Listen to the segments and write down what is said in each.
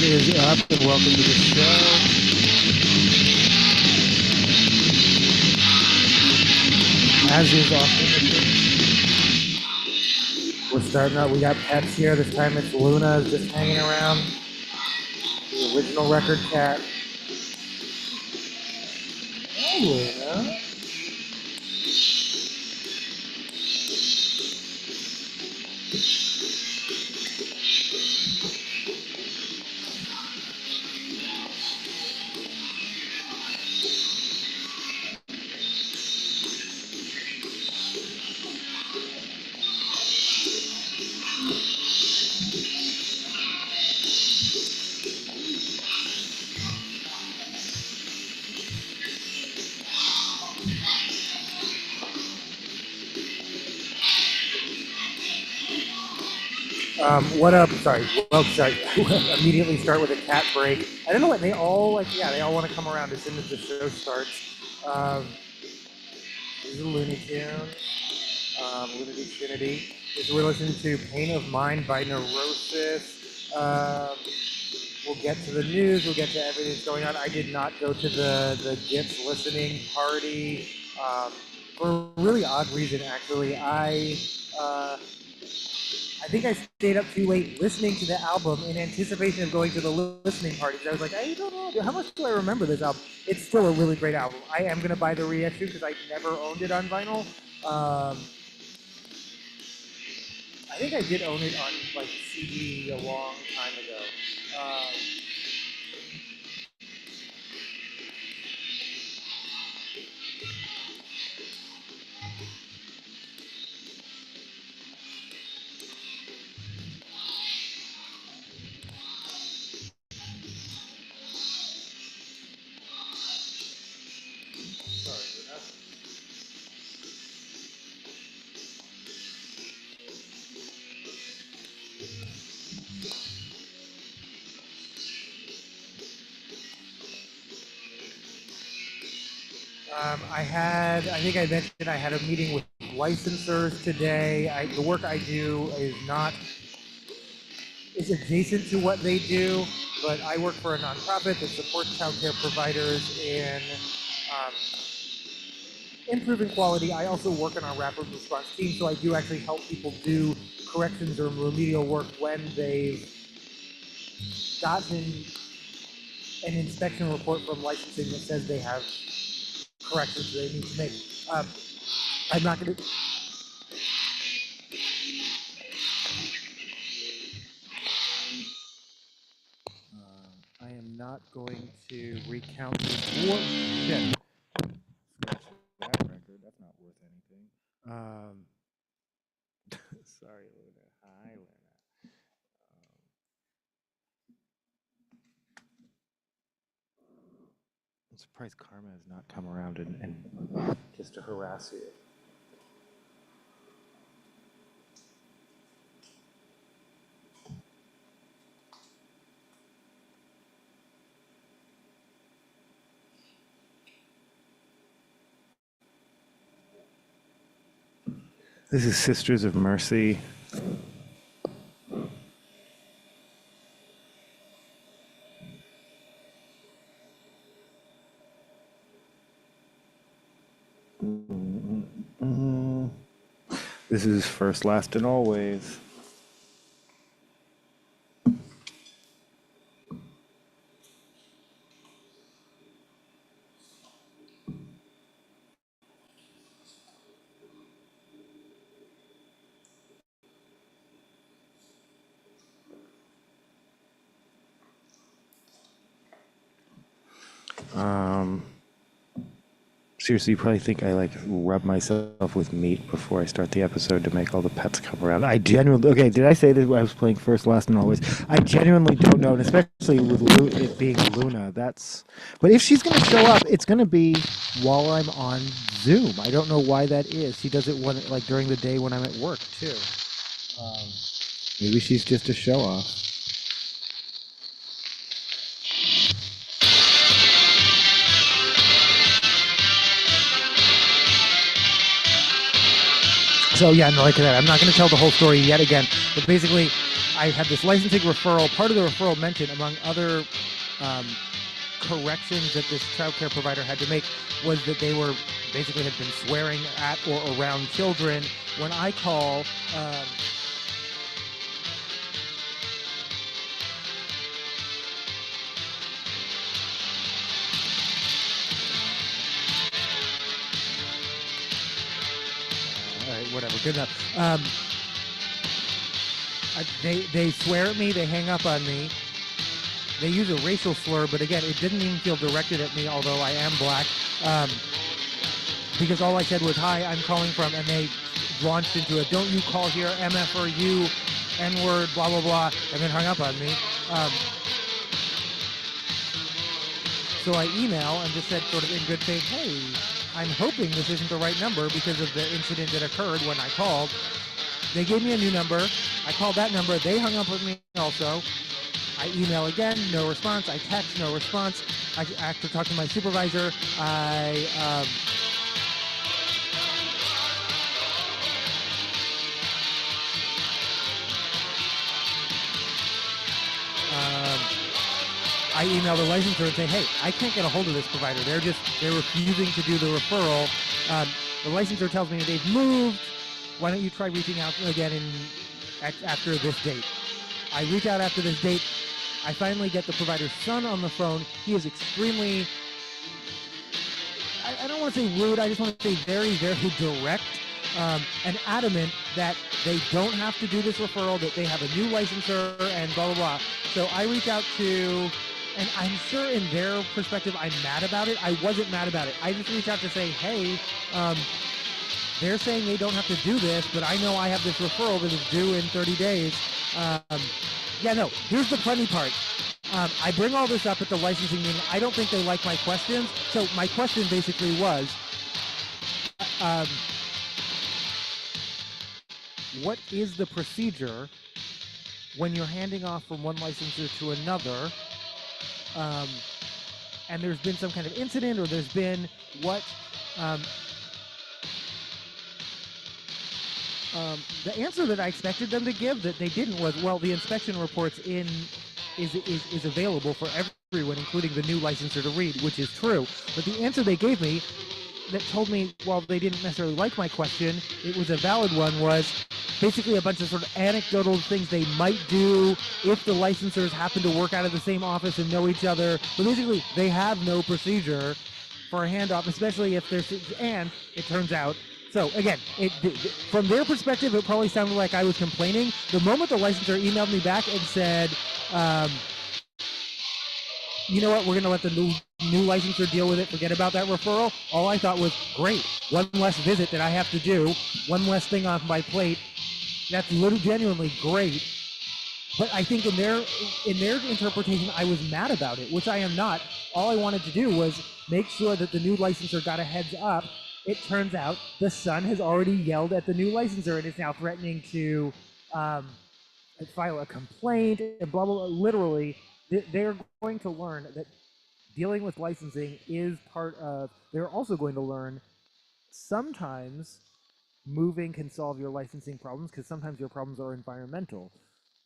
is up, and welcome to the show. As is often the case, we're starting out. We got pets here. This time it's Luna just hanging around. The original record cat. Hey, Luna. What up? Sorry. Well, sorry. Immediately start with a cat break. I don't know what they all like. Yeah, they all want to come around as soon as the show starts. This is a Looney Tune. Looney Trinity. We're listening to Pain of Mind by Neurosis. We'll get to the news. We'll get to everything that's going on. I did not go to the Gits listening party for a really odd reason, actually. I think I stayed up too late listening to the album in anticipation of going to the listening party. I was like, I don't know, how much do I remember this album? It's still a really great album. I am going to buy the reissue because I never owned it on vinyl. I think I did own it on like CD a long time ago. I think I mentioned I had a meeting with licensors today. The work I do is adjacent to what they do, but I work for a nonprofit that supports childcare providers in improving quality. I also work on our rapid response team, so I do actually help people do corrections or remedial work when they've gotten an inspection report from licensing that says they have corrections they need to make. I'm not going to. I am not going to recount this war. Shit. That record. That's not worth anything. Sorry, Luna. Hi, Luna. I'm surprised Karma has not come around and just to harass you. This is Sisters of Mercy. This is First, Last, and Always. Seriously, you probably think I like rub myself with meat before I start the episode to make all the pets come around. I genuinely, okay, did I say that I was playing First, Last, and Always? I genuinely don't know, and especially with it being Luna, but if she's going to show up, it's going to be while I'm on Zoom. I don't know why that is. She does it like during the day when I'm at work, too. Maybe she's just a show-off. So yeah, no, like that. I'm not going to tell the whole story yet again, but basically, I had this licensing referral. Part of the referral mentioned, among other um, corrections that this childcare provider had to make, was that they were basically had been swearing at or around children. When I call, all right, whatever, good enough. They swear at me. They hang up on me. They use a racial slur, but again, it didn't even feel directed at me, although I am black. Because all I said was, "Hi, I'm calling from," and they launched into a "Don't you call here, MF or you, N-word, blah blah blah," and then hung up on me. So I email and just said, sort of in good faith, "Hey, I'm hoping this isn't the right number because of the incident that occurred when I called." They gave me a new number. I called that number. They hung up with me also. I email again, no response. I text, no response. After talking to my supervisor, I emailed the licensor and say, "Hey, I can't get a hold of this provider. They're refusing to do the referral." The licensor tells me they've moved. Why don't you try reaching out again after this date? I reach out after this date. I finally get the provider's son on the phone. He is extremely, I don't want to say rude, I just want to say very, very direct and adamant that they don't have to do this referral, that they have a new licensor and blah, blah, blah. So I reach out to, and I'm sure in their perspective, I'm mad about it. I wasn't mad about it. I just reach out to say, "Hey, they're saying they don't have to do this, but I know I have this referral that is due in 30 days. Yeah, no, here's the funny part. I bring all this up at the licensing meeting. I don't think they like my questions. So my question basically was, what is the procedure when you're handing off from one licensor to another, and there's been some kind of incident, or there's been what... the answer that I expected them to give that they didn't was, well, the inspection reports is available for everyone, including the new licensor, to read, which is true. But the answer they gave me that told me, while they didn't necessarily like my question, it was a valid one, was basically a bunch of sort of anecdotal things they might do if the licensors happen to work out of the same office and know each other. But basically, they have no procedure for a handoff, especially if there's, and it turns out, so again, from their perspective, it probably sounded like I was complaining. The moment the licensor emailed me back and said, "You know what, we're going to let the new licensor deal with it, forget about that referral," all I thought was, great, one less visit that I have to do, one less thing off my plate. That's genuinely great. But I think in their interpretation, I was mad about it, which I am not. All I wanted to do was make sure that the new licensor got a heads up. It turns out the son has already yelled at the new licensor and is now threatening to file a complaint and blah, blah, blah. Literally, they're going to learn that dealing with licensing is part of, they're also going to learn sometimes moving can solve your licensing problems, because sometimes your problems are environmental.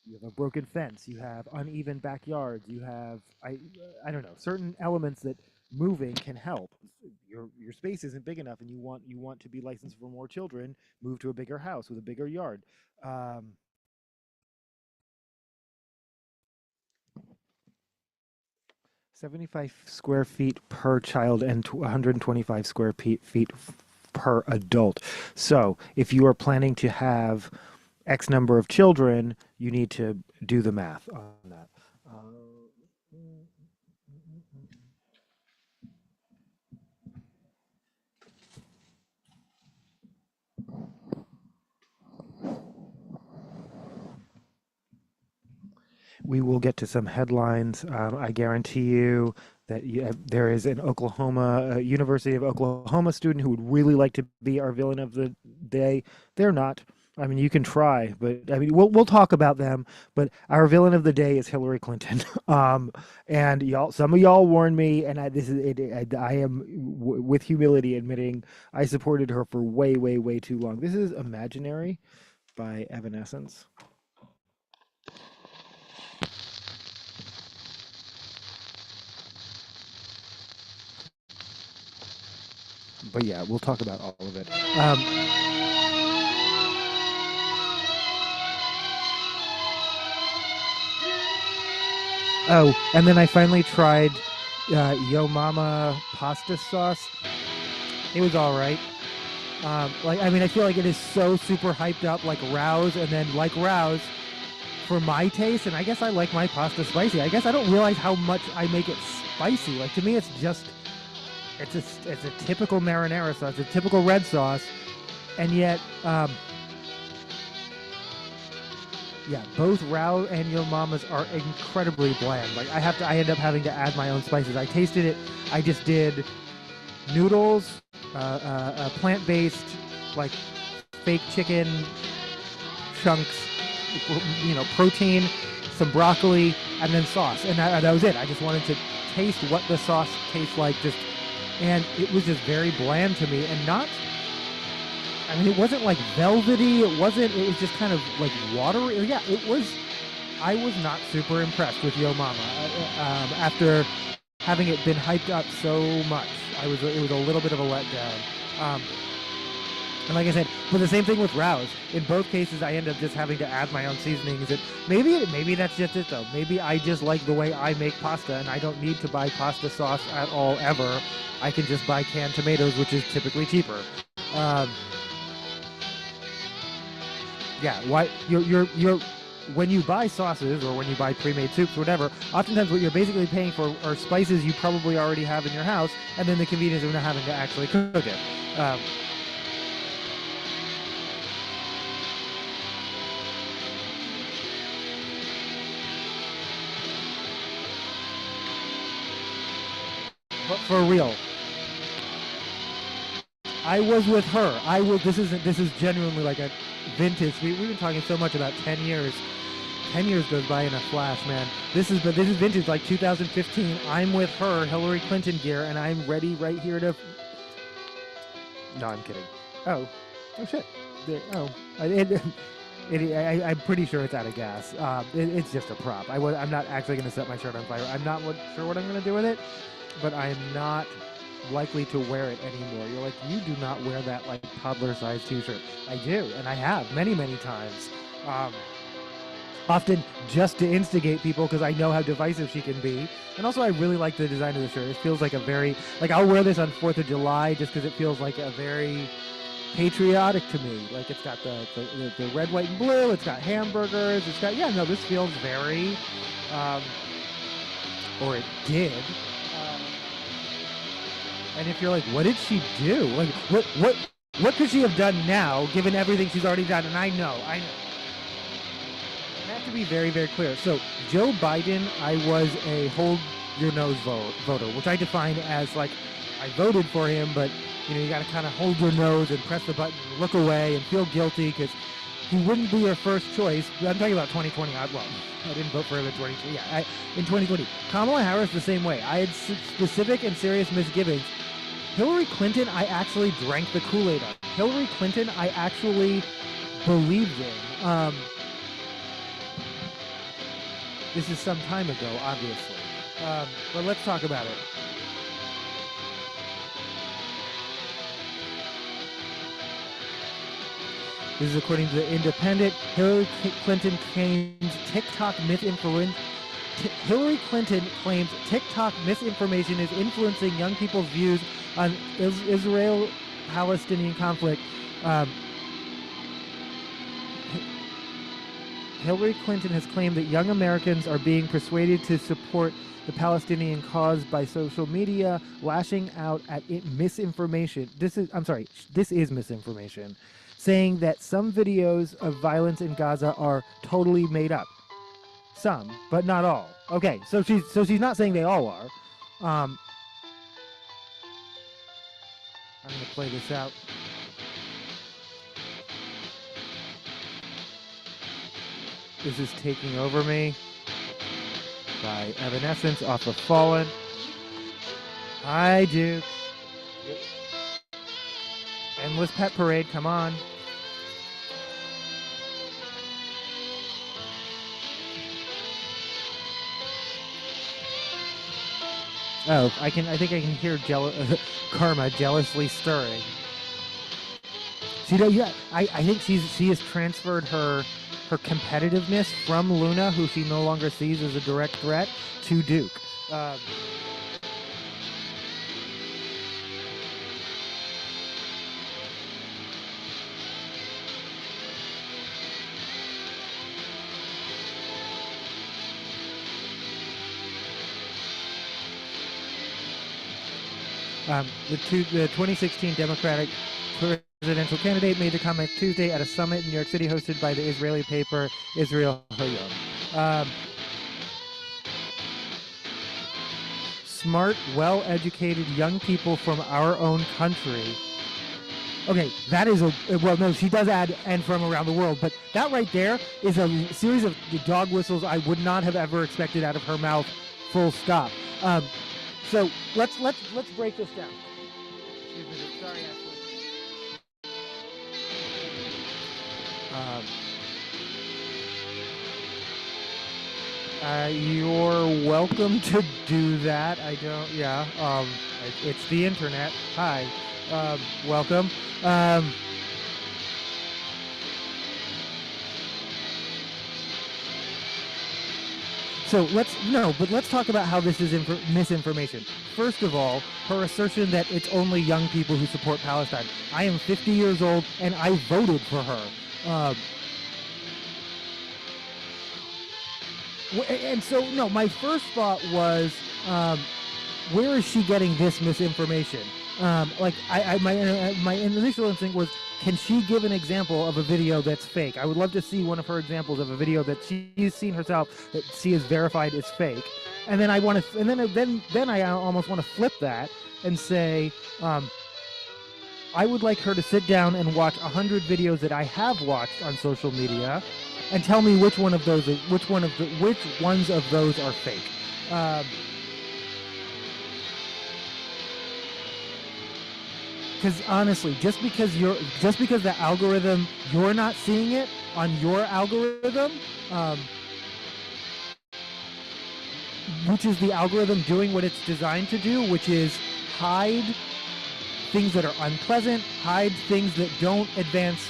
You have a broken fence, you have uneven backyards, you have, I don't know, certain elements that moving can help. Your space isn't big enough and you want to be licensed for more children, move to a bigger house with a bigger yard. 75 square feet per child and 125 square feet per adult. So if you are planning to have X number of children, you need to do the math on that. We will get to some headlines. I guarantee you that there is an University of Oklahoma student who would really like to be our villain of the day. They're not. I mean, you can try, but I mean, we'll talk about them. But our villain of the day is Hillary Clinton. And some of y'all warned me, and I am with humility admitting I supported her for way, way, way too long. This is Imaginary by Evanescence. But yeah, we'll talk about all of it. Oh, and then I finally tried Yo Mama pasta sauce. It was all right. I feel like it is so super hyped up, like Rouse, and then like Rouse, for my taste, and I guess I like my pasta spicy. I guess I don't realize how much I make it spicy. Like, to me, it's a typical marinara sauce, a typical red sauce, and yet, yeah, both Rao and Yo Mama's are incredibly bland. Like, I end up having to add my own spices. I tasted it. I just did noodles, plant-based, like fake chicken chunks, protein, some broccoli, and then sauce, and that was it. I just wanted to taste what the sauce tastes like, and it was just very bland to me, and not. I mean, it wasn't like velvety. It was just kind of like watery. Yeah, it was. I was not super impressed with Yo Mama after having it been hyped up so much. It was a little bit of a letdown. And like I said, but the same thing with Rouse. In both cases, I end up just having to add my own seasonings. And maybe that's just it, though. Maybe I just like the way I make pasta, and I don't need to buy pasta sauce at all ever. I can just buy canned tomatoes, which is typically cheaper. Yeah, why you're when you buy sauces or when you buy pre-made soups or whatever, oftentimes what you're basically paying for are spices you probably already have in your house, and then the convenience of not having to actually cook it. But for real, I was with her. This is genuinely like a vintage. We've been talking so much about 10 years. 10 years goes by in a flash, man. This is vintage, like 2015. I'm with her, Hillary Clinton gear, and I'm ready right here to. No, I'm kidding. Oh shit. I'm pretty sure it's out of gas. It's just a prop. I'm not actually going to set my shirt on fire. I'm not sure what I'm going to do with it, but I'm not likely to wear it anymore. You're like, you do not wear that like toddler-sized t-shirt. I do, and I have many times. Often just to instigate people because I know how divisive she can be. And also I really like the design of the shirt. It feels like a very, like I'll wear this on 4th of July just because it feels like a very patriotic to me. Like it's got the red, white, and blue. It's got hamburgers. It's got, this feels very, or it did. And if you're like, what did she do? Like, what could she have done now given everything she's already done? And I know. I have to be very, very clear. So Joe Biden, I was a hold your nose voter, which I define as like I voted for him, but you got to kind of hold your nose and press the button and look away and feel guilty because he wouldn't be your first choice. I'm talking about 2020. I didn't vote for him in 2020. Yeah, in 2020. Kamala Harris the same way. I had specific and serious misgivings. Hillary Clinton, I actually drank the Kool-Aid on. Hillary Clinton, I actually believed in. This is some time ago, obviously. But let's talk about it. This is according to The Independent. Hillary Clinton claims TikTok misinformation. Hillary Clinton claims TikTok misinformation is influencing young people's views on Israel-Palestinian conflict. Hillary Clinton has claimed that young Americans are being persuaded to support the Palestinian cause by social media, lashing out at misinformation. This is misinformation, saying that some videos of violence in Gaza are totally made up. Some, but not all. Okay, so she's not saying they all are. I'm gonna play this out. This is Taking Over Me by Evanescence off of Fallen. I do. Endless Pet Parade, come on. Oh, I can. I think I can hear Karma jealously stirring. Yeah, I think she has transferred her competitiveness from Luna, who she no longer sees as a direct threat, to Duke. Um, the 2016 Democratic presidential candidate made the comment Tuesday at a summit in New York City hosted by the Israeli paper Israel Hayom. Smart, well-educated young people from our own country. Okay, that is well, no, she does add "and from around the world," but that right there is a series of dog whistles I would not have ever expected out of her mouth. Full stop. So let's break this down. Excuse me, sorry, Ashley. You're welcome to do that. I don't. Yeah. It's the internet. Hi. Welcome. So let's talk about how this is misinformation. First of all, her assertion that it's only young people who support Palestine. I am 50 years old and I voted for her. And so, no, my first thought was, where is she getting this misinformation? My initial instinct was, can she give an example of a video that's fake? I would love to see one of her examples of a video that she's seen herself that she has verified is fake. And then I want to, and then I almost want to flip that and say, I would like her to sit down and watch 100 videos that I have watched on social media, and tell me which ones of those are fake. Because honestly, just because the algorithm, you're not seeing it on your algorithm, which is the algorithm doing what it's designed to do, which is hide things that are unpleasant, hide things that don't advance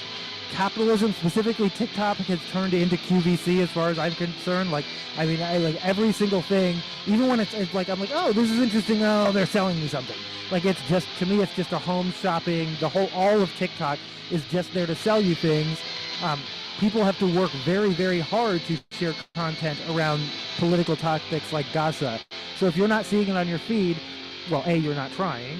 capitalism. Specifically, TikTok has turned into QVC as far as I'm concerned. Like every single thing, even when it's like, I'm like, oh, this is interesting. Oh, they're selling me something. Like, it's just, to me, it's just a home shopping. All of TikTok is just there to sell you things. People have to work very, very hard to share content around political topics like Gaza. So if you're not seeing it on your feed, well, A, you're not trying,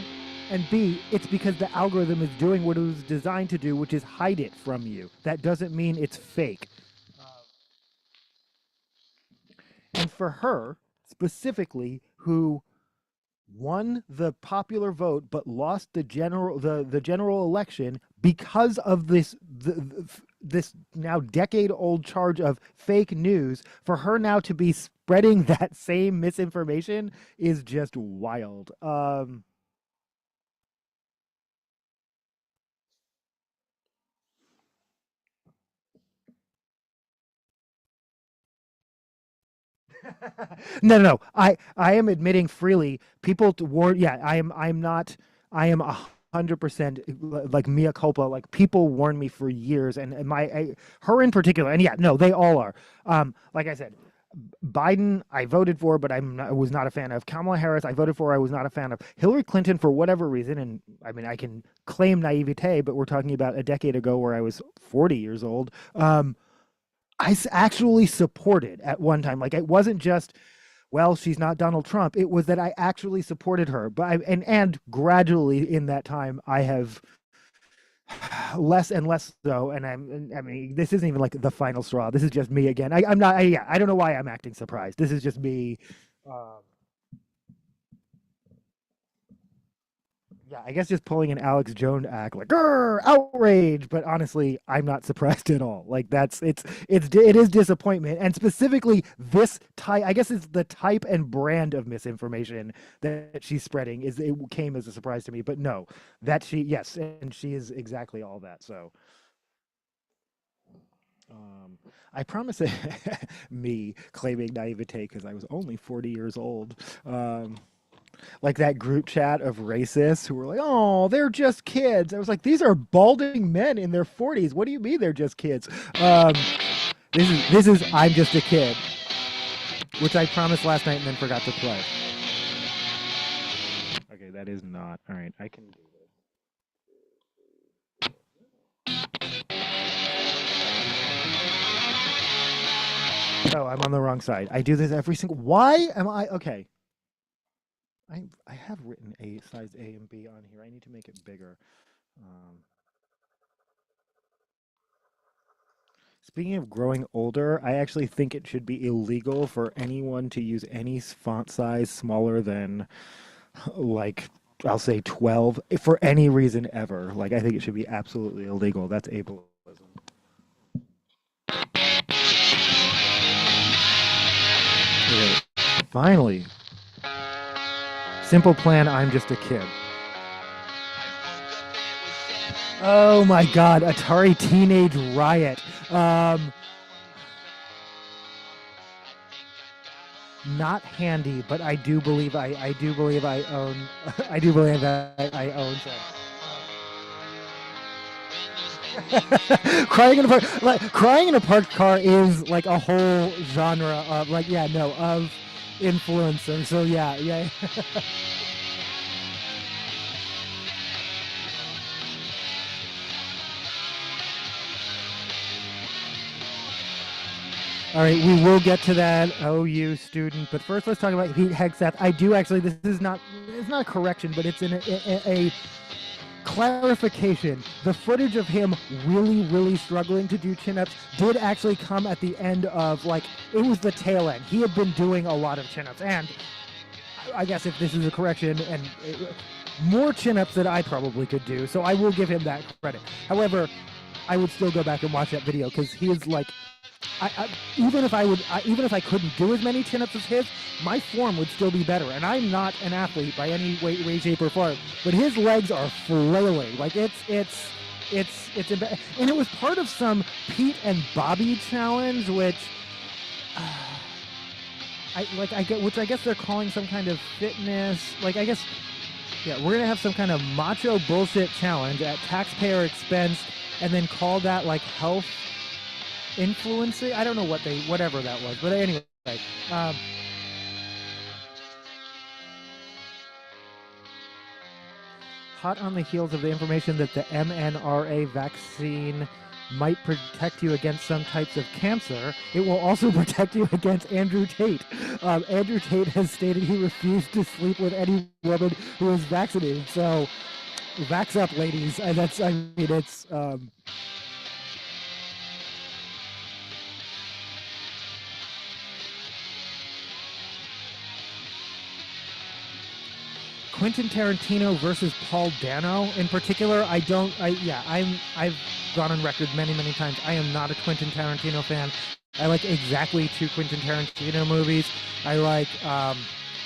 and B, it's because the algorithm is doing what it was designed to do, which is hide it from you. That doesn't mean it's fake. And for her, specifically, who won the popular vote but lost the general election because of this now decade-old charge of fake news, for her now to be spreading that same misinformation is just wild. No. I am admitting freely. People to warn. Yeah, I'm not. I am 100% like mea culpa. Like, people warn me for years, and her in particular. And yeah, no, they all are. Like I said, Biden, I voted for, but I was not a fan of. Kamala Harris, I voted for, I was not a fan of. Hillary Clinton, for whatever reason, and I mean, I can claim naivete, but we're talking about a decade ago where I was 40 years old. Actually supported at one time. Like, it wasn't just, well, she's not Donald Trump. It was that I actually supported her. But and gradually in that time, I have less and less so. And I mean, this isn't even like the final straw. This is just me again. I'm not. Yeah, I don't know why I'm acting surprised. This is just me. Um, Yeah, I guess just pulling an Alex Jones act, like, "Grr, outrage," but honestly, I'm not surprised at all. Like, it is disappointment, and specifically this type. I guess it's the type and brand of misinformation that she's spreading. It came as a surprise to me, but no, yes, and she is exactly all that. So, I promise it, me claiming naivete because I was only 40 years old. like that group chat of racists who were like, "Oh, they're just kids." I was like, "These are balding men in their 40s. What do you mean they're just kids?" This is I'm just a kid, which I promised last night and then forgot to play. Okay, that is not all right. I can do this. Oh, I'm on the wrong side. I do this every single. Why am I okay? I have written a size A and B on here. I need to make it bigger. Um, Speaking of growing older, I actually think it should be illegal for anyone to use any font size smaller than, like, I'll say 12 for any reason ever. Like, I think it should be absolutely illegal. That's ableism. Okay, finally, simple plan. I'm just a kid. Oh my God, Atari Teenage Riot. Um, Not handy, but I do believe I own I do believe that I own some. Crying in a parked car is like a whole genre of like yeah no of influencer. So yeah. All right, we will get to that OU student, but first let's talk about Pete Hegseth. I do actually. This is not. It's not a correction, but it's a clarification. The footage of him really struggling to do chin-ups did actually come at the end of like it was the tail end. He had been doing a lot of chin-ups, and I guess if this is a correction, and more chin-ups than I probably could do, so I will give him that credit. However, I would still go back and watch that video because he is like even if I couldn't do as many chin-ups as his, my form would still be better. And I'm not an athlete by any way, shape, or form. But his legs are flailing. Like and it was part of some Pete and Bobby challenge, which I guess they're calling some kind of fitness. Like I guess yeah, we're gonna have some kind of macho bullshit challenge at taxpayer expense, and then call that like health influencing. I don't know whatever that was, but anyway, um, hot on the heels of the information that the mNRA vaccine might protect you against some types of cancer, it will also protect you against Andrew Tate. Andrew Tate has stated he refused to sleep with any woman who is vaccinated. So, vax up, ladies. And that's, I mean, it's. Quentin Tarantino versus Paul Dano in particular, I've gone on record many times. I am not a Quentin Tarantino fan. I like exactly two Quentin Tarantino movies. I like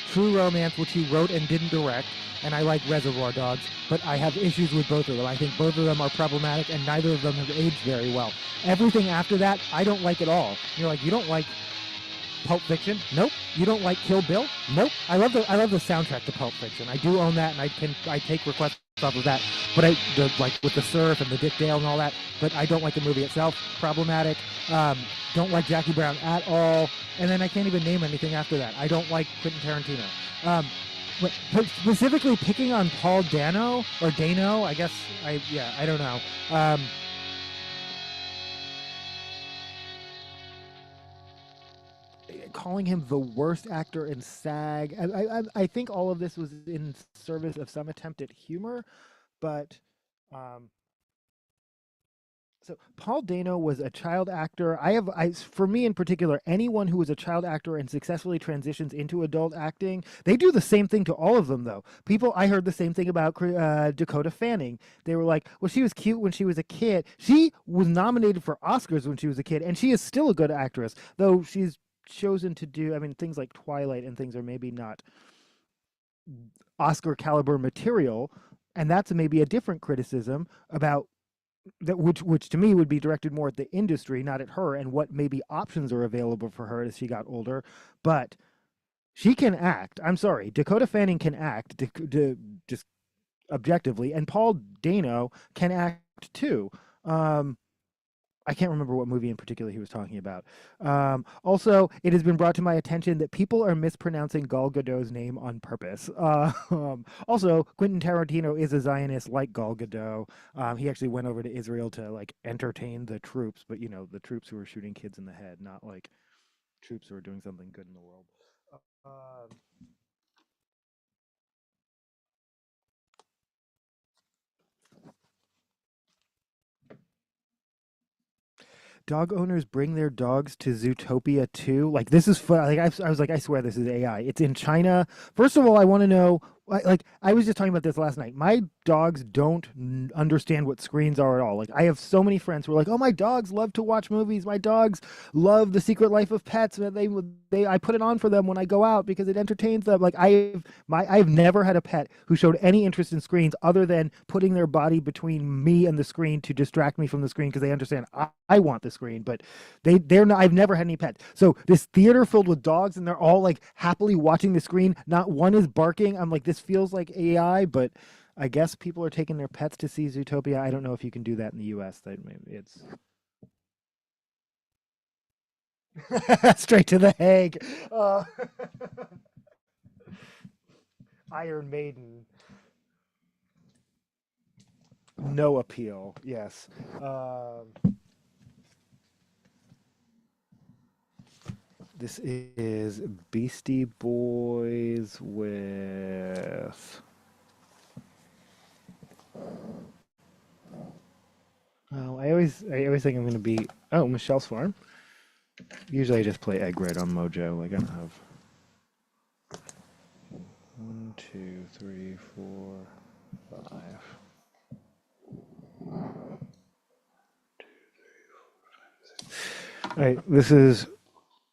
True Romance, which he wrote and didn't direct, and I like Reservoir Dogs, but I have issues with both of them. I think both of them are problematic, and neither of them have aged very well. Everything after that, I don't like at all. You're like, you don't like Pulp Fiction? Nope. You don't like Kill Bill? Nope. I love the soundtrack to Pulp Fiction. I do own that, and I take requests off of that. But like with the surf and the Dick Dale and all that. But I don't like the movie itself. Problematic. Don't like Jackie Brown at all. And then I can't even name anything after that. I don't like Quentin Tarantino. But specifically picking on Paul Dano or Dano, I guess I don't know. Calling him the worst actor in SAG. I think all of this was in service of some attempt at humor, but um, so Paul Dano was a child actor. For me in particular, anyone who was a child actor and successfully transitions into adult acting, they do the same thing to all of them, though. I heard the same thing about Dakota Fanning. They were like, well, she was cute when she was a kid. She was nominated for Oscars when she was a kid, and she is still a good actress, though she's chosen to do, I mean, things like Twilight and things are maybe not Oscar caliber material, and that's maybe a different criticism about that, which to me would be directed more at the industry, not at her, and what maybe options are available for her as she got older. But She can act. I'm sorry. Dakota Fanning can act, just objectively, and Paul Dano can act too. Um, I can't remember what movie in particular he was talking about. Also, it has been brought to my attention that people are mispronouncing Gal Gadot's name on purpose. Also, Quentin Tarantino is a Zionist like Gal Gadot. He actually went over to Israel to like entertain the troops, but you know, the troops who were shooting kids in the head, not like troops who are doing something good in the world. Um, Dog owners bring their dogs to Zootopia too. Like this is fun. Like I was like, I swear this is AI. It's in China. First of all, I want to know. Like I was just talking about this last night. My dogs don't understand what screens are at all. Like I have so many friends who are like, "Oh, my dogs love to watch movies. My dogs love The Secret Life of Pets. And they I put it on for them when I go out because it entertains them." Like I've never had a pet who showed any interest in screens other than putting their body between me and the screen to distract me from the screen because they understand I want the screen, but they're not. I've never had any pets. So this theater filled with dogs, and they're all like happily watching the screen. Not one is barking. I'm like, this feels like AI, but I guess people are taking their pets to see Zootopia. I don't know if you can do that in the U.S. That it's straight to the Hague. Iron Maiden, no appeal. Yes. This is Beastie Boys with. Oh, I always think I'm gonna be. Oh, Michelle's Farm. Usually I just play Egg Red on Mojo. Like I don't have 1, 2, 3, 4, 5. All right, this is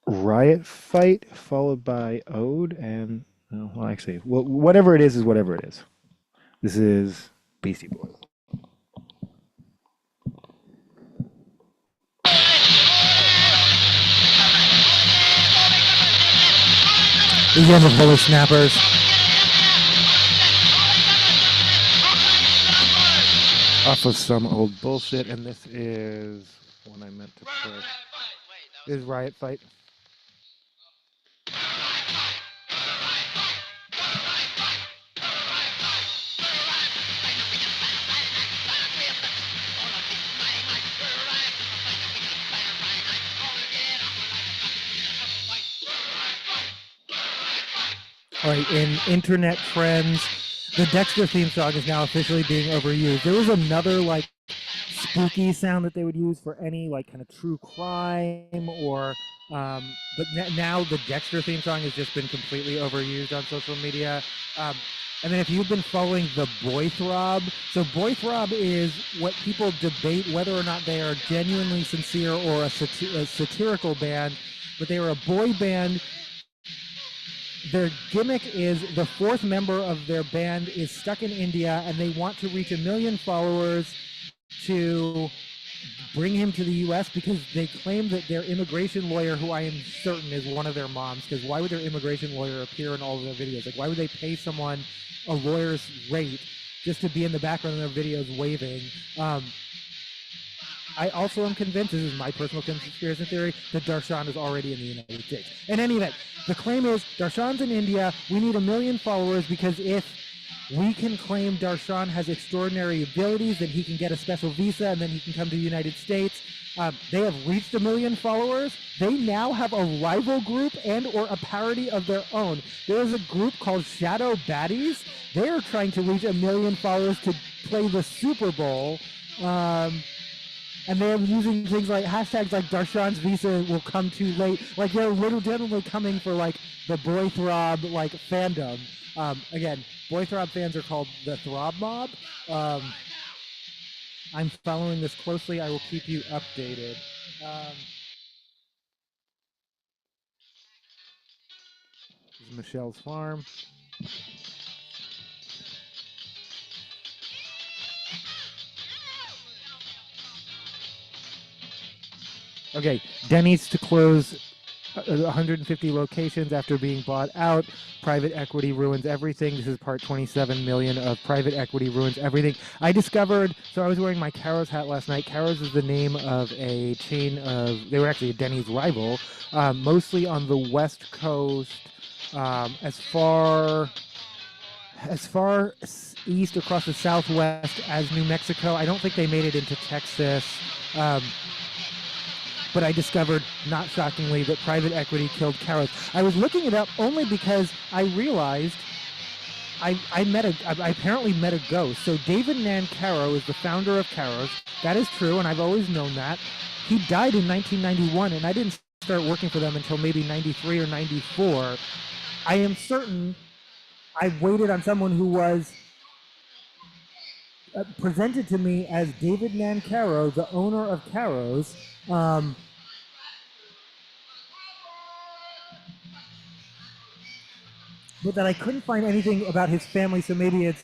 Riot Fight followed by Ode and well, actually, well, whatever it is whatever it is. This is Beastie Boys. Again, the Bullet Snappers. Off of some old bullshit, and this is one I meant to put. This is Riot Fight. All right, in internet trends, the Dexter theme song is now officially being overused. There was another like spooky sound that they would use for any like kind of true crime or but now the Dexter theme song has just been completely overused on social media. And then if you've been following the Boy Throb, so Boy Throb is what people debate whether or not they are genuinely sincere or a satirical band, but they were a boy band. Their gimmick is the fourth member of their band is stuck in India and they want to reach 1 million followers to bring him to the U.S. because they claim that their immigration lawyer, who I am certain is one of their moms, because why would their immigration lawyer appear in all of their videos? Like, why would they pay someone a lawyer's rate just to be in the background of their videos waving? I also am convinced, this is my personal conspiracy theory, that Darshan is already in the United States. In any event, the claim is Darshan's in India. We need 1 million followers because if we can claim Darshan has extraordinary abilities, then he can get a special visa and then he can come to the United States. They have reached 1 million followers. They now have a rival group and or a parody of their own. There is a group called Shadow Baddies. They are trying to reach 1 million followers to play the Super Bowl. And they're using things like hashtags like Darshan's visa will come too late. Like they're legitimately coming for like the Boy Throb like fandom. Again, Boy Throb fans are called the Throb Mob. I'm following this closely. I will keep you updated. This is Michelle's Farm. Okay, Denny's to close 150 locations after being bought out. Private equity ruins everything. This is part 27 million of private equity ruins everything. I discovered, so I was wearing my Caro's hat last night. Caro's is the name of a chain of, they were actually a Denny's rival, mostly on the West Coast, as far east across the Southwest as New Mexico. I don't think they made it into Texas. But I discovered, not shockingly, that private equity killed Caro's. I was looking it up only because I realized I apparently met a ghost. So David Nancaro is the founder of Caro's. That is true, and I've always known that. He died in 1991, and I didn't start working for them until maybe 93 or 94. I am certain I waited on someone who was presented to me as David Nancaro, the owner of Caro's. But that I couldn't find anything about his family, so maybe it's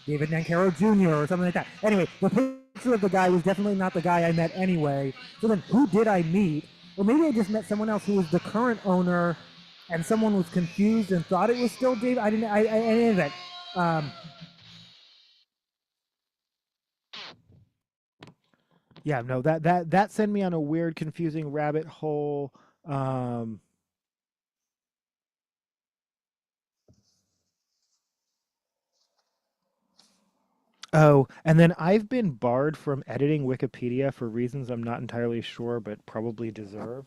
David Nancaro Jr. or something like that. Anyway, the picture of the guy was definitely not the guy I met anyway. So then who did I meet? Or maybe I just met someone else who was the current owner, and someone was confused and thought it was still David. Any of that. Yeah, no, that sent me on a weird, confusing rabbit hole. Oh, and then I've been barred from editing Wikipedia for reasons I'm not entirely sure, but probably deserve.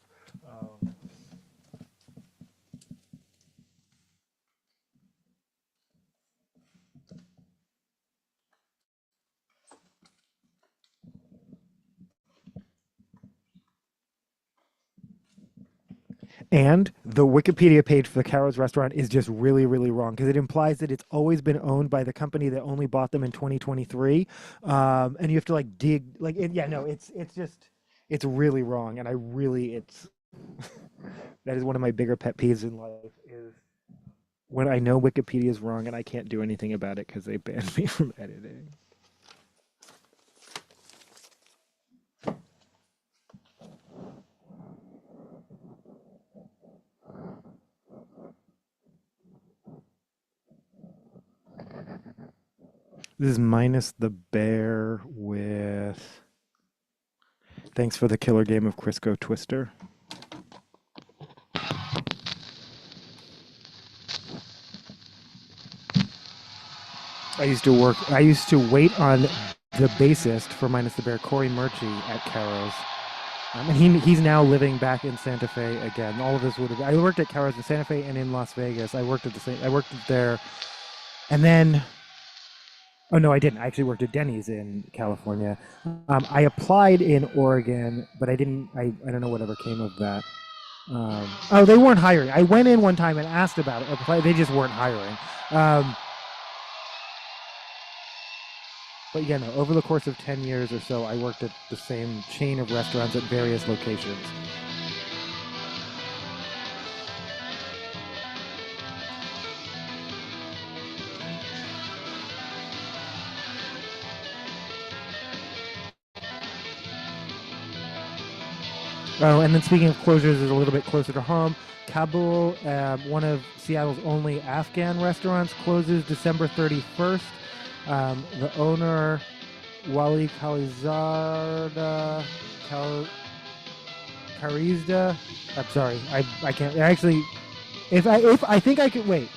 And the Wikipedia page for the Caro's restaurant is just really, really wrong because it implies that it's always been owned by the company that only bought them in 2023. And you have to like dig, like, it's really wrong. And that is one of my bigger pet peeves in life is when I know Wikipedia is wrong and I can't do anything about it because they banned me from editing. This is minus the bear with. Thanks for the killer game of Crisco Twister. I used to wait on the bassist for Minus the Bear, Corey Murchie, at Caro's. And he's now living back in Santa Fe again. All of this would have. I worked at Caro's in Santa Fe and in Las Vegas. I worked there, and then. Oh no, I didn't. I actually worked at Denny's in California. I applied in Oregon, but I didn't. I don't know whatever came of that. Oh, they weren't hiring. I went in one time and asked about it. They just weren't hiring. But yeah, no, over the course of 10 years or so, I worked at the same chain of restaurants at various locations. Oh, and then speaking of closures, is a little bit closer to home. Kabul, one of Seattle's only Afghan restaurants, closes December 31st. The owner, Wali Karizda, I'm sorry, I can't actually. If I think I could wait.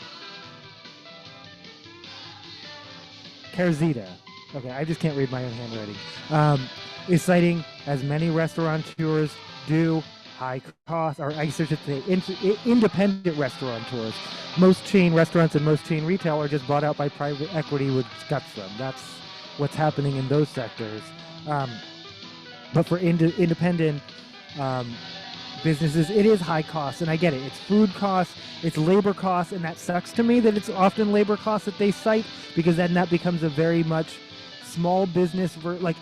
Karzida. Okay, I just can't read my own handwriting. Is citing, as many restaurateurs do, high cost, or I should say independent restaurateurs. Most chain restaurants and most chain retail are just bought out by private equity, which guts them. That's what's happening in those sectors. But for independent businesses, it is high cost, and I get it. It's food costs, it's labor costs, and that sucks to me that it's often labor costs that they cite, because then that becomes a very much small business, like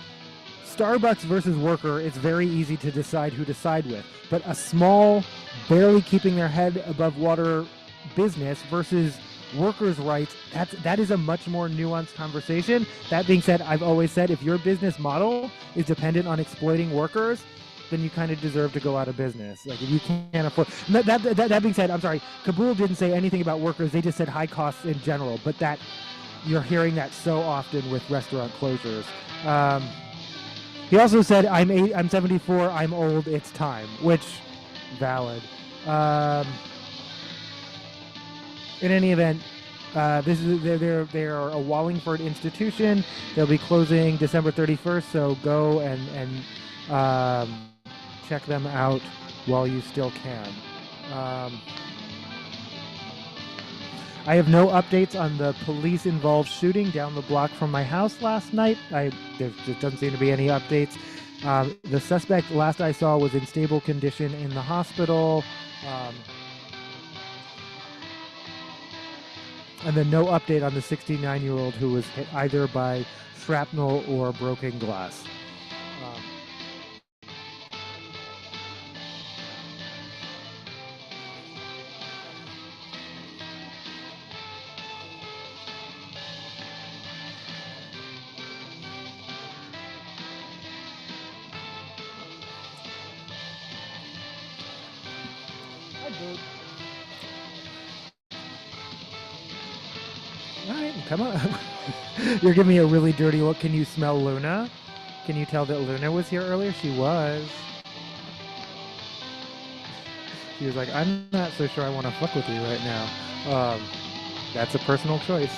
Starbucks versus worker, it's very easy to decide who to side with. But a small, barely keeping their head above water business versus workers' rights, that is a much more nuanced conversation. That being said, I've always said if your business model is dependent on exploiting workers, then you kind of deserve to go out of business. Like if you can't afford. That being said, I'm sorry, Kabul didn't say anything about workers. They just said high costs in general. But that you're hearing that so often with restaurant closures. He also said, I'm 74, I'm old, it's time, which valid. In any event, this is they're a Wallingford institution. They'll be closing December 31st, so go and check them out while you still can. I have no updates on the police-involved shooting down the block from my house last night. There doesn't seem to be any updates. The suspect, last I saw, was in stable condition in the hospital. And then no update on the 69-year-old who was hit either by shrapnel or broken glass. All right, come on. You're giving me a really dirty look. Can you smell Luna? Can you tell that Luna was here earlier? She was. She was like, I'm not so sure I want to fuck with you right now. That's a personal choice.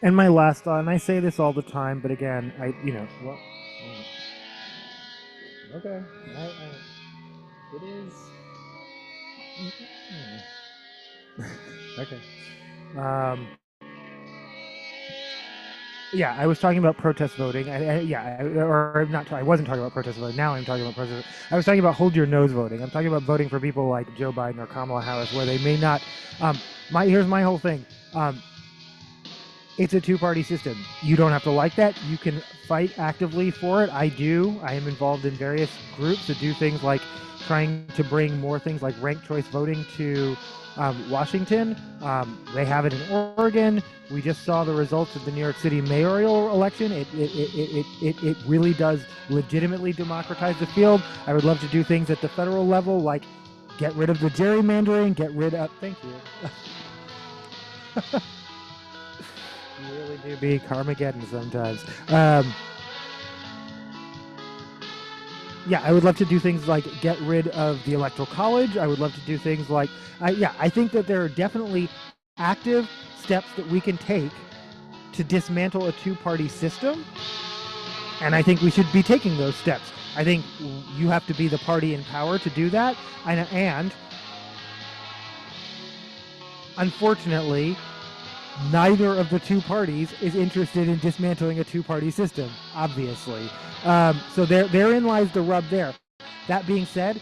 And my last thought, and I say this all the time, but again, well, okay, it is, okay, yeah, I was talking about protest voting, I wasn't talking about protest voting, now I'm talking about protest voting. I was talking about hold your nose voting. I'm talking about voting for people like Joe Biden or Kamala Harris, where they may not, here's my whole thing, it's a two-party system. You don't have to like that. You can fight actively for it. I do. I am involved in various groups that do things like trying to bring more things like ranked choice voting to Washington. They have it in Oregon. We just saw the results of the New York City mayoral election. It really does legitimately democratize the field. I would love to do things at the federal level, like get rid of the gerrymandering, thank you. You really do be Carmageddon sometimes. I would love to do things like get rid of the Electoral College. I would love to do things like, I think that there are definitely active steps that we can take to dismantle a two-party system. And I think we should be taking those steps. I think you have to be the party in power to do that. And unfortunately, neither of the two parties is interested in dismantling a two-party system, obviously. So therein lies the rub there. That being said,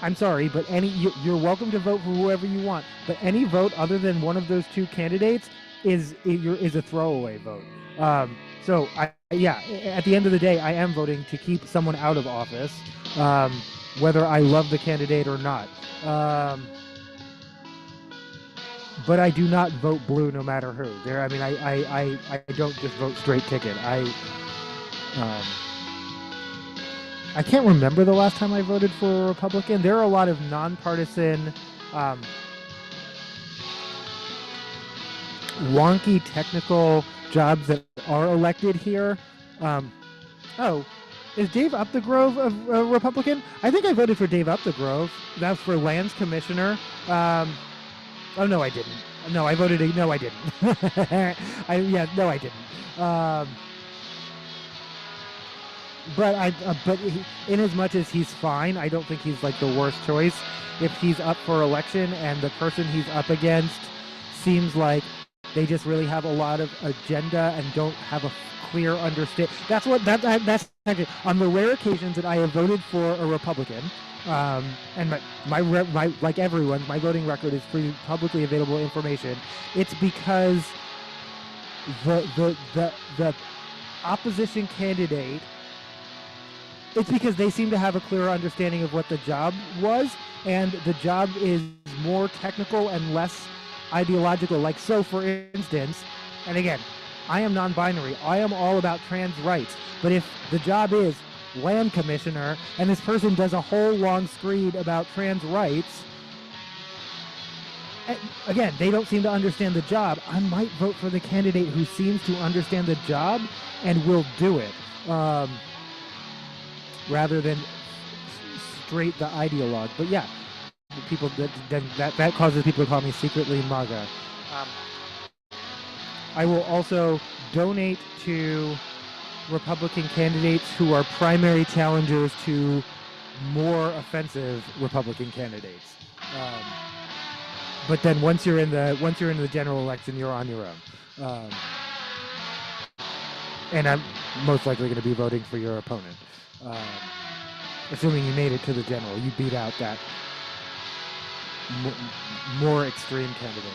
I'm sorry, but you're welcome to vote for whoever you want, but any vote other than one of those two candidates is a throwaway vote. So at the end of the day, I am voting to keep someone out of office, whether I love the candidate or not. But I do not vote blue no matter who. I don't just vote straight ticket. I can't remember the last time I voted for a Republican. There are a lot of nonpartisan, wonky technical jobs that are elected here. Is Dave Upthegrove a Republican? I think I voted for Dave Upthegrove. That's for Lands Commissioner. Oh, no, I didn't. No, I voted. No, I didn't. No, I didn't. But in as much as he's fine, I don't think he's like the worst choice. If he's up for election and the person he's up against seems like they just really have a lot of agenda and don't have a clear understanding. That's actually on the rare occasions that I have voted for a Republican. And my like everyone, my voting record is free, publicly available information. It's because the opposition candidate, it's because they seem to have a clearer understanding of what the job was, and the job is more technical and less ideological. Like, so for instance, and again, I am non-binary. I am all about trans rights. But if the job is land commissioner and this person does a whole long screed about trans rights, again, they don't seem to understand the job. I might vote for the candidate who seems to understand the job and will do it, rather than straight the ideologue. But yeah, people that causes people to call me secretly MAGA. I will also donate to Republican candidates who are primary challengers to more offensive Republican candidates. But then once you're in the general election, you're on your own. And I'm most likely going to be voting for your opponent, assuming you made it to the general. You beat out that more extreme candidate.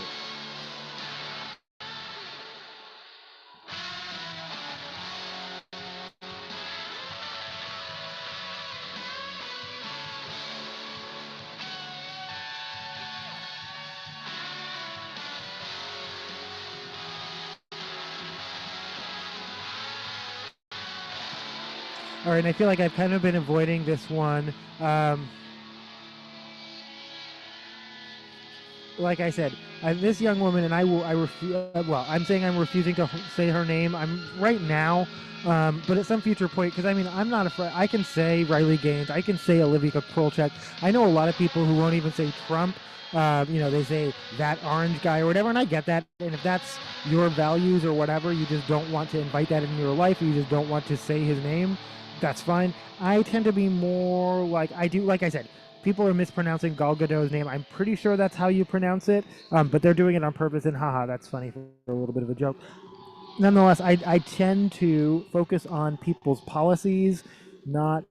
All right, and I feel like I've kind of been avoiding this one. Like I said, this young woman, and I'm saying I'm refusing to say her name. I'm right now, but at some future point, because I mean, I'm not afraid. I can say Riley Gaines. I can say Olivia Krolchak. I know a lot of people who won't even say Trump. They say that orange guy or whatever, and I get that. And if that's your values or whatever, you just don't want to invite that in your life, or you just don't want to say his name, that's fine. I tend to be more like I said, people are mispronouncing Gal Gadot's name. I'm pretty sure that's how you pronounce it, but they're doing it on purpose, and haha, that's funny for a little bit of a joke. Nonetheless, I tend to focus on people's policies, not...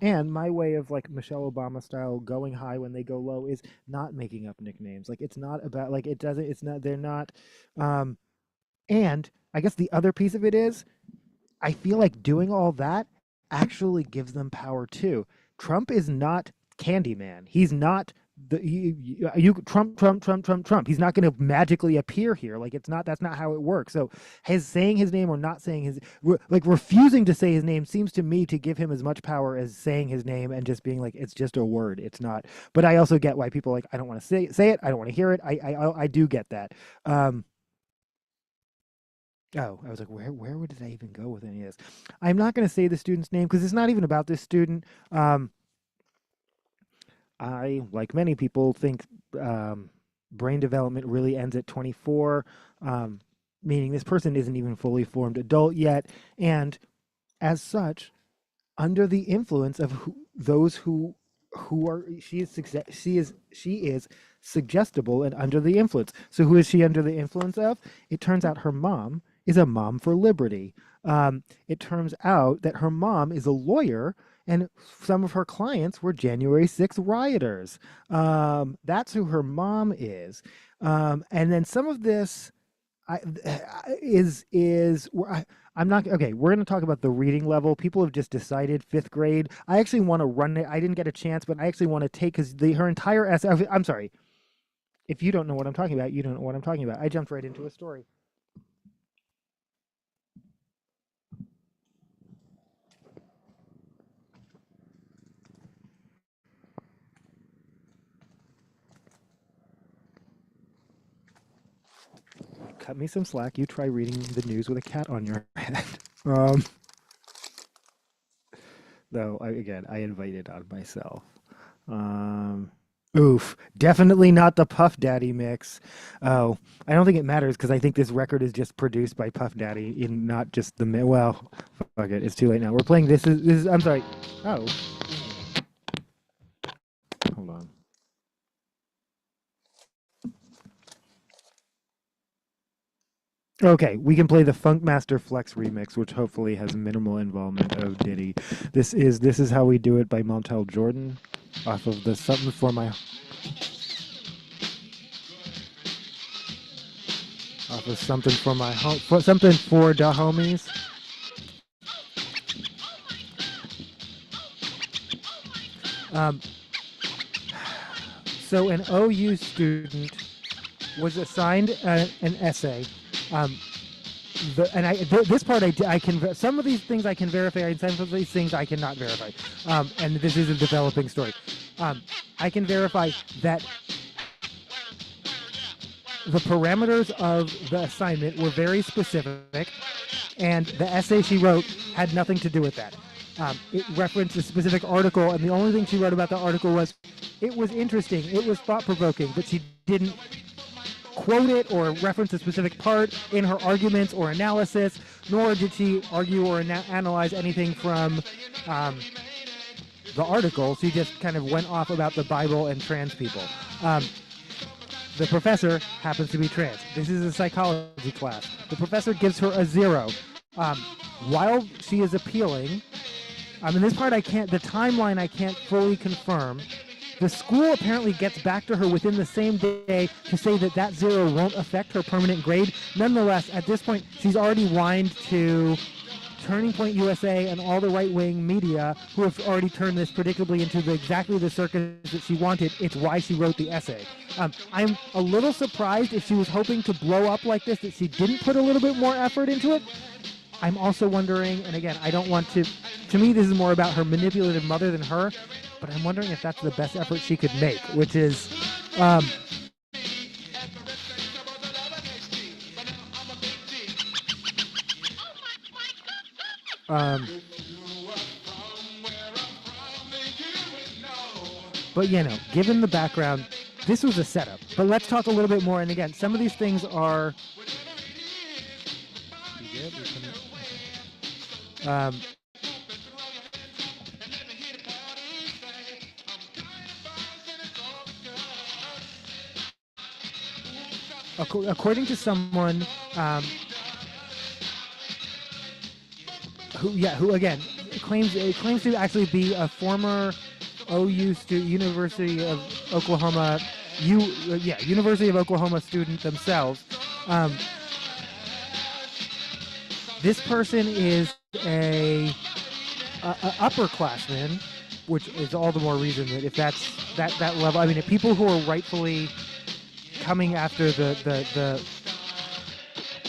and my way of, like, Michelle Obama style, going high when they go low, is not making up nicknames. Like, it's not about, like, they're not... and I guess the other piece of it is, I feel like doing all that actually gives them power too. Trump is not Candyman. He's not Trump. He's not going to magically appear here. Like, that's not how it works. So his saying his name or not saying his, like, refusing to say his name seems to me to give him as much power as saying his name and just being like, it's just a word. It's not. But I also get why people are like, I don't want to say it. I don't want to hear it. I do get that. Oh, I was like, where did I even go with any of this? I'm not going to say the student's name because it's not even about this student. I, like many people, think brain development really ends at 24, meaning this person isn't even fully formed adult yet, and as such, under the influence of those who are, she is suggestible and under the influence. So who is she under the influence of? It turns out her mom is a mom for liberty. It turns out that her mom is a lawyer, and some of her clients were January 6th rioters. That's who her mom is. And then some of this I'm not okay. We're going to talk about the reading level. People have just decided 5th grade. I actually want to run it. I didn't get a chance, but I actually want to take her entire essay. I'm sorry. If you don't know what I'm talking about, you don't know what I'm talking about. I jumped right into a story. Cut me some slack. You try reading the news with a cat on your head. Though, I invited on myself. Oof, definitely not the Puff Daddy mix. Oh, I don't think it matters because I think this record is just produced by Puff Daddy, in not just the well. Fuck it, it's too late now. We're playing this is. I'm sorry. Oh, hold on. Okay, we can play the Funkmaster Flex remix, which hopefully has minimal involvement of Diddy. This is how we do it by Montel Jordan, off of the Something for My. was something for my home, for something for the homies. So an OU student was assigned an essay. This part I can, some of these things I can verify, and some of these things I cannot verify. And this is a developing story. I can verify that the parameters of the assignment were very specific, and the essay she wrote had nothing to do with that. It referenced a specific article, and the only thing she wrote about the article was, it was interesting, it was thought-provoking, but she didn't quote it or reference a specific part in her arguments or analysis, nor did she argue or analyze anything from the article. She just kind of went off about the Bible and trans people. The professor happens to be trans. This is a psychology class. The professor gives her a 0. While she is appealing, in this part the timeline I can't fully confirm. The school apparently gets back to her within the same day to say that 0 won't affect her permanent grade. Nonetheless, at this point, she's already whined to Turning Point USA and all the right-wing media who have already turned this predictably into exactly the circus that she wanted. It's why she wrote the essay. I'm a little surprised if she was hoping to blow up like this, that she didn't put a little bit more effort into it. I'm also wondering, and again, I don't want to me this is more about her manipulative mother than her, but I'm wondering if that's the best effort she could make, which is but given the background, this was a setup. But let's talk a little bit more, and again, some of these things are according to someone who again claims to actually be a former OU student, University of Oklahoma, University of Oklahoma student themselves. This person is a upperclassman, which is all the more reason that if that's that level. I mean, if people who are rightfully coming after the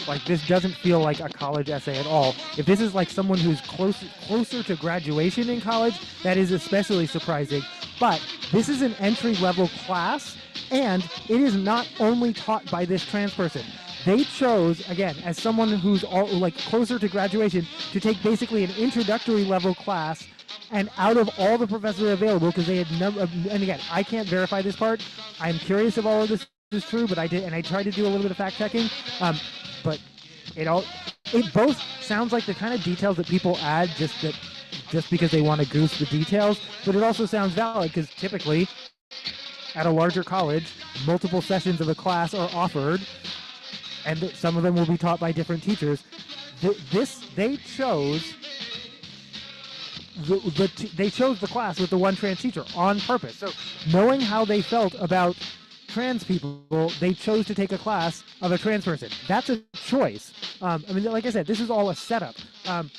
like, this doesn't feel like a college essay at all. If this is like someone who's closer to graduation in college, that is especially surprising. But this is an entry-level class, and it is not only taught by this trans person. They chose, again, as someone who's closer to graduation, to take basically an introductory level class, and out of all the professors available, because they had never, and again, I can't verify this part. I'm curious if all of this is true, but I did, and I tried to do a little bit of fact checking. But it both sounds like the kind of details that people add just because they want to goose the details, but it also sounds valid because typically at a larger college, multiple sessions of a class are offered, and some of them will be taught by different teachers. They chose the class with the one trans teacher on purpose. So knowing how they felt about trans people, they chose to take a class of a trans person. That's a choice. I mean, like I said, this is all a setup. And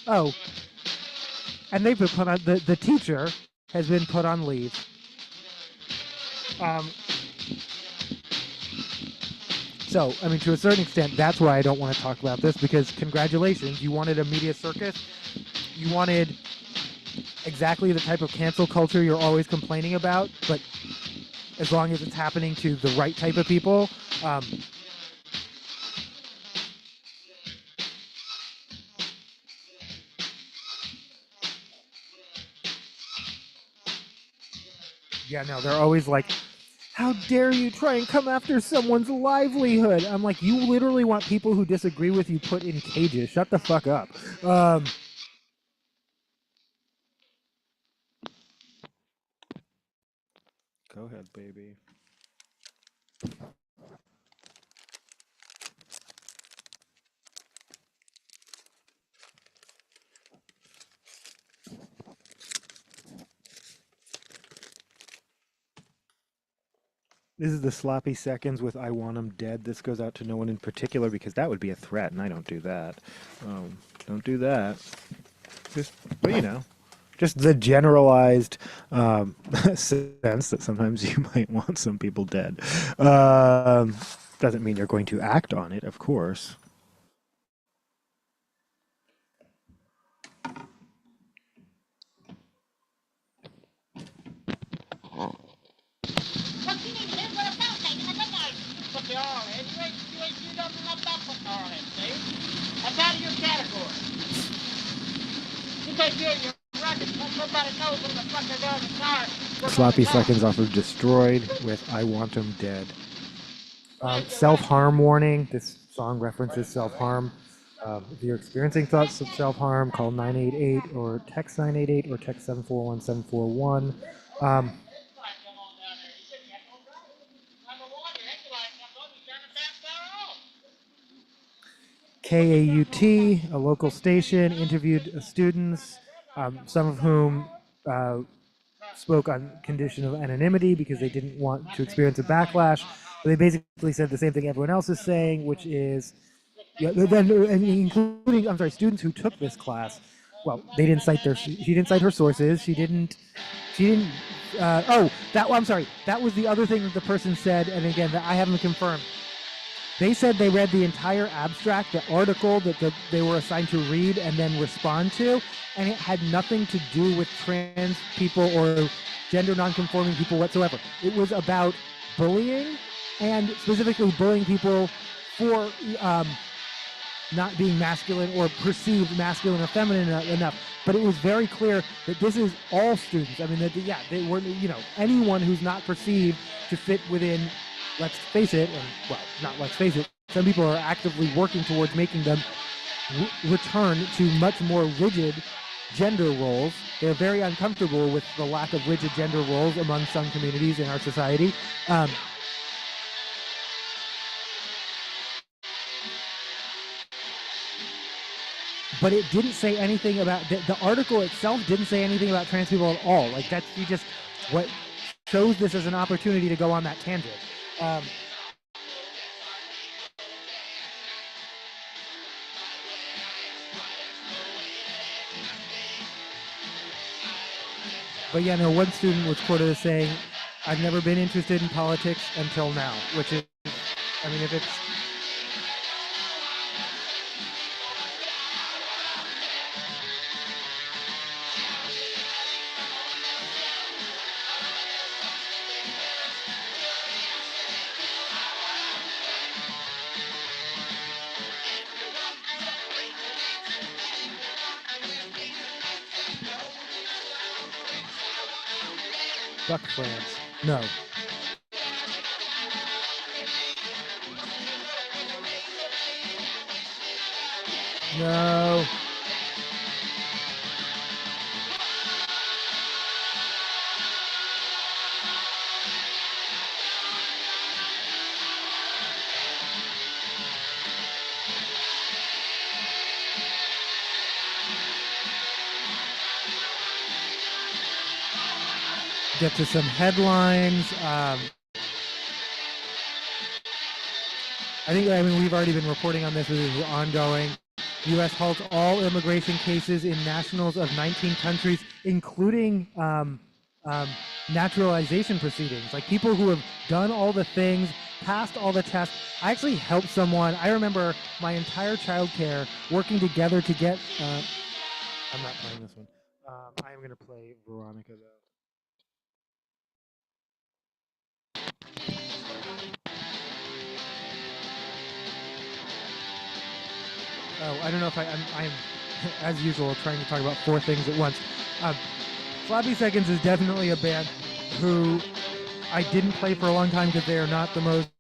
they've been put on, the teacher has been put on leave. So, I mean, to a certain extent, that's why I don't want to talk about this, because congratulations, you wanted a media circus. You wanted exactly the type of cancel culture you're always complaining about, but as long as it's happening to the right type of people. Yeah, no, they're always like, how dare you try and come after someone's livelihood? I'm like, you literally want people who disagree with you put in cages. Shut the fuck up. Go ahead, baby. This is the sloppy seconds with "I Want 'Em Dead." This goes out to no one in particular because that would be a threat, and I don't do that. Don't do that. Just, but just the generalized sense that sometimes you might want some people dead. Doesn't mean you're going to act on it, of course. That's out of your category. You take care of your records. Nobody knows what the fuck they're doing in the car. Sloppy seconds off of "Destroyed" with "I Want 'Em Dead." Self-harm warning. This song references self-harm. If you're experiencing thoughts of self-harm, call 988 or text 988 or text 741-741. KAUT, a local station, interviewed students, some of whom spoke on condition of anonymity because they didn't want to experience a backlash. But they basically said the same thing everyone else is saying, which is, including, I'm sorry, students who took this class. Well, they didn't cite she didn't cite her sources. She didn't. I'm sorry. That was the other thing that the person said, and again, that I haven't confirmed. They said they read the entire abstract, the article that they were assigned to read and then respond to, and it had nothing to do with trans people or gender nonconforming people whatsoever. It was about bullying, and specifically bullying people for not being masculine or perceived masculine or feminine enough. But it was very clear that this is all students. I mean, they were, anyone who's not perceived to fit within, let's face it, and well, not let's face it, some people are actively working towards making them return to much more rigid gender roles. They're very uncomfortable with the lack of rigid gender roles among some communities in our society. But it didn't say anything about the article itself. Didn't say anything about trans people at all. Like that's just what chose this as an opportunity to go on that tangent. But yeah, no, one student was quoted as saying, "I've never been interested in politics until now," which is, I mean, if it's fuck France. No. No. Get to some headlines. I mean, we've already been reporting on this. This is ongoing. U.S. halts all immigration cases in nationals of 19 countries, including naturalization proceedings. Like people who have done all the things, passed all the tests. I actually helped someone. I remember my entire childcare working together to get. I'm not playing this one. I am going to play Veronica though. Oh, I don't know if I'm as usual, trying to talk about four things at once. Sloppy Seconds is definitely a band who I didn't play for a long time because they are not the most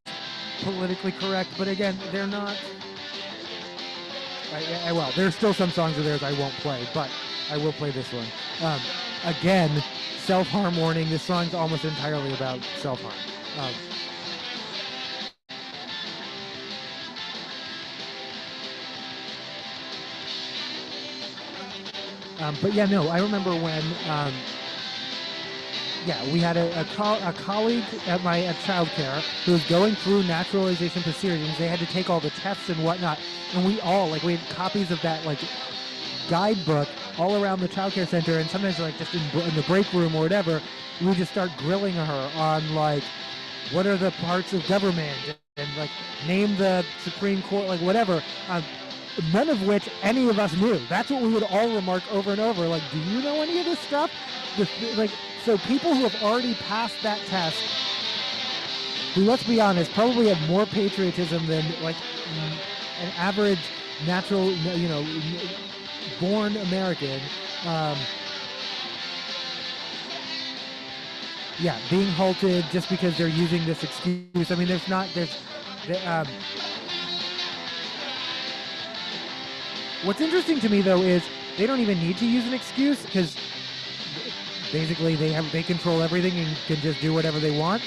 politically correct. But again, they're not. Well, there's still some songs of theirs I won't play, but I will play this one. Again, self-harm warning. This song's almost entirely about self-harm. But yeah, no, I remember when Yeah, we had a colleague at childcare who was going through naturalization proceedings. They had to take all the tests and whatnot, and we had copies of that guidebook all around the childcare center, and sometimes just in the break room or whatever, we just start grilling her on what are the parts of government and name the Supreme Court, whatever. None of which any of us knew. That's what we would all remark over and over. Do you know any of this stuff? So people who have already passed that test, who, let's be honest, probably have more patriotism than an average natural, born American. Being halted just because they're using this excuse. I mean, what's interesting to me, though, is they don't even need to use an excuse because basically they control everything and can just do whatever they want.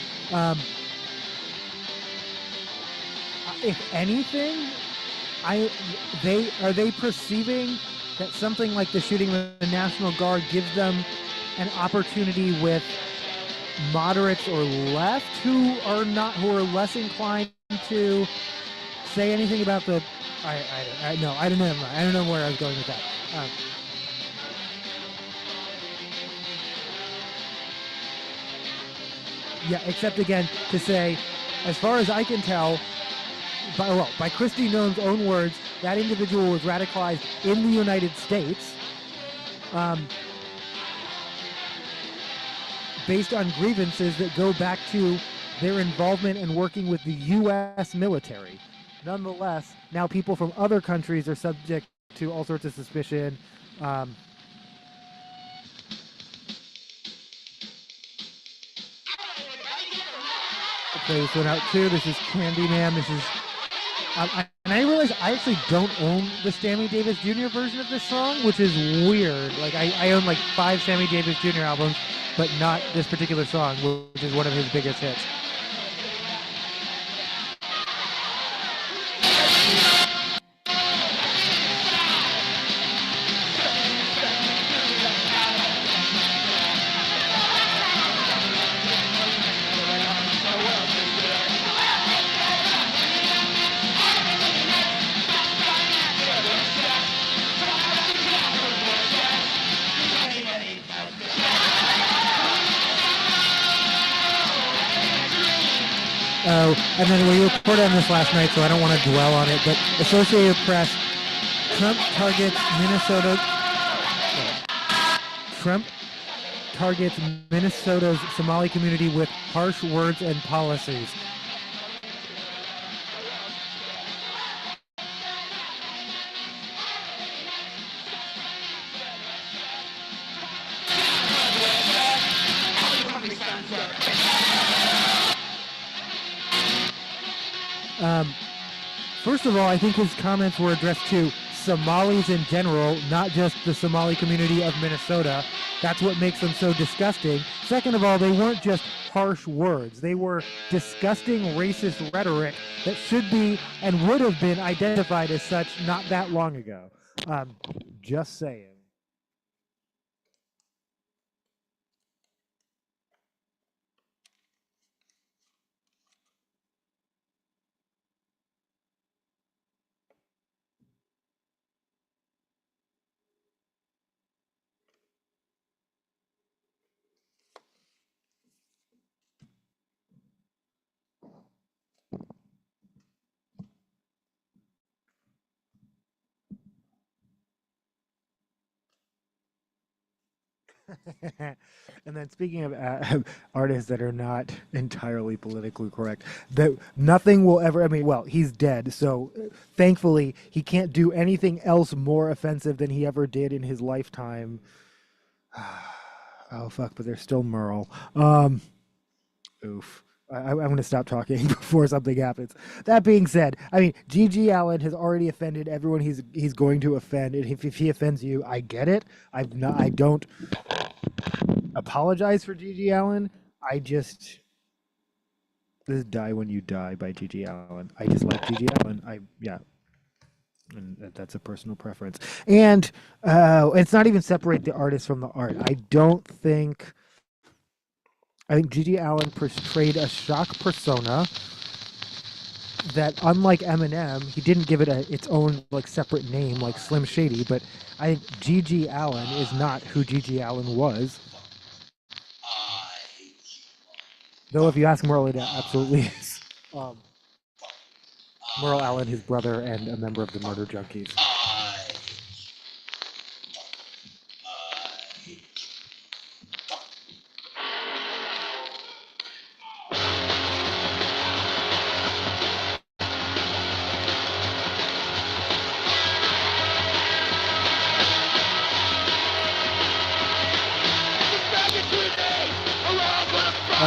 If anything, are they perceiving that something like the shooting of the National Guard gives them an opportunity with moderates or left who are less inclined to say anything about the I don't know where I was going with that. Except again to say, as far as I can tell, by Kristi Noem's own words, that individual was radicalized in the United States, based on grievances that go back to their involvement in working with the U.S. military. Nonetheless, now people from other countries are subject to all sorts of suspicion. Play this one out too. This is Candyman. This is, and I realize I actually don't own the Sammy Davis Jr. version of this song, which is weird. I own 5 Sammy Davis Jr. albums, but not this particular song, which is one of his biggest hits. And then we reported on this last night, so I don't want to dwell on it, but Associated Press, Trump targets Minnesota's Somali community with harsh words and policies. First of all, I think his comments were addressed to Somalis in general, not just the Somali community of Minnesota. That's what makes them so disgusting. Second of all, they weren't just harsh words. They were disgusting racist rhetoric that should be and would have been identified as such not that long ago. Just saying. And then speaking of artists that are not entirely politically correct, that nothing will ever, I mean, well, he's dead, so thankfully he can't do anything else more offensive than he ever did in his lifetime. Oh, fuck, but there's still Merle. Oof. I'm going to stop talking before something happens. That being said, I mean, G.G. Allen has already offended everyone he's going to offend. And if he offends you, I get it. I don't apologize for G.G. Allen. This is Die When You Die by G.G. Allen. I just like G.G. Allen. And that's a personal preference. And it's not even separate the artist from the art. I don't think I think Gigi Allen portrayed a shock persona that, unlike Eminem, he didn't give it its own like separate name like Slim Shady. But I think Gigi Allen is not who Gigi Allen was. Though if you ask Merle, it absolutely is. Merle Allen, his brother, and a member of the Murder Junkies.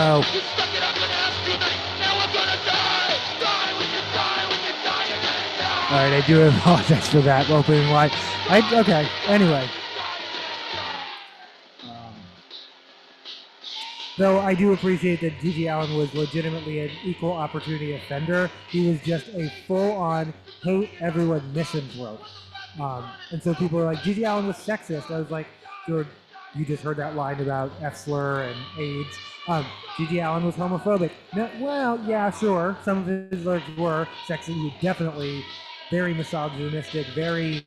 Oh. All right, I do apologize for that opening line. Okay. Anyway, though I do appreciate that Gigi Allen was legitimately an equal opportunity offender. He was just a full-on hate everyone misanthrope. And so people are like, Gigi Allen was sexist. I was like, dude, you just heard that line about F-slur and AIDS. Gigi Allen was homophobic. No, well, yeah, sure. Some of his lyrics were sexist. He definitely very misogynistic, very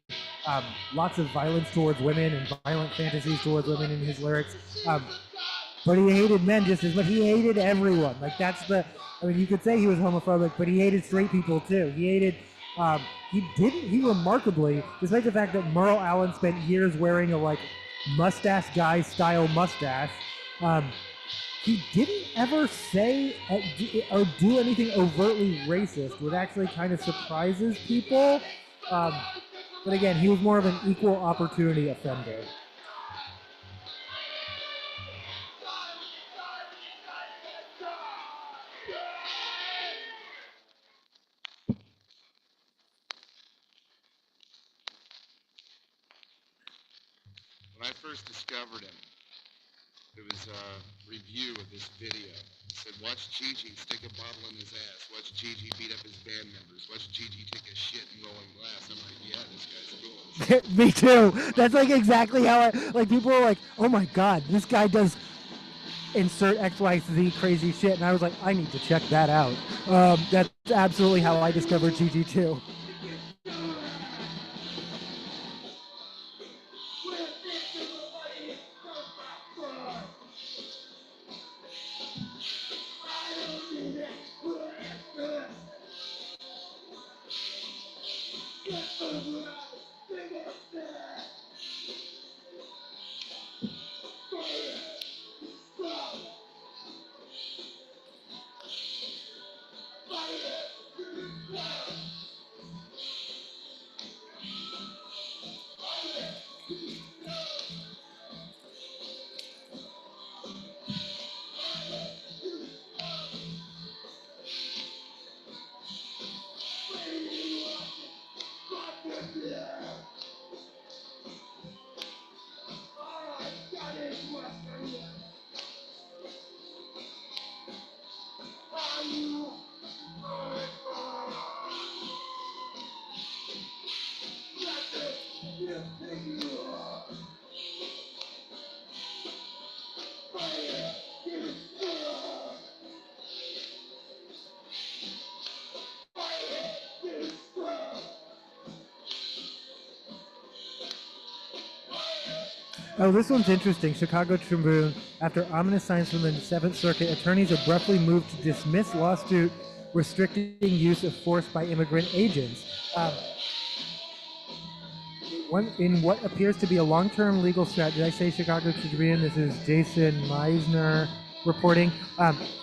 lots of violence towards women and violent fantasies towards women in his lyrics. But he hated men just as much. He hated everyone. Like that's the. I mean, you could say he was homophobic, but he hated straight people too. He hated. He remarkably, despite the fact that Merle Allen spent years wearing a like mustache guy style mustache, he didn't ever say or do anything overtly racist, which actually kind of surprises people. But again, he was more of an equal opportunity offender. When I first discovered him, there was a review of this video. It said, watch Gigi stick a bottle in his ass. Watch Gigi beat up his band members. Watch Gigi take a shit in rolling glass. I'm like, yeah, this guy's cool. Me too. That's like exactly how like people are like, oh my god, this guy does insert XYZ crazy shit. And I was like, I need to check that out. That's absolutely how I discovered Gigi too. Oh, this one's interesting. Chicago Tribune, after ominous signs from the Seventh Circuit, attorneys abruptly moved to dismiss lawsuit restricting use of force by immigrant agents. In what appears to be a long-term legal strategy, did I say Chicago Tribune? This is Jason Meisner reporting.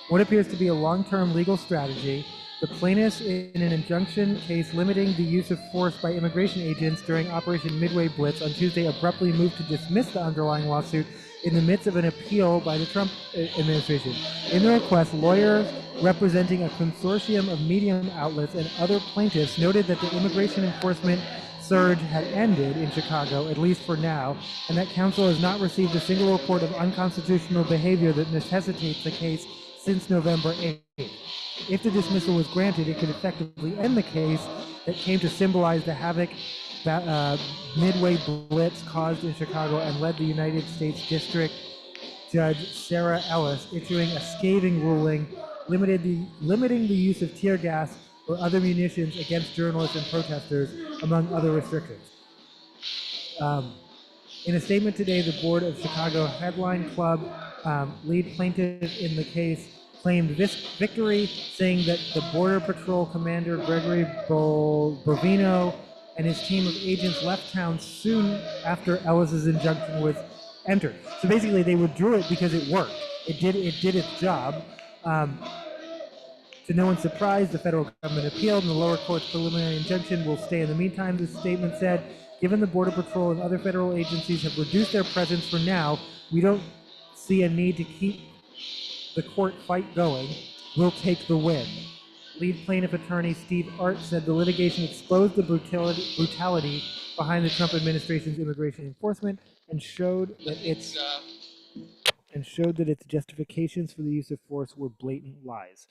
What appears to be a long-term legal strategy, the plaintiffs in an injunction case limiting the use of force by immigration agents during Operation Midway Blitz on Tuesday abruptly moved to dismiss the underlying lawsuit in the midst of an appeal by the Trump administration. In the request, lawyers representing a consortium of media outlets and other plaintiffs noted that the immigration enforcement surge had ended in Chicago, at least for now, and that counsel has not received a single report of unconstitutional behavior that necessitates the case since November 8th. If the dismissal was granted, it could effectively end the case that came to symbolize the havoc that Midway Blitz caused in Chicago and led the United States District Judge Sarah Ellis issuing a scathing ruling limiting the use of tear gas or other munitions against journalists and protesters, among other restrictions. In a statement today, the board of Chicago Headline Club, lead plaintiff in the case, claimed victory, saying that the Border Patrol Commander Gregory Bovino and his team of agents left town soon after Ellis's injunction was entered. So basically, they withdrew it because it worked. It did its job. To no one's surprise, the federal government appealed, and the lower court's preliminary injunction will stay. In the meantime, the statement said, given the Border Patrol and other federal agencies have reduced their presence for now, we don't see a need to keep the court fight going. We'll take the win. Lead plaintiff attorney Steve Art said the litigation exposed the brutality behind the Trump administration's immigration enforcement and showed that its justifications for the use of force were blatant lies.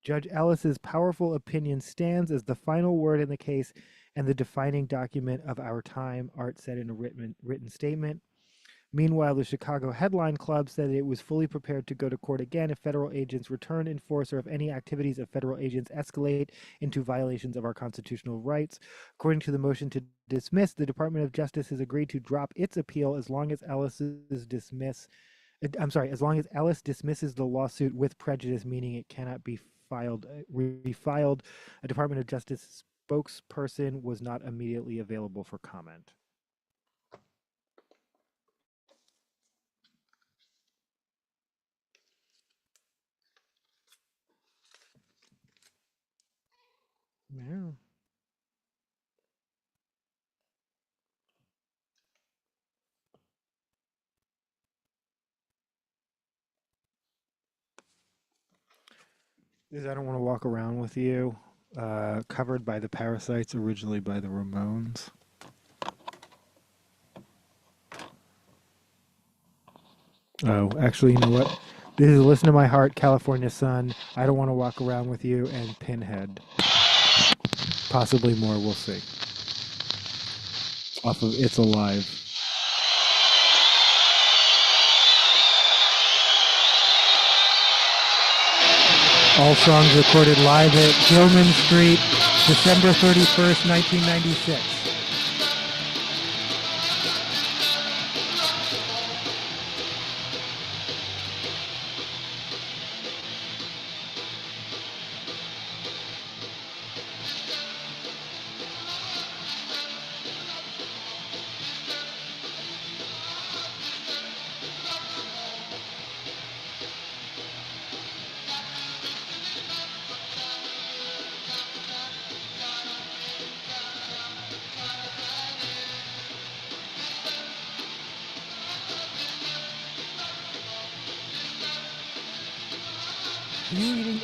Judge Ellis's powerful opinion stands as the final word in the case and the defining document of our time, Art said in a written statement. Meanwhile, the Chicago Headline Club said it was fully prepared to go to court again if federal agents return in force or if any activities of federal agents escalate into violations of our constitutional rights. According to the motion to dismiss, the Department of Justice has agreed to drop its appeal as long as Ellis dismisses the lawsuit with prejudice, meaning it cannot be refiled. A Department of Justice spokesperson was not immediately available for comment. Yeah. I don't want to walk around with you. Covered by the Parasites, originally by the Ramones. Oh, actually, you know what? This is Listen to My Heart, California Sun, I Don't Want to Walk Around with You, and Pinhead. Possibly more, we'll see. Off of It's Alive. All songs recorded live at Gilman Street, December 31st, 1996.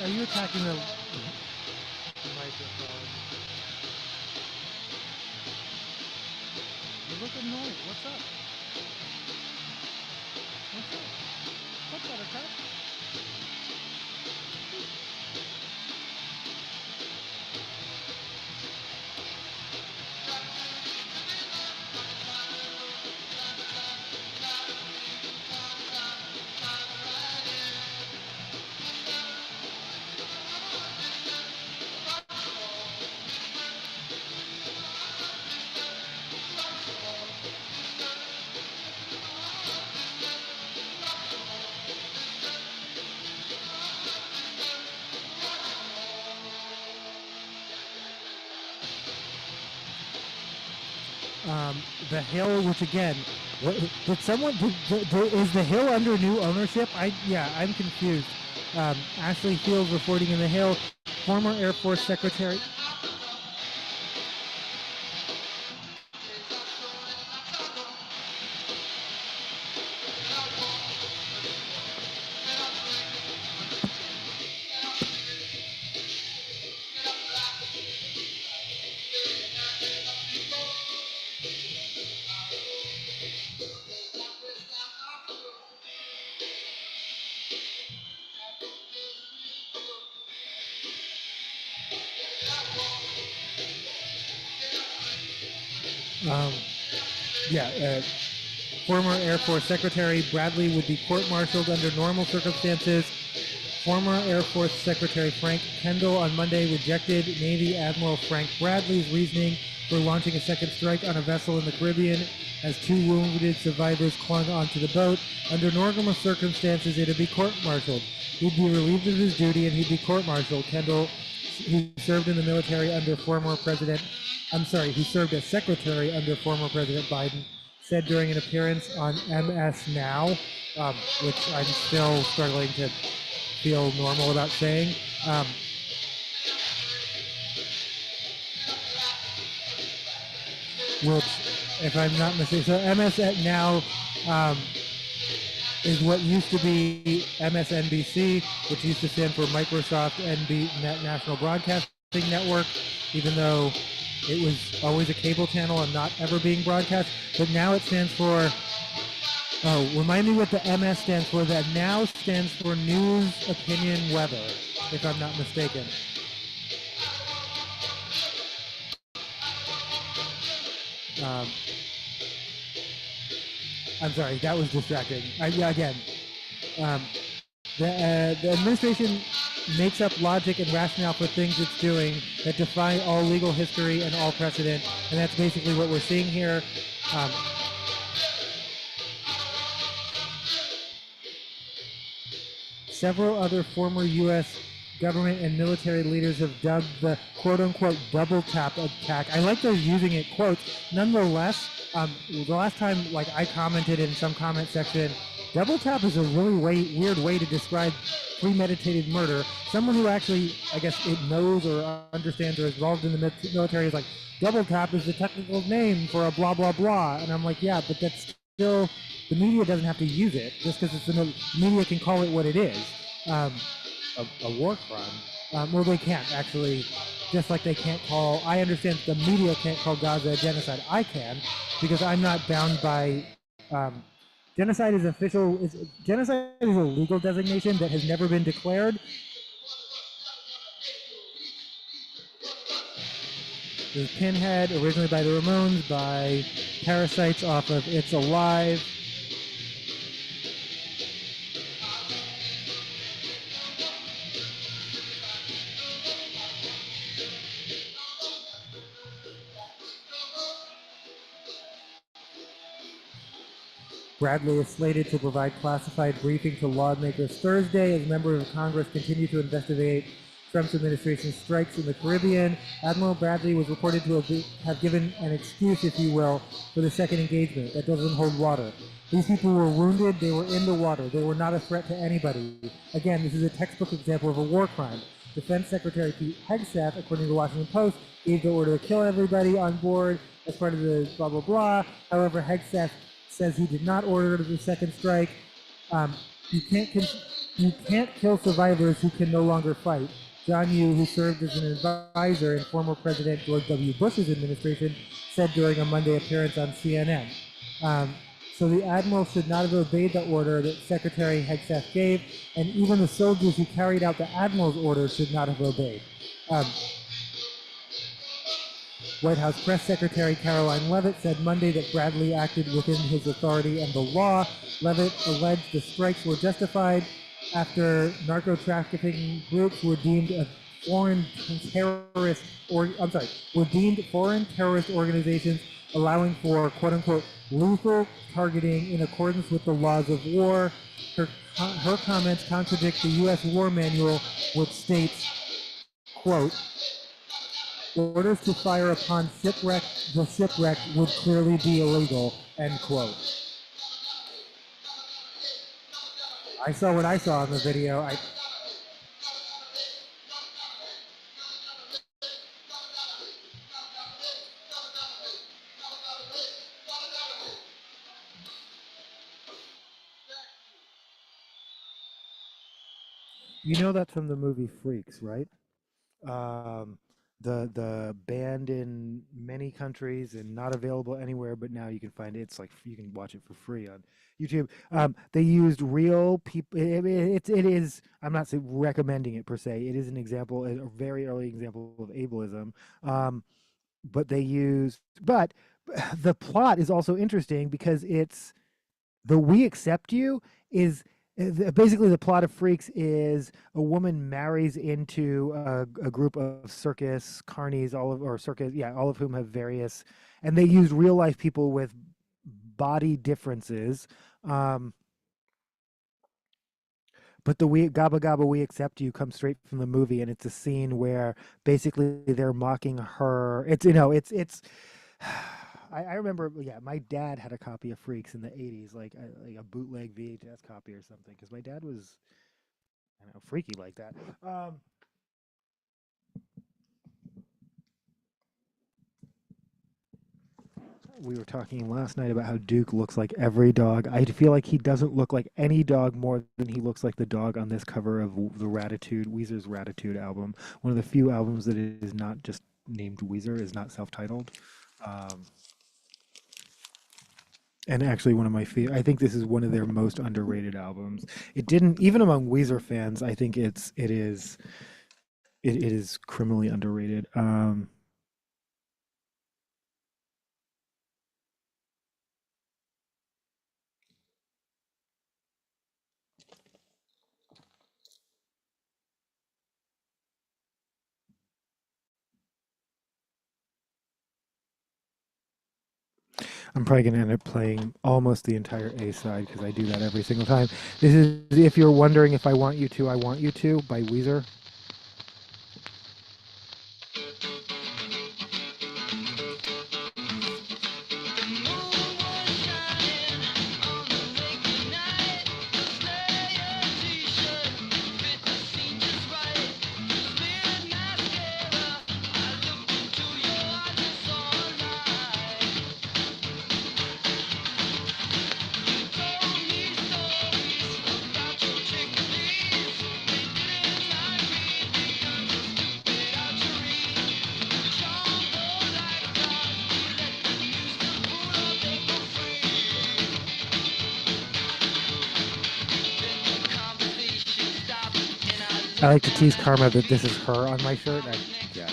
Are you attacking the microphone? You look annoyed. What's up? What's up? What's Buttercup? The Hill, which again, did someone is the Hill under new ownership? I'm confused. Ashley Fields reporting in the Hill, former Air Force Secretary. Former Air Force Secretary Bradley would be court-martialed under normal circumstances. Former Air Force Secretary Frank Kendall on Monday rejected Navy Admiral Frank Bradley's reasoning for launching a second strike on a vessel in the Caribbean as 2 wounded survivors clung onto the boat. Under normal circumstances, it would be court-martialed. He'd be relieved of his duty and he'd be court-martialed. Kendall, who served in the military under who served as secretary under former President Biden, said during an appearance on MS Now, which I'm still struggling to feel normal about saying. Which, if I'm not mistaken, so MS Now is what used to be MSNBC, which used to stand for Microsoft National Broadcasting Network, even though it was always a cable channel and not ever being broadcast. But now it stands for, remind me what the MS stands for. That now stands for News, Opinion, Weather, if I'm not mistaken. I'm sorry, that was distracting. The administration makes up logic and rationale for things it's doing that defy all legal history and all precedent, and that's basically what we're seeing here. Several other former U.S. government and military leaders have dubbed the quote-unquote double tap attack. I like they're using it quotes. Nonetheless, the last time I commented in some comment section, double tap is a really weird way to describe premeditated murder. Someone who actually, I guess, it knows or understands or is involved in the military is like, double tap is the technical name for a blah, blah, blah. And I'm like, yeah, but that's still, the media doesn't have to use it just because it's the media can call it what it is. A war crime. Well, they can't actually, just like they can't call, I understand the media can't call Gaza a genocide. I can, because I'm not bound by, genocide is genocide is a legal designation that has never been declared. This is Pinhead, originally by the Ramones, by Parasites off of It's Alive. Bradley is slated to provide classified briefing to lawmakers Thursday as members of Congress continue to investigate Trump's administration's strikes in the Caribbean. Admiral Bradley was reported to have given an excuse, if you will, for the second engagement. That doesn't hold water. These people were wounded. They were in the water. They were not a threat to anybody. Again, this is a textbook example of a war crime. Defense Secretary Pete Hegseth, according to the Washington Post, gave the order to kill everybody on board as part of the blah, blah, blah. However, Hegseth says he did not order the second strike. You can't kill survivors who can no longer fight. John Yoo, who served as an advisor in former President George W. Bush's administration, said during a Monday appearance on CNN. So the admiral should not have obeyed the order that Secretary Hegseth gave, and even the soldiers who carried out the admiral's order should not have obeyed. White House Press Secretary Caroline Leavitt said Monday that Bradley acted within his authority and the law. Leavitt alleged the strikes were justified after narco-trafficking groups were deemed foreign terrorist organizations, allowing for quote-unquote lethal targeting in accordance with the laws of war. Her comments contradict the U.S. War Manual, which states, quote, orders to fire upon the shipwreck would clearly be illegal, end quote. I saw what I saw in the video. You know that's from the movie Freaks, right? The banned in many countries and not available anywhere, but now you can find it. It's like you can watch it for free on YouTube. They used real people. It is. I'm not recommending it per se. It is an example, a very early example of ableism. But they used. But the plot is also interesting because it's The We Accept You is basically the plot of Freaks is a woman marries into a group of circus carnies, all of whom have various, and they use real life people with body differences. Um, but the We Gabba Gabba We Accept You comes straight from the movie, and it's a scene where basically they're mocking her. It's I remember, yeah, my dad had a copy of Freaks in the '80s, like a bootleg VHS copy or something, because my dad was, I don't know, freaky like that. We were talking last night about how Duke looks like every dog. I feel like he doesn't look like any dog more than he looks like the dog on this cover of the Weezer's Ratitude album. One of the few albums that is not just named Weezer, is not self-titled. Um, and actually one of my favorite. I think this is one of their most underrated albums. It didn't, even among Weezer fans, I think it is criminally underrated. I'm probably going to end up playing almost the entire A side because I do that every single time. This is If You're Wondering If I Want You To, I Want You To by Weezer. I like to tease Karma that this is her on my shirt. Yeah.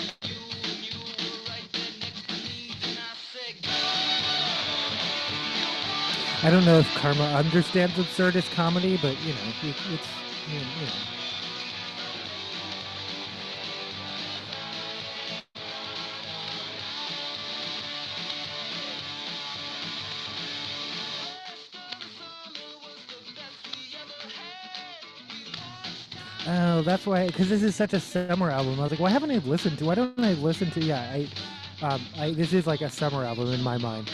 I don't know if Karma understands absurdist comedy, but it's you know. Oh, that's why. Because this is such a summer album. I was like, why haven't I listened to? Why don't I listen to? Yeah, this is like a summer album in my mind.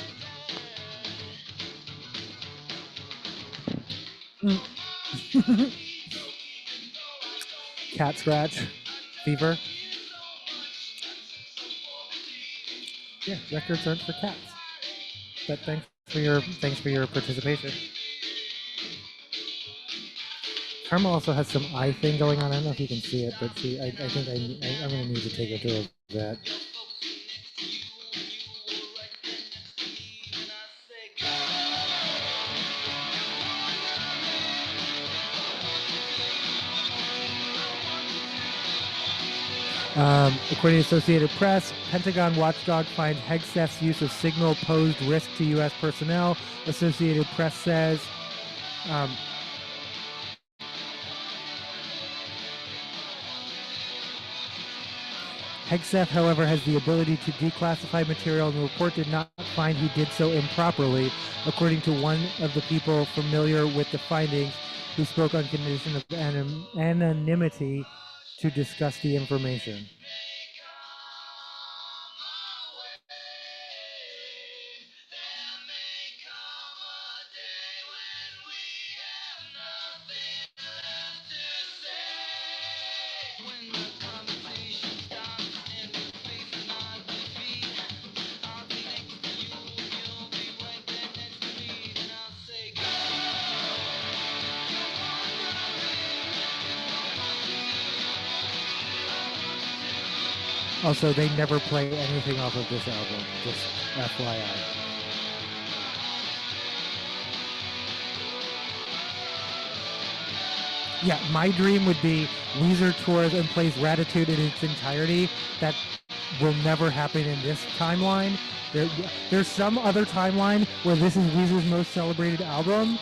Cat scratch, fever. Yeah, records aren't for cats. But thanks for your participation. Karma also has some eye thing going on. I don't know if you can see it, but I think I'm going to need to take a tour of that. According to Associated Press, Pentagon watchdog finds Hegseth's use of signal posed risk to U.S. personnel. Associated Press says Hegseth, however, has the ability to declassify material, and the report did not find he did so improperly, according to one of the people familiar with the findings, who spoke on condition of anonymity to discuss the information. Also, they never play anything off of this album, just FYI. Yeah, my dream would be Weezer tours and plays Ratitude in its entirety. That will never happen in this timeline, There's some other timeline where this is Weezer's most celebrated album.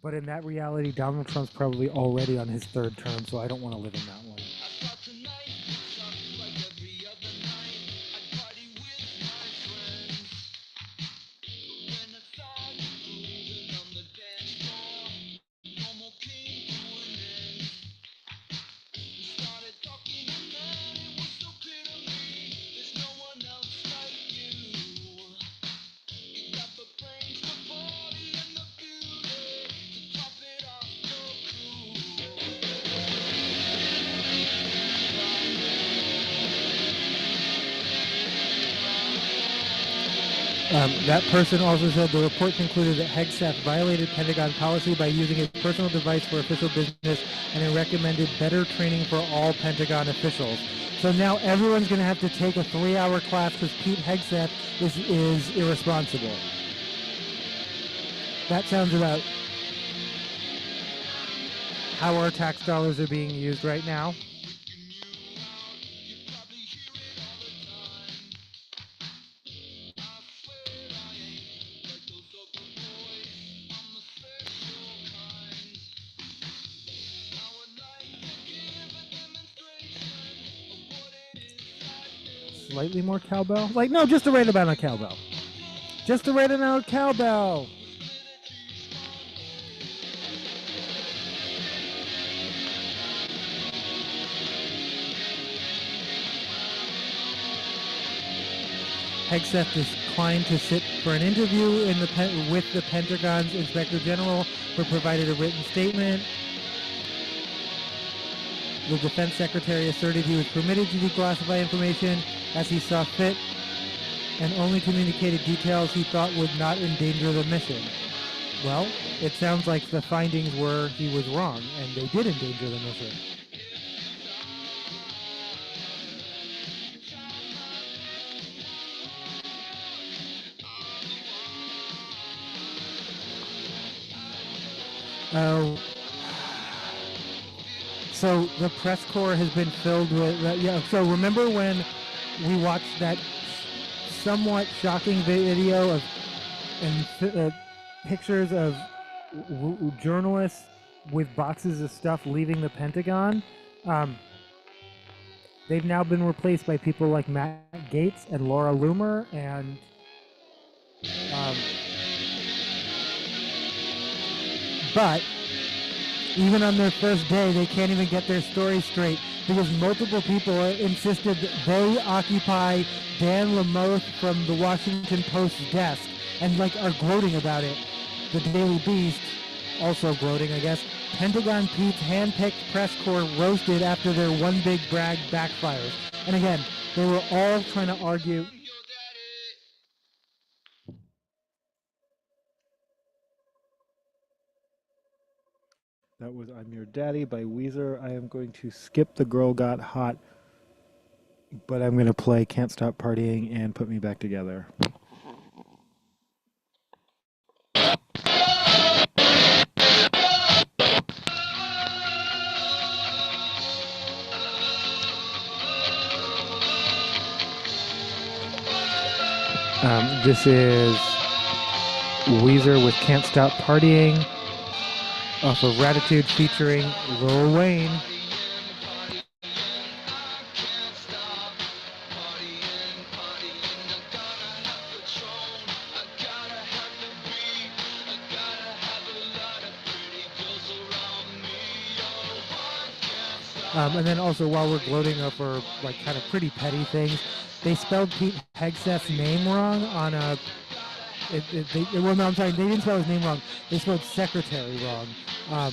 But in that reality, Donald Trump's probably already on his third term, so I don't want to live in that one. That person also said the report concluded that Hegseth violated Pentagon policy by using his personal device for official business, and it recommended better training for all Pentagon officials. So now everyone's going to have to take a 3-hour class because Pete Hegseth is irresponsible. That sounds about how our tax dollars are being used right now. Slightly more cowbell? Like, no, just the right amount of cowbell. Just the right amount of cowbell. Hegseth declined to sit for an interview with the Pentagon's Inspector General, but provided a written statement. The Defense Secretary asserted he was permitted to declassify information as he saw fit and only communicated details he thought would not endanger the mission. Well, it sounds like the findings were he was wrong, and they did endanger the mission. So the press corps has been filled with, yeah, so remember when we watched that somewhat shocking video of pictures of journalists with boxes of stuff leaving the Pentagon? They've now been replaced by people like Matt Gaetz and Laura Loomer, and but even on their first day, they can't even get their story straight because multiple people insisted that they occupy Dan Lamoth from the Washington Post's desk and are gloating about it. The Daily Beast, also gloating, I guess. Pentagon Pete's hand-picked press corps roasted after their one big brag backfires. And again, they were all trying to argue. That was I'm Your Daddy by Weezer. I am going to skip The Girl Got Hot, but I'm going to play Can't Stop Partying and Put Me Back Together. This is Weezer with Can't Stop Partying off of Ratitude featuring Lil Wayne. And then also, while we're gloating over kind of pretty petty things, they spelled Pete Hegseth's name wrong on a. Well, no, I'm sorry, they didn't spell his name wrong. They spelled secretary wrong. I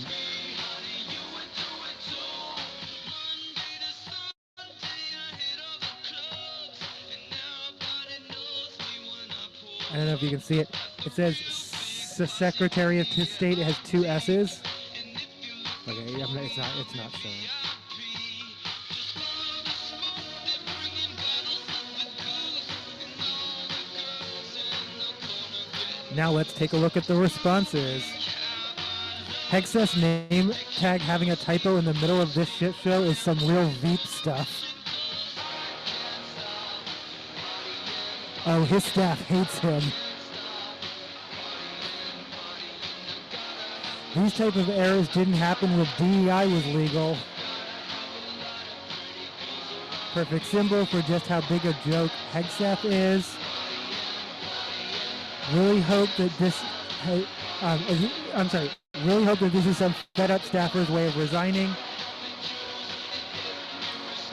don't know if you can see it. It says Secretary of State. It has 2 S's. Okay, it's not showing. Now let's take a look at the responses. Hexeth's name tag having a typo in the middle of this shit show is some real Veep stuff. Oh, his staff hates him. These type of errors didn't happen when DEI was legal. Perfect symbol for just how big a joke Hegseth is. Really hope that this... Really hope that this is some fed-up staffer's way of resigning.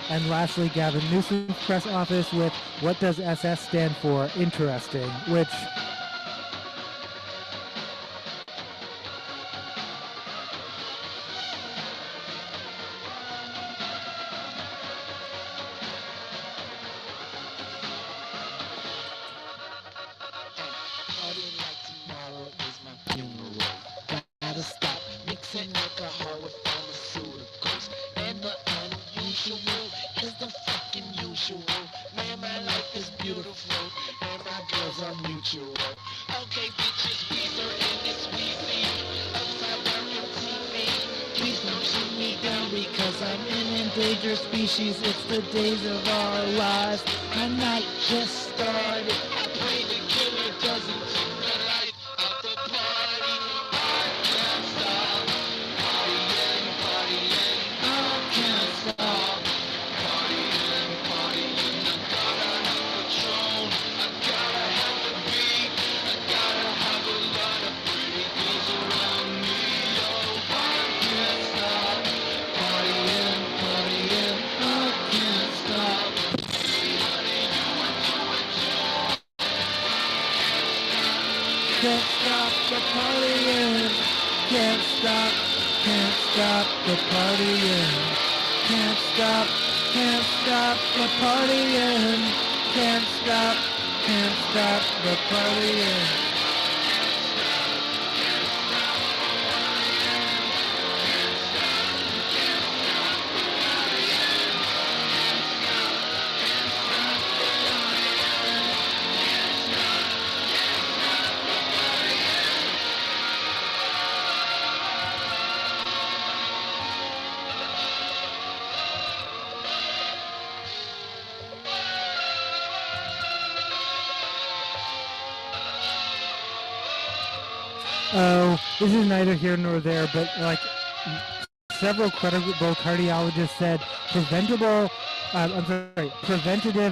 And lastly, Gavin Newsom's press office with, what does SS stand for? Interesting, which... Species, it's the days of our lives. My night just started. I pray the killer doesn't take the life of the party. I can't stop partying, partying. I can't stop partying, partying. I gotta have control. I gotta have the beat. I gotta have a lot of pretty girls around me. Oh, I can't stop partying, partying. Can't stop the partying. Can't stop the partying. Can't stop the partying. Can't stop the partying. Oh, this is neither here nor there, but like several credible cardiologists said, preventative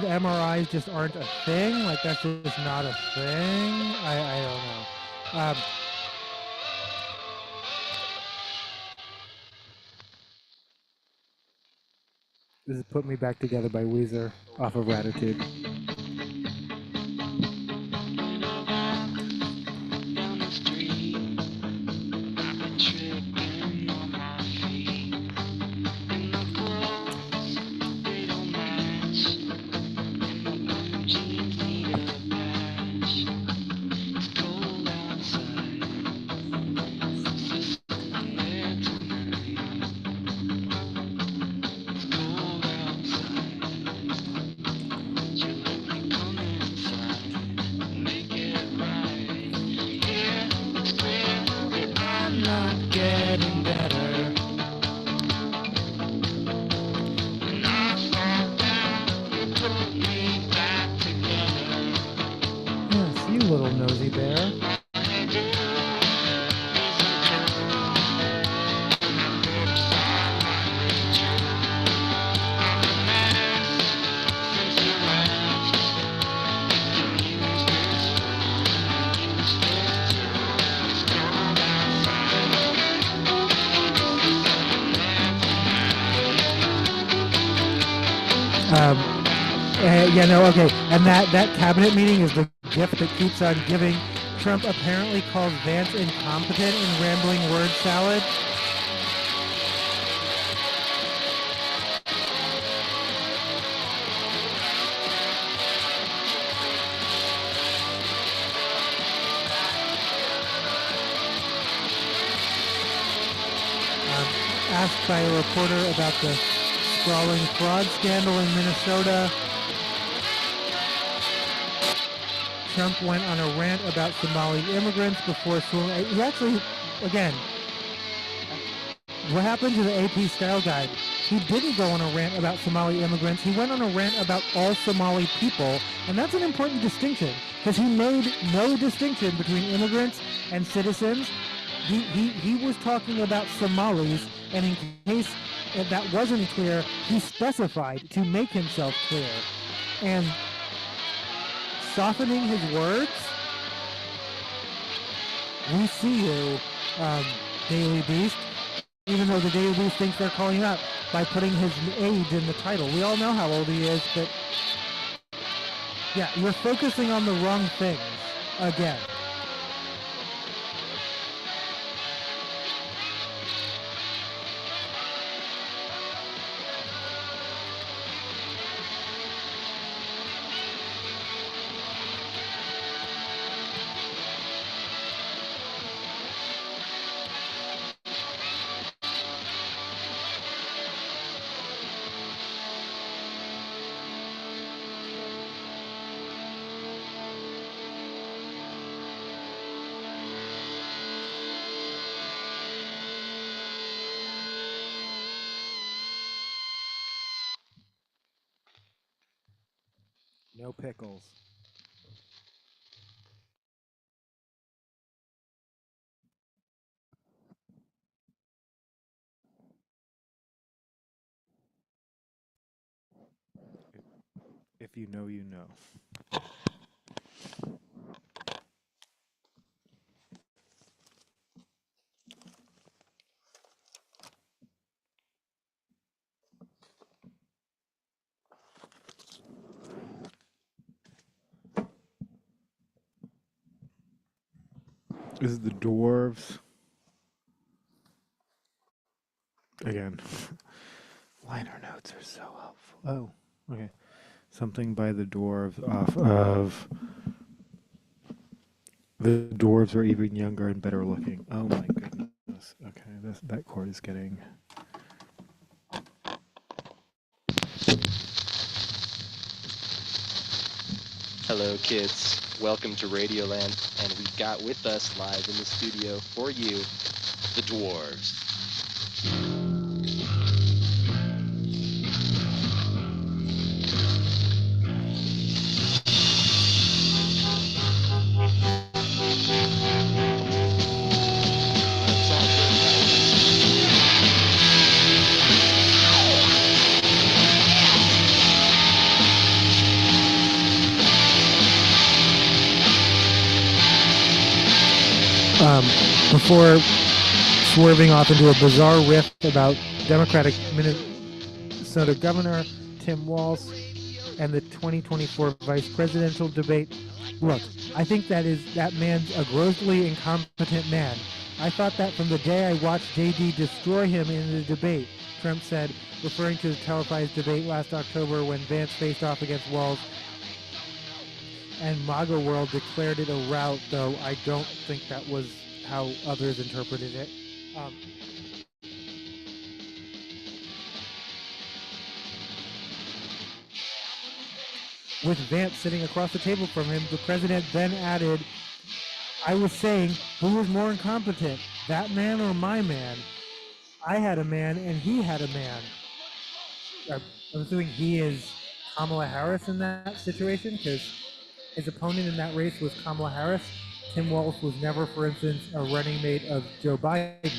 MRIs just aren't a thing. Like that's just not a thing. I don't know. This is Put Me Back Together by Weezer off of Ratitude. Yeah, no, okay. And that cabinet meeting is the gift that keeps on giving. Trump apparently calls Vance incompetent in rambling word salad. Asked by a reporter about the sprawling fraud scandal in Minnesota, Trump went on a rant about Somali immigrants before he actually, again, what happened to the AP Style Guide? He didn't go on a rant about Somali immigrants. He went on a rant about all Somali people, and that's an important distinction because he made no distinction between immigrants and citizens. He was talking about Somalis, and in case if that wasn't clear, he specified to make himself clear. And softening his words, we see you, Daily Beast, even though the Daily Beast thinks they're calling him out by putting his age in the title. We all know how old he is, but yeah, you're focusing on the wrong things again. No pickles. If you know, you know. This is the dwarves. Again, liner notes are so helpful. Oh, okay. Something by the dwarves off of the dwarves are even younger and better looking. Oh my goodness. Okay, that chord is getting. Hello, kids. Welcome to Radioland, and we've got with us live in the studio for you, the Dwarves. Before swerving off into a bizarre riff about Democratic Minnesota Governor Tim Walz and the 2024 vice presidential debate. Look, I think that man's a grossly incompetent man. I thought that from the day I watched JD destroy him in the debate, Trump said, referring to the televised debate last October when Vance faced off against Walz, and MAGA World declared it a rout, though I don't think that was how others interpreted it. With Vance sitting across the table from him, the president then added, I was saying, who was more incompetent, that man or my man? I had a man and he had a man. I'm assuming he is Kamala Harris in that situation because his opponent in that race was Kamala Harris. Tim Walz was never, for instance, a running mate of Joe Biden.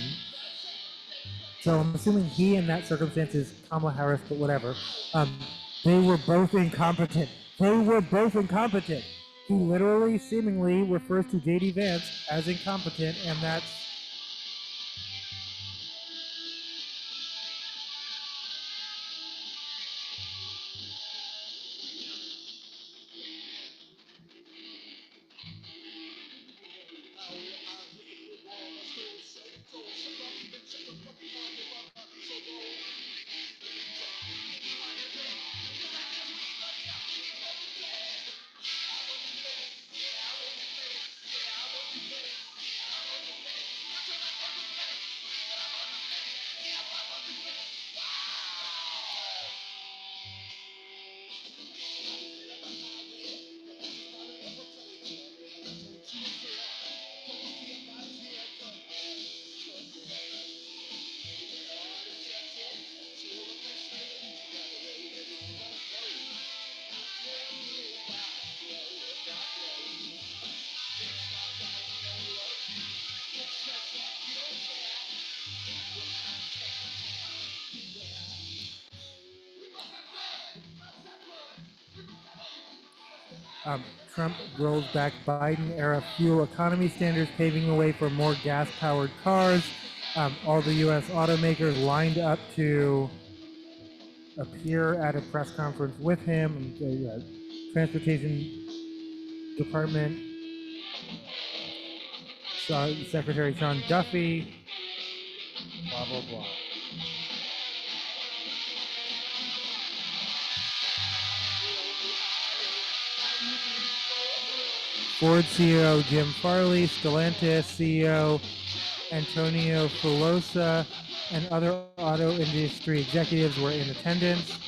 So I'm assuming he in that circumstance is Kamala Harris, but whatever. They were both incompetent. They were both incompetent. He literally, seemingly refers to J.D. Vance as incompetent, and that's Trump rolls back Biden-era fuel economy standards, paving the way for more gas-powered cars. All the U.S. automakers lined up to appear at a press conference with him. Transportation Department Secretary Sean Duffy, blah, blah, blah. Ford CEO Jim Farley, Stellantis CEO Antonio Filosa, and other auto industry executives were in attendance.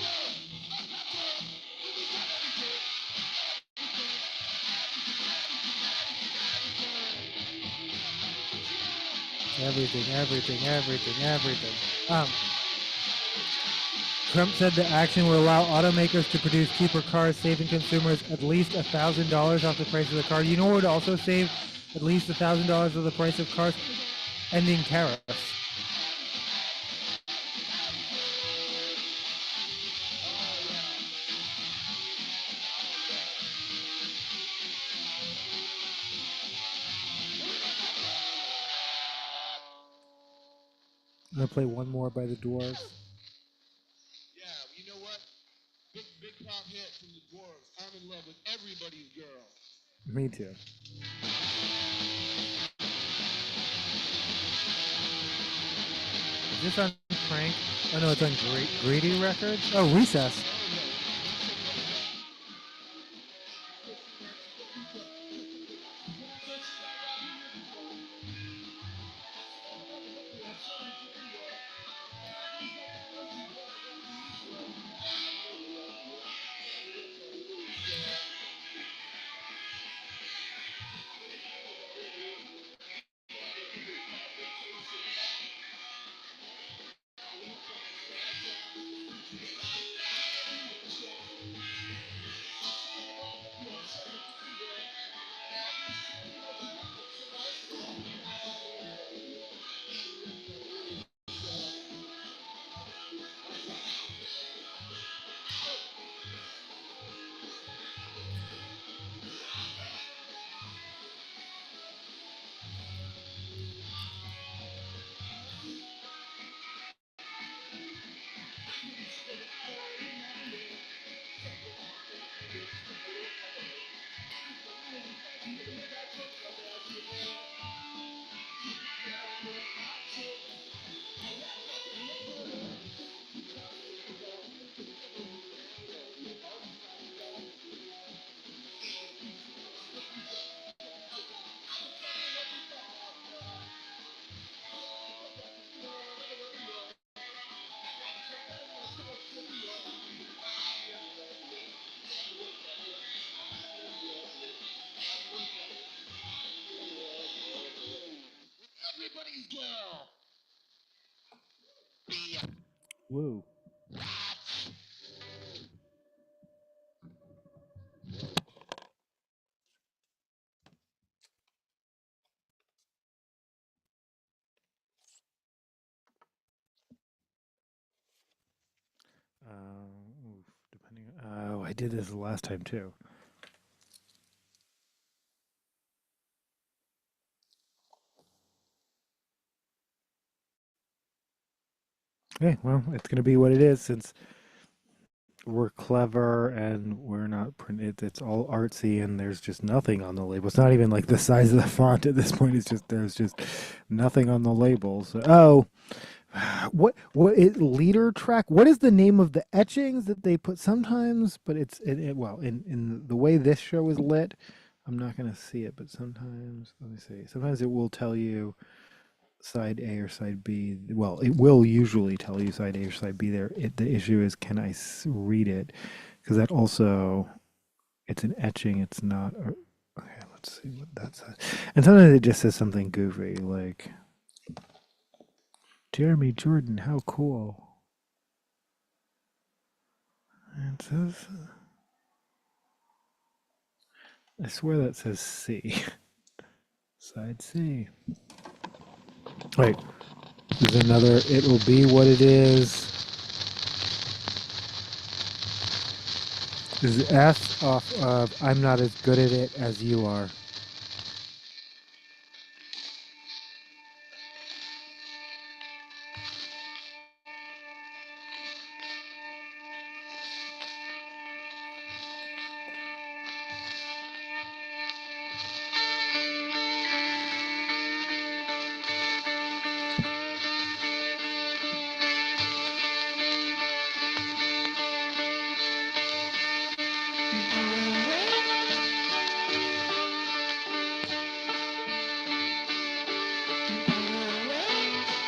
Everything. Trump said the action will allow automakers to produce cheaper cars, saving consumers at least $1,000 off the price of the car. You know what would also save at least $1,000 of the price of cars? Ending tariffs. I'm going to play one more by the Dwarves. Yeah, you know what? Big pop hit from the Dwarves. I'm in love with everybody's girl. Me too. Is this on Crank? Oh no, it's on Greedy Records. Oh, Recess. Everybody's girl. Woo. Depending. Oh, I did this last time too. Okay, well, it's gonna be what it is since we're clever and we're not printed. It's all artsy and there's just nothing on the label. It's not even like the size of the font at this point. It's just there's just nothing on the labels. Oh, what is leader track? What is the name of the etchings that they put sometimes? But well, in the way this show is lit, I'm not gonna see it. But sometimes, let me see. Sometimes it will tell you side A or side B. Well, it will usually tell you side A or side B there. The issue is, can I read it? Because that also, it's an etching. It's not. Okay, let's see what that says. And sometimes it just says something goofy like, Jeremy Jordan, how cool. And it says, I swear that says C. Side C. Wait, there's another, it will be what it is. Is S off of I'm not as good at it as you are.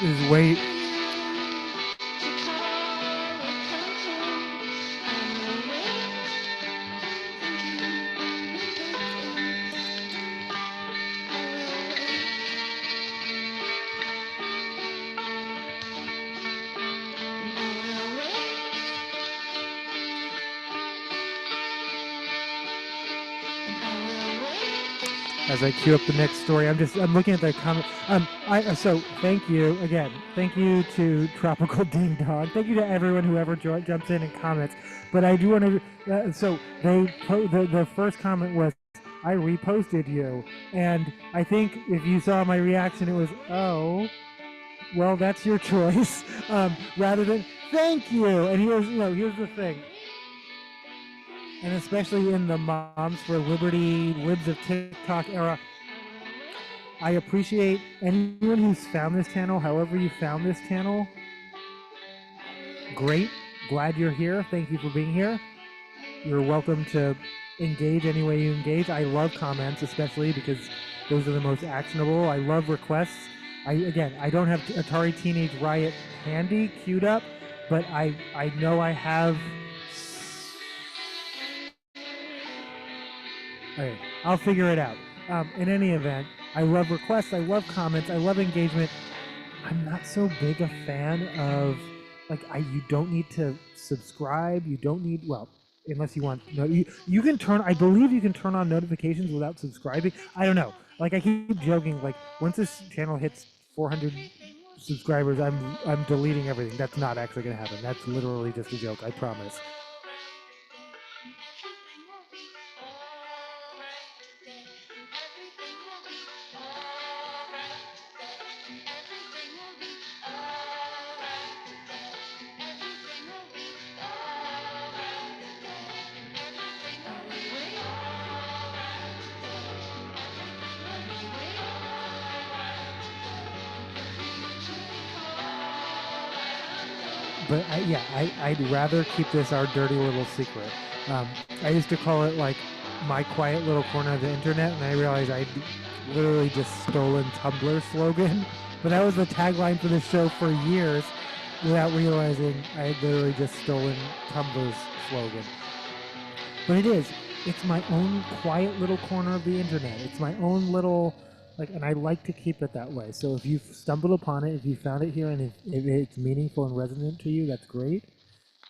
Is wait. As I queue up the next story, I'm looking at the comment. So thank you again. Thank you to Tropical Ding Dong. Thank you to everyone who ever jumps in and comments. But I do want to. So the first comment was, I reposted you, and I think if you saw my reaction, it was, oh, well, that's your choice, rather than thank you. And here's the thing. And especially in the Moms for Liberty, Libs of TikTok era, I appreciate anyone who's found this channel, however you found this channel. Great. Glad you're here. Thank you for being here. You're welcome to engage any way you engage. I love comments, especially because those are the most actionable. I love requests. I don't have Atari Teenage Riot handy queued up, but I know I have. Okay, I'll figure it out. In any event, I love requests, I love comments, I love engagement. I'm not so big a fan of, you don't need to subscribe, you don't need, well, unless you want, you can turn, I believe you can turn on notifications without subscribing. I don't know. I keep joking, once this channel hits 400 subscribers, I'm deleting everything. That's not actually going to happen. That's literally just a joke, I promise. But I'd rather keep this our dirty little secret. I used to call it my quiet little corner of the internet, and I realized I'd literally just stolen Tumblr's slogan. But that was the tagline for the show for years, without realizing I had literally just stolen Tumblr's slogan. But it's my own quiet little corner of the internet. It's my own little, and I like to keep it that way. So if you've stumbled upon it, if you found it here, and if it's meaningful and resonant to you, that's great.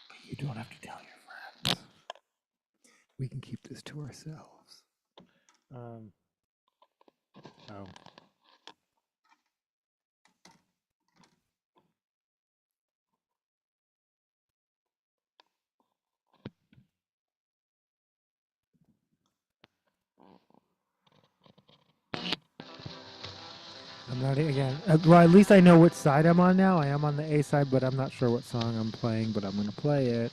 But you don't have to tell your friends. We can keep this to ourselves. Oh. I'm not again. Well, at least I know which side I'm on now. I am on the A side, but I'm not sure what song I'm playing. But I'm going to play it.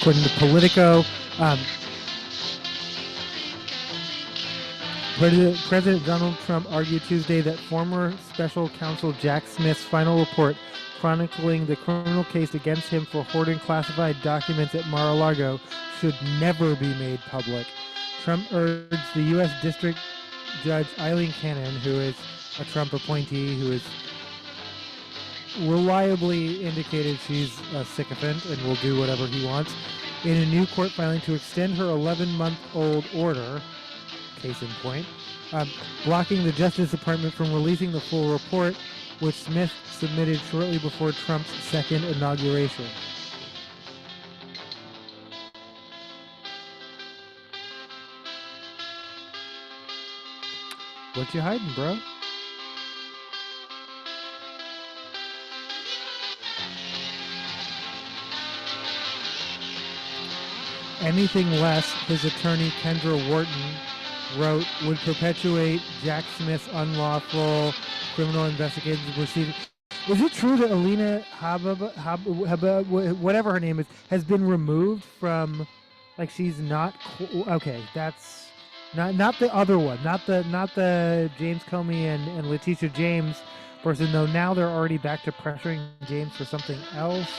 According to Politico, President Donald Trump argued Tuesday that former special counsel Jack Smith's final report chronicling the criminal case against him for hoarding classified documents at Mar-a-Lago should never be made public. Trump urged the U.S. District Judge Eileen Cannon, who is a Trump appointee, who is reliably indicated she's a sycophant and will do whatever he wants, in a new court filing to extend her 11-month-old order, case in point, blocking the Justice Department from releasing the full report, which Smith submitted shortly before Trump's second inauguration. What you hiding, bro? Anything less, his attorney Kendra Wharton wrote, would perpetuate Jack Smith's unlawful criminal investigations proceedings. Is it true that Alina Habba, whatever her name is, has been removed from, like, she's not, okay, that's not the other one, not the James Comey and Letitia James person, though now they're already back to pressuring James for something else.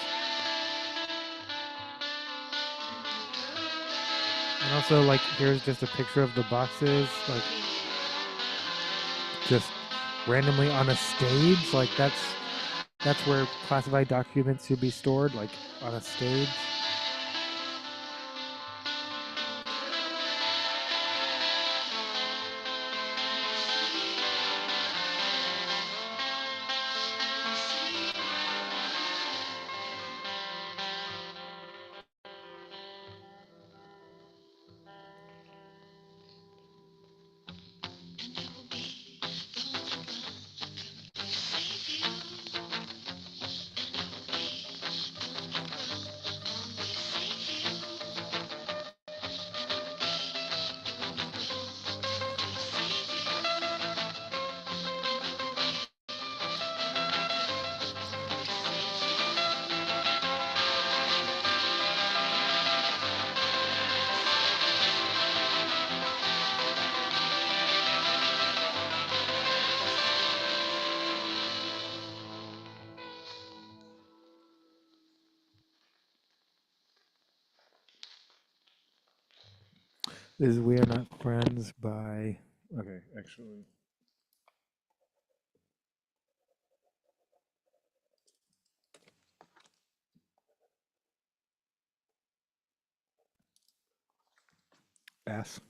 And also, like, here's just a picture of the boxes, like, just randomly on a stage. Like, that's where classified documents should be stored, like, on a stage. This is We Are Not Friends by... Okay, actually... S.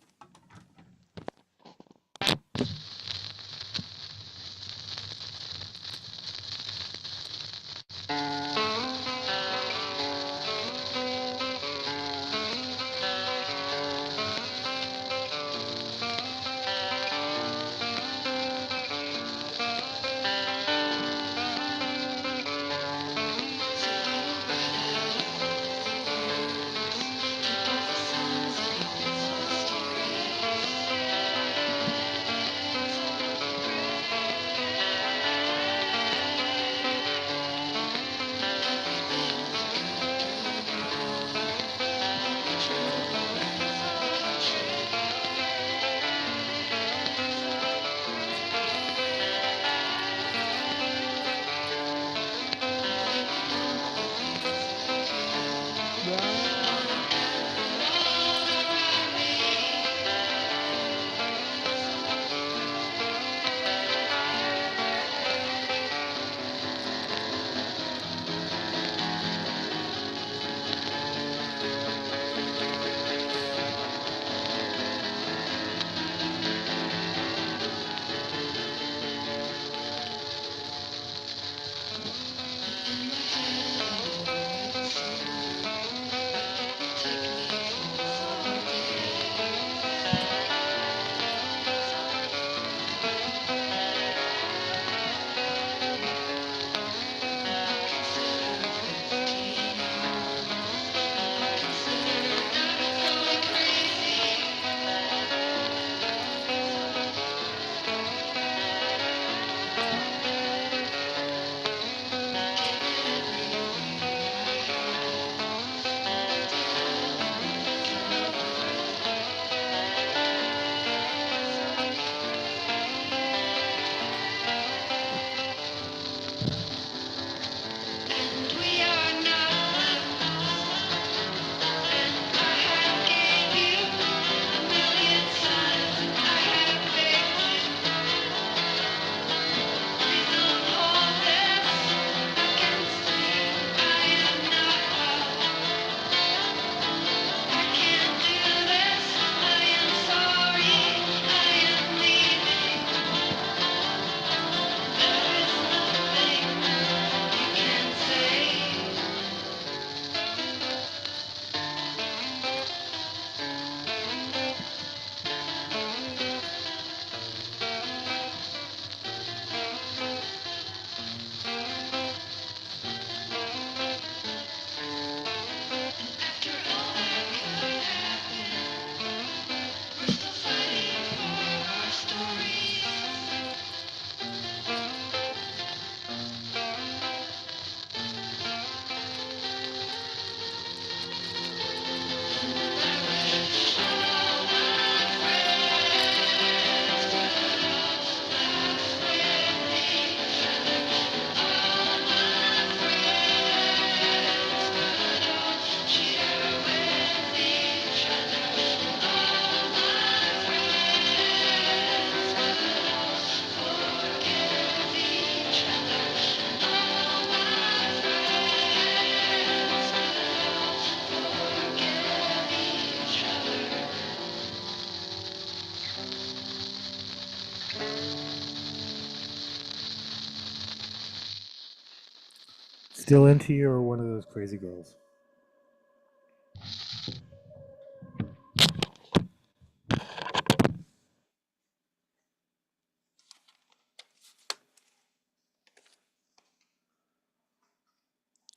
still into you, or one of those crazy girls?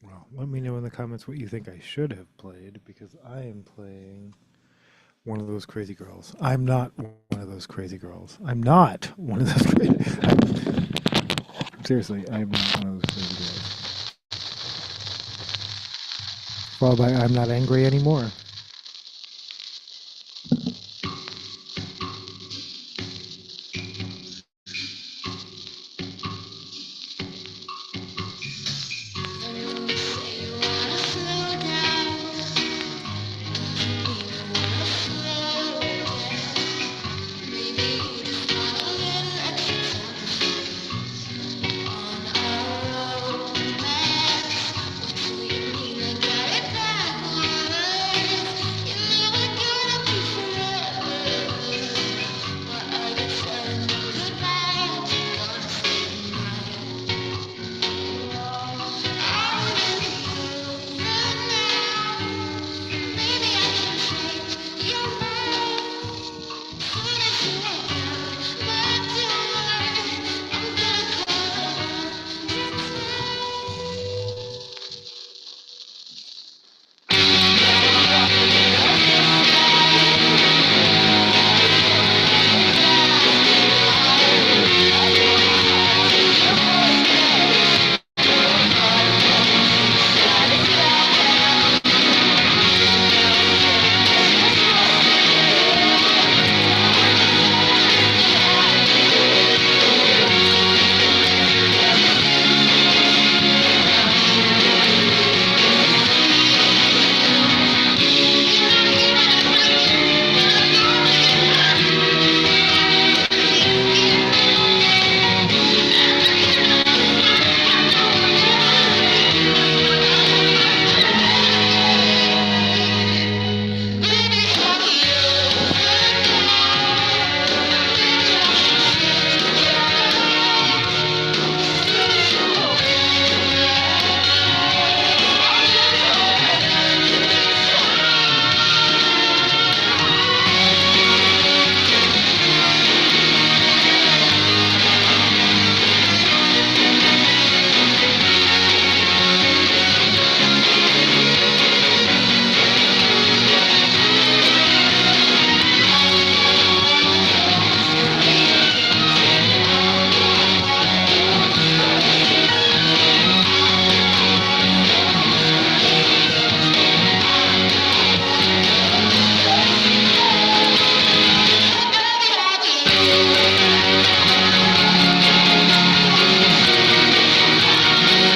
Well, let me know in the comments what you think I should have played, because I am playing one of those crazy girls. I'm not one of those crazy girls. I'm not one of those crazy. Seriously, I'm not one of those crazy girls. Followed by I'm not angry anymore.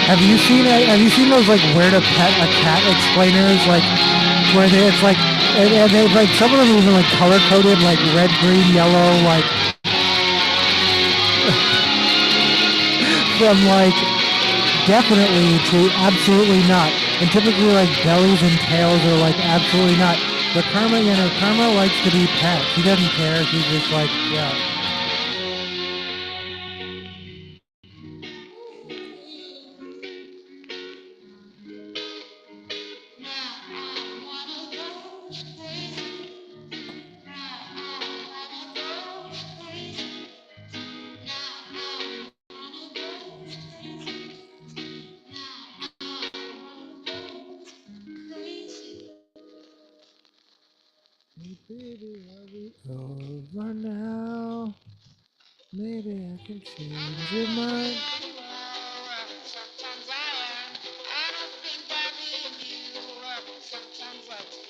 Have you seen those like where to pet a cat explainers, like where it's like and they like some of them even like color coded, like red, green, yellow, like from like definitely to absolutely not, and typically like bellies and tails are like absolutely not. But Karma, you know, Karma likes to be pet. She doesn't care. She's just like, yeah. Baby, are we over now? Maybe I can change your mind. Sometimes I am. I don't think I need you. Sometimes I do.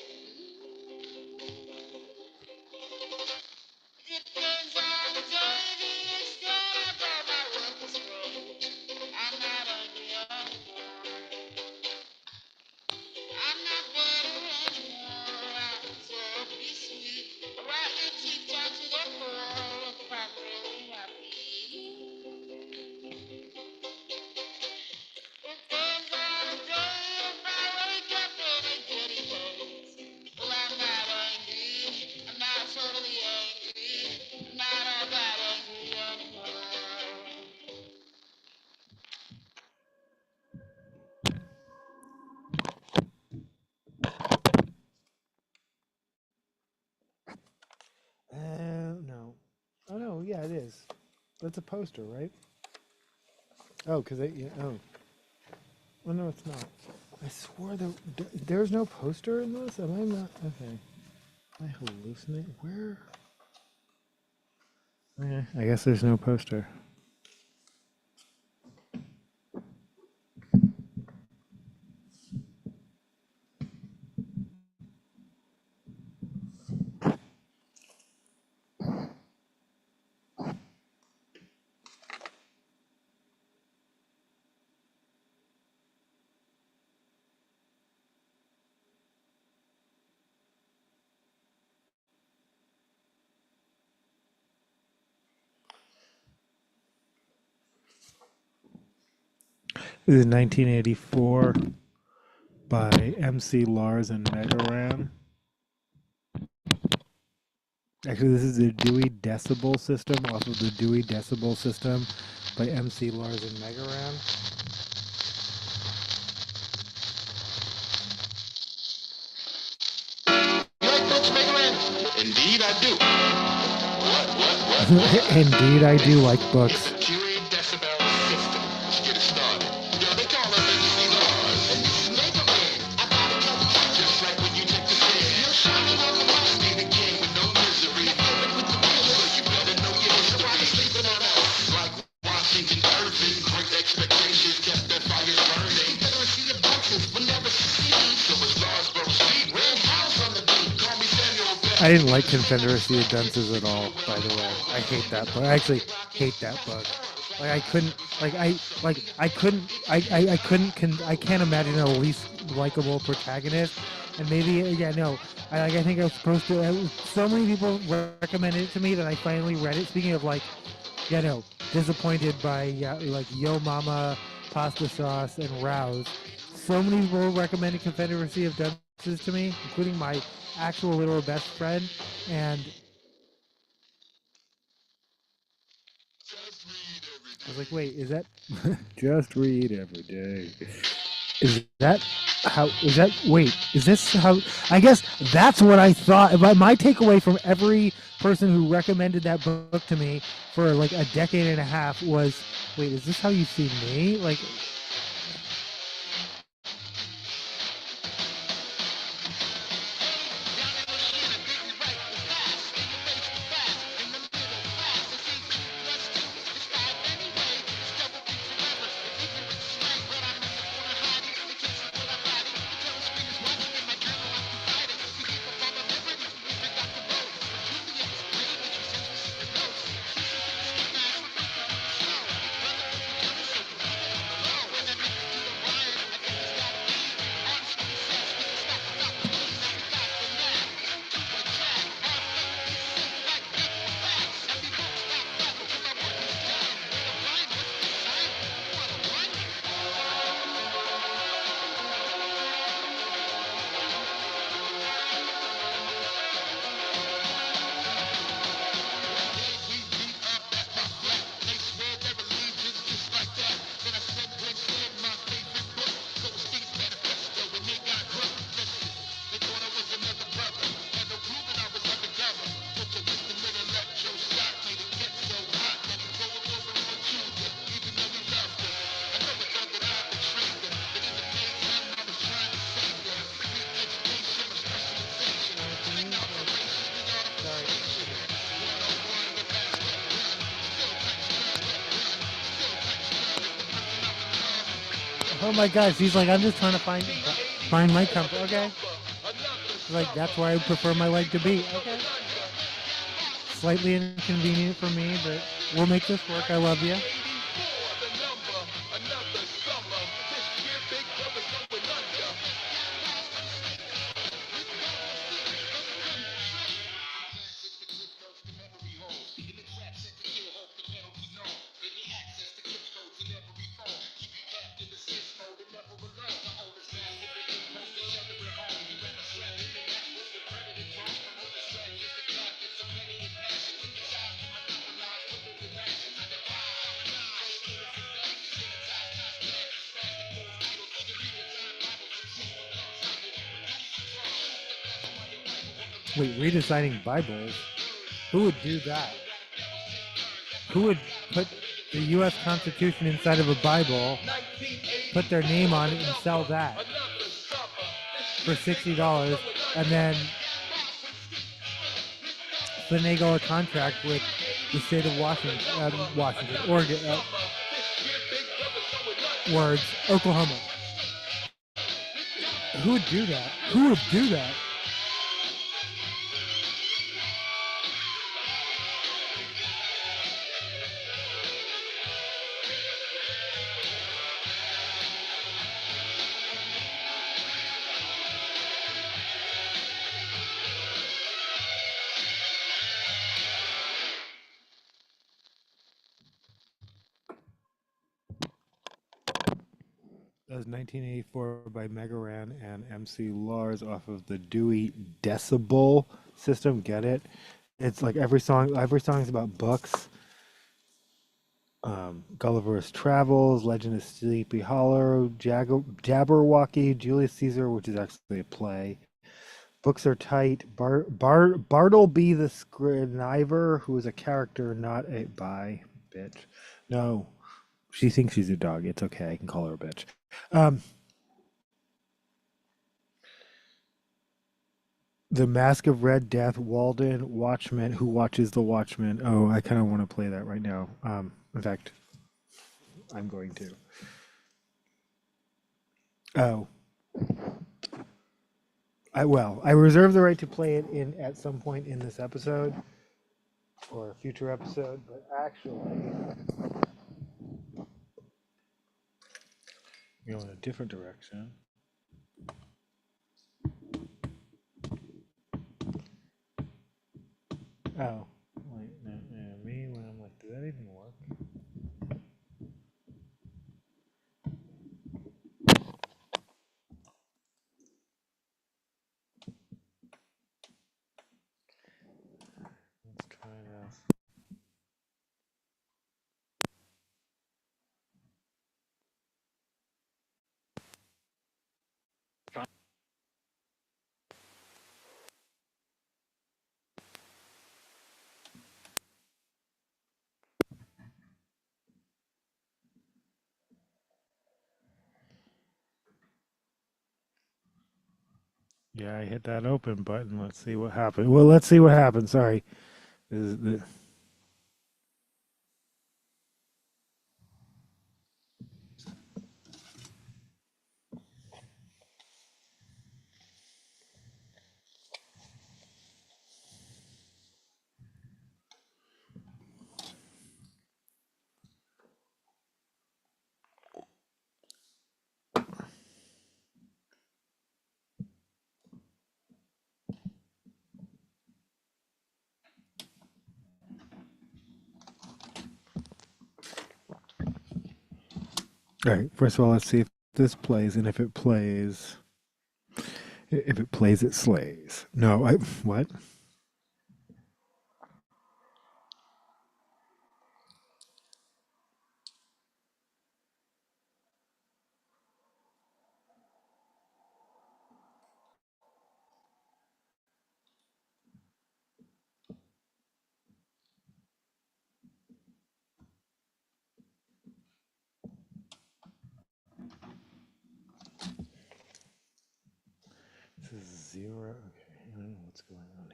Depends on the day, the extent of my work is great. I'm not angry anymore. I'm not better anymore. So be sweet. Write your teeth down to the floor. Look, I'm really happy. yeah, it is. That's a poster, right? Oh, because oh. Oh, no, it's not. I swore there's no poster in this? Am I not? Okay. Am I hallucinating? Where? Okay, I guess there's no poster. This is 1984 by MC Lars and Megaran. Actually, this is the Dewey Decibel System off of the Dewey Decibel System by MC Lars and Megaran. Indeed, I do. Indeed, I do like books. Dewey Decibel System. Let's get it started. Yo, they call us MC Lars. And this is Mega Man. I gotta tell the truth, just like when you take the stairs. You're shining on the light. Stay the game with no misery. Living with the killer. So you better know your history. Why you sleeping on us? Like Washington Irving. Great expectations kept their fires burning. Confederacy of boxes will never succeed. So it's Larsboro Street. Red House on the beat. Call me Samuel Beckett. I didn't like Confederacy of Dunces at all, by the way. I hate that book. I actually hate that book. Like I couldn't, I can't imagine a least likable protagonist. And maybe, yeah, no, I think I was supposed to. So many people recommended it to me that I finally read it. Speaking of like, yeah, no, disappointed by like Yo Mama, Pasta Sauce, and Rouse. So many people recommended Confederacy of Dunces to me, including my actual literal best friend, and I was like, wait, is that just read every day? Is that how, is that, wait, is this how, I guess that's what I thought. My takeaway from every person who recommended that book to me for like a decade and a half was, wait, is this how you see me? Like, oh my gosh, he's like, I'm just trying to find my comfort. Okay. Like, that's where I prefer my leg to be. Okay. Slightly inconvenient for me, but we'll make this work. I love you. Wait, redesigning Bibles? Who would do that? Who would put the U.S. Constitution inside of a Bible, put their name on it, and sell that for $60, and then finagle a contract with the state of Oregon, Oklahoma? Who would do that? Who would do that? That was 1984 by Megaran and MC Lars off of the Dewey Decibel system. Get it? It's like every song is about books. Gulliver's Travels, Legend of Sleepy Hollow, Jabberwocky, Julius Caesar, which is actually a play. Books are tight. Bartleby the Scriniver, who is a character, not a bitch. No, she thinks she's a dog. It's okay. I can call her a bitch. The Mask of Red Death, Walden, Watchman, Who Watches the Watchman. Oh, I kind of want to play that right now. In fact, I'm going to. Oh. I reserve the right to play it at some point in this episode or a future episode, but actually, go in a different direction. Oh, wait, me when I'm like, did that even work? Let's try this. Yeah, I hit that open button. Let's see what happened. Well, let's see what happens. Sorry. This is the All right. First of all, let's see if this plays, and if it plays, it slays. No, what? This is 0. Okay, I don't know what's going on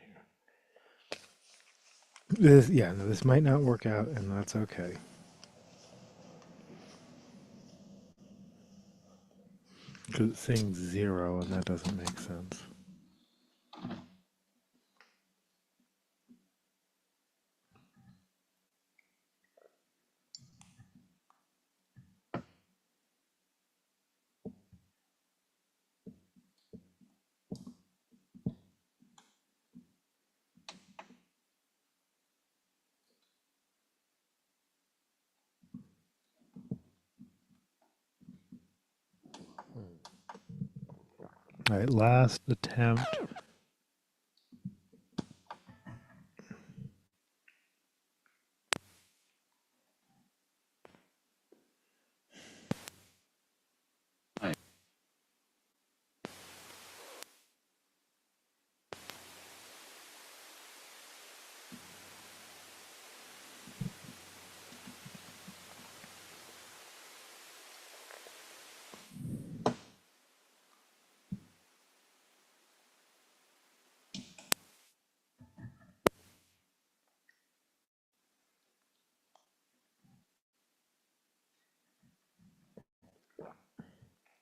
here. This might not work out, and that's okay. Because it's saying 0, and that doesn't make sense. All right, last attempt.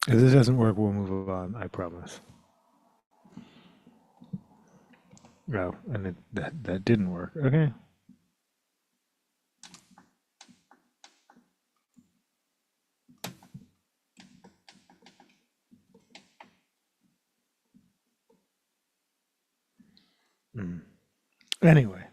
If this doesn't work, we'll move on. I promise. Oh, and that didn't work. Okay. Mm. Anyway.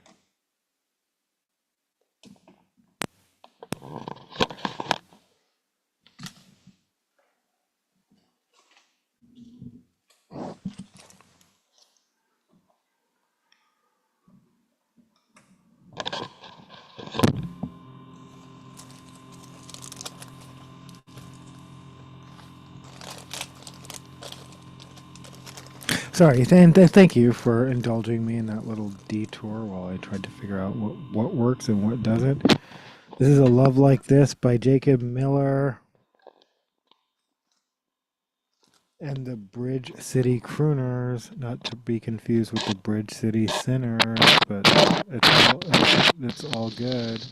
Sorry, thank you for indulging me in that little detour while I tried to figure out what works and what doesn't. This is A Love Like This by Jacob Miller and the Bridge City Crooners, not to be confused with the Bridge City Sinners, but it's all good.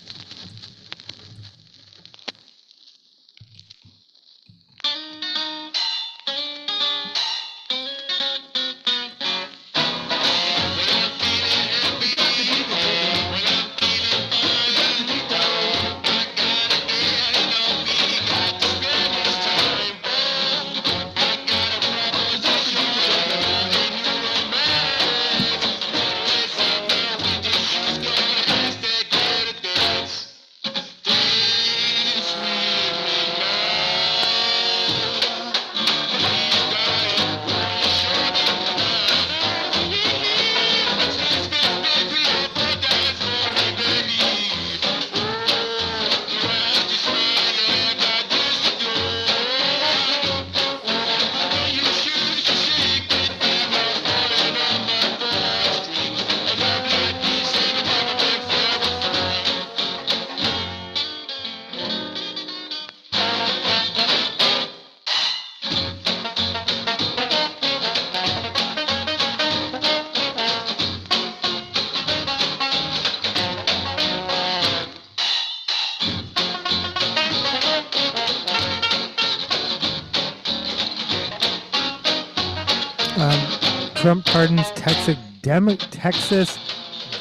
Trump pardons Texas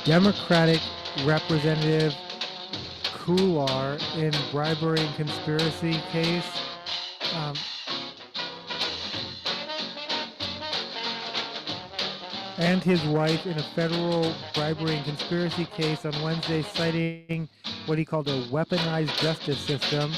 Democratic Representative Kular in bribery and conspiracy case. And his wife in a federal bribery and conspiracy case on Wednesday, citing what he called a weaponized justice system.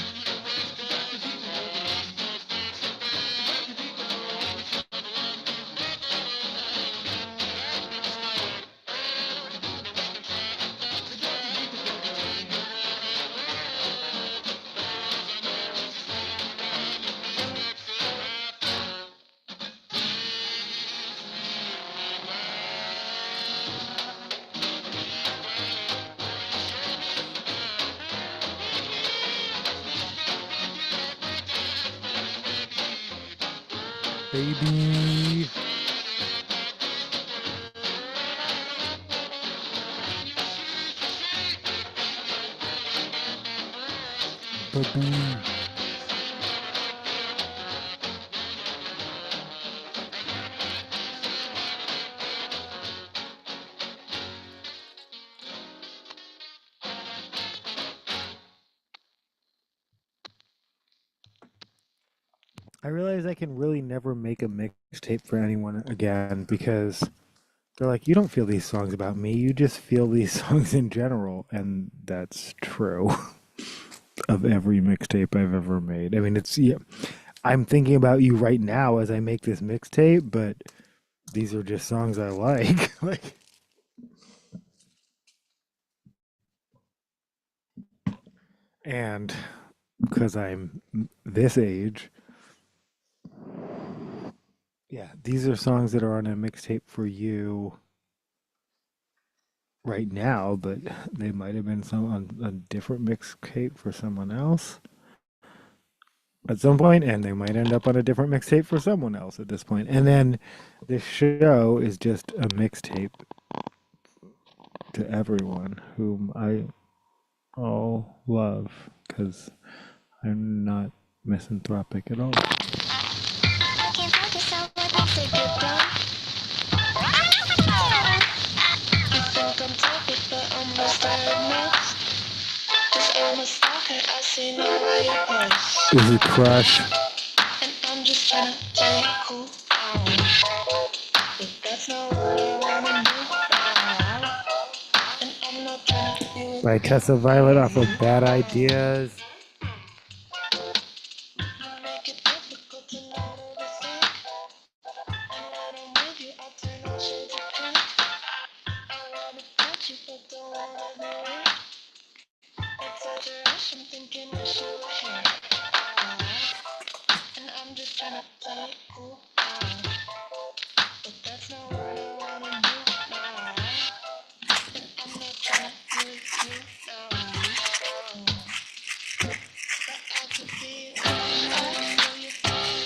Baby. Baby. I realize I can really never make a mixtape for anyone again because they're like, you don't feel these songs about me, you just feel these songs in general. And that's true of every mixtape I've ever made. I mean, yeah, I'm thinking about you right now as I make this mixtape, but these are just songs I like. Like, and because I'm this age, yeah, these are songs that are on a mixtape for you right now, but they might have been some on a different mixtape for someone else at some point, and they might end up on a different mixtape for someone else at this point. And then this show is just a mixtape to everyone whom I all love because I'm not misanthropic at all. I'm a stalker, I see no way you post. This is Crush. And I'm just trying to play it cool. But that's not what I wanna do now. And I'm not trying to be with By Tessa Violet off of Bad Ideas. you. Make it difficult to not overthink. And when I'm with you, I turn on shades of pink. I wanna touch you, but don't wanna do it. It's such a rush, I'm thinking wish you were here. And I'm just trying to play it cool. But that's not what I wanna do now. And I'm not trying to be with you now. But I could be a flashlight, so you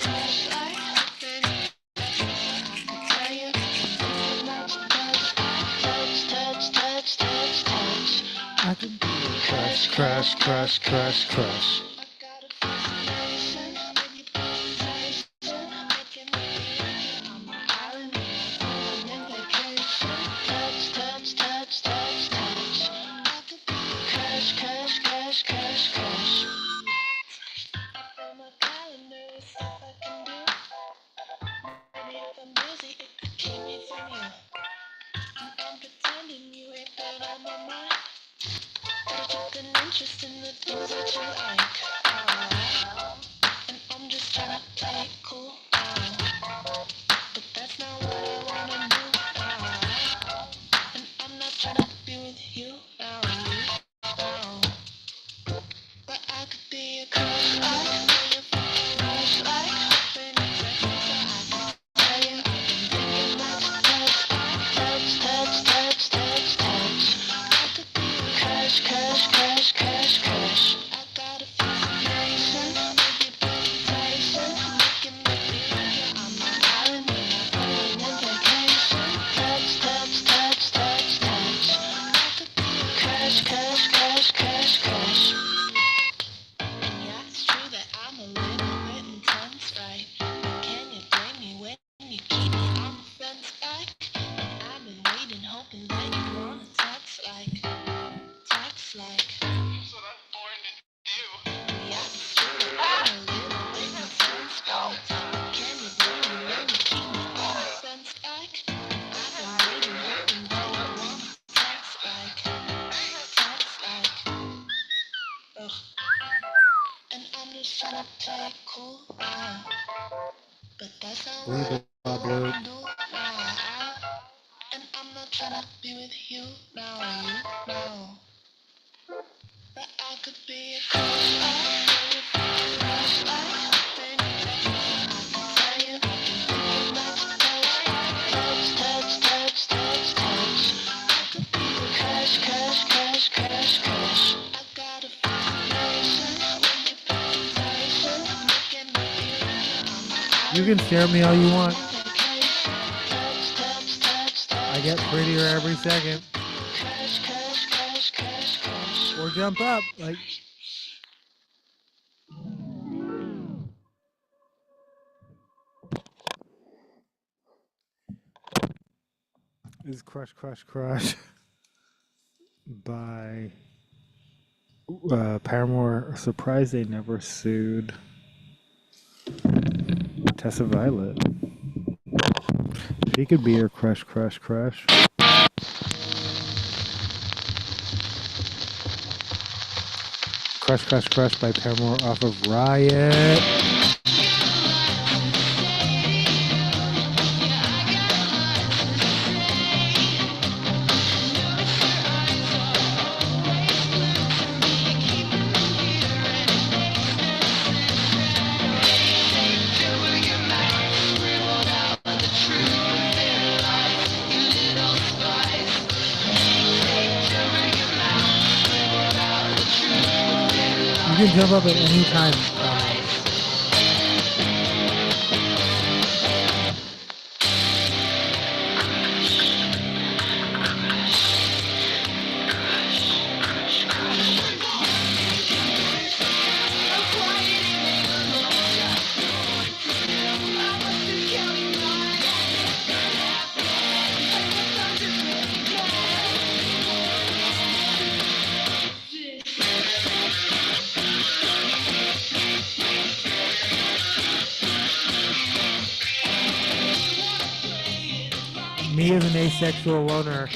flashlight. Then I could tell you too much touch. I could be a crush, crush, crush, crush, crush. I got a fascination with your presentation, making me feel on my island, on an vacation. Touch. I could be a crush. I fill my calendar with stuff I can do. Maybe if I'm busy, it could keep me from you. And I'm pretending you ain't been on my mind. But I took an interest in the things that you like. And I'm just trying to play it cool. But that's not what I wanna do. And I'm not trying to be with you now. But I could be a crush like, so you feel rush like, hoping it's a hit so I can tell you I've been thinking much touch. I could be a crush. I got a fascination with your presentation, making me feel like you're on my island when I'm going on vacation. Touch. I could be a crush. And yeah, it's true that I'm a little bit intense, right? But can you blame me when you keep me on the fence like? And I've been waiting, hoping that you wanna text like. That's what I'm born to do. Yeah, it's true that I'm a little bit intense, right? But can you blame me when you keep me on the fence like? I've been waiting, hoping that you wanna text like. Ugh. And I'm just trying to play it cool, but that's not Leave what it, I Bob wanna Luke. do now. And I'm not trying to be with you now. But I could be a crush, so you feel rush like, hoping it's a hit so I can tell you I've been thinking much touch. I could be a crush. I got a fascination with your presentation, making me feel like you're on my island. You can stare at me all you want. Vacation. Touch. I get prettier every second. Crush. Or jump up. Like, this is Crush by Paramore. Surprised they never sued Tessa Violet. She could be her crush. Crush by Paramore off of Riot. You can jump up at any time. as an asexual loner,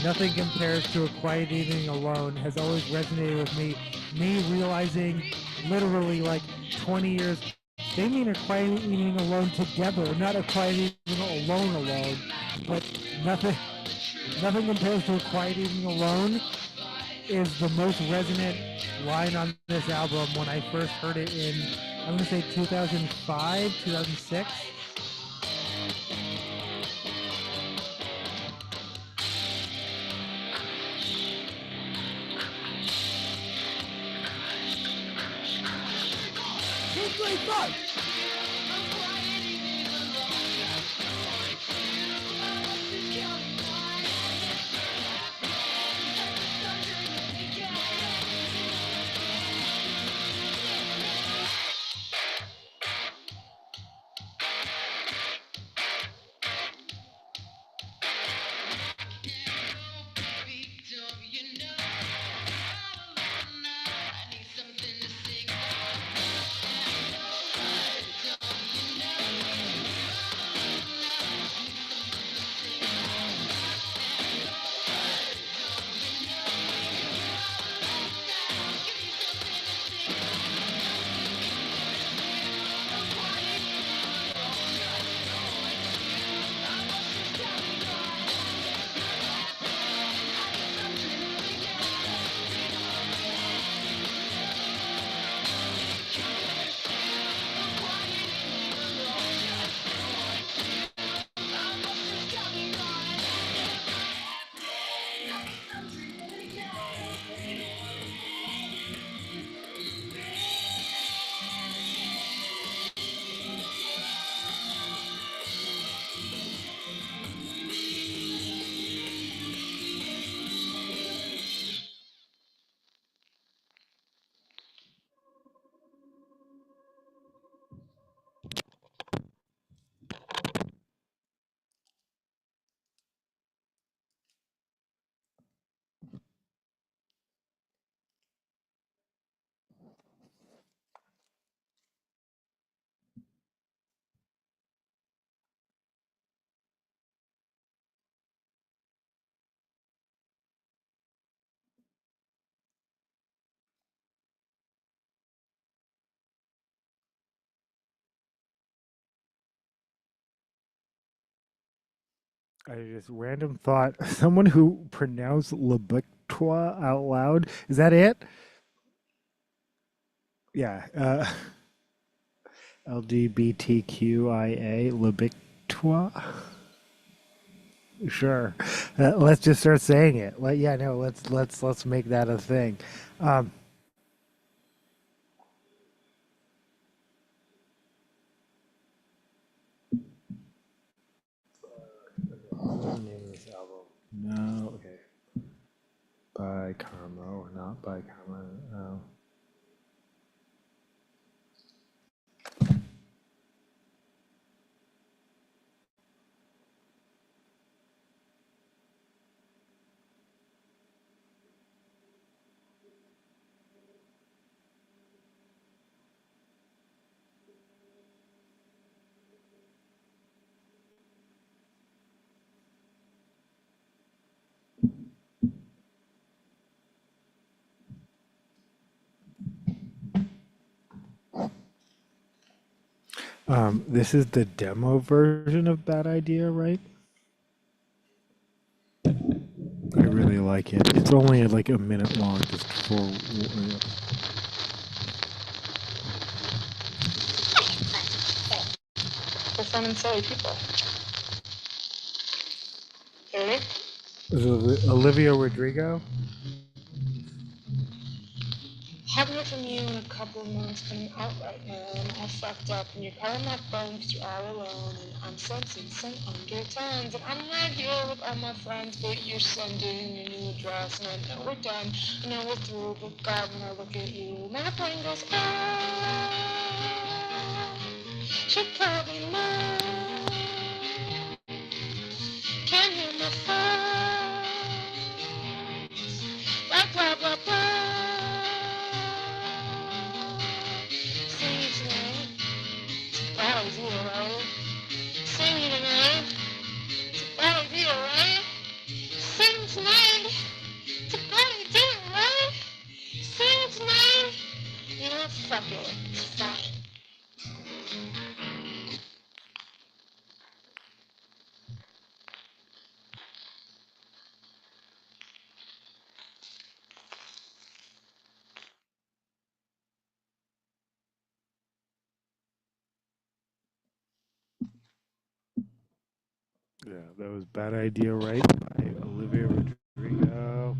nothing compares to a quiet evening alone has always resonated with me. Me realizing literally like 20 years, they mean a quiet evening alone together, not a quiet evening alone, but nothing compares to a quiet evening alone is the most resonant line on this album when I first heard it in, I'm going to say 2005, 2006. It's great fun! I just random thought. Someone who pronounced Lebectois out loud. Is that it? Yeah. LGBTQIA Lebectois. Sure. Let's just start saying it. Yeah, no. Let's make that a thing. Um, what's the name of this album? No. Okay. By Karma or not by Karma? Oh. This is the demo version of Bad Idea, right? I really like it. It's only like a minute long, just for. For fun and silly people. Hear me? Is it Olivia Rodrigo? Haven't heard from you in a couple of months, but I'm out right now. I'm all fucked up, and you're calling my phone because you're all alone, and I'm sensing some undertones, and I'm right here with all my friends, but you're sending your new address, and I know we're done, I know we're through, but God, when I look at you, my brain goes, ah, should probably know, can't hear my phone, blah, blah, blah, blah. See you tonight. Bad idea, right? See you tonight. Bad idea, Yeah, that was Bad Idea, right? By Olivia Rodrigo.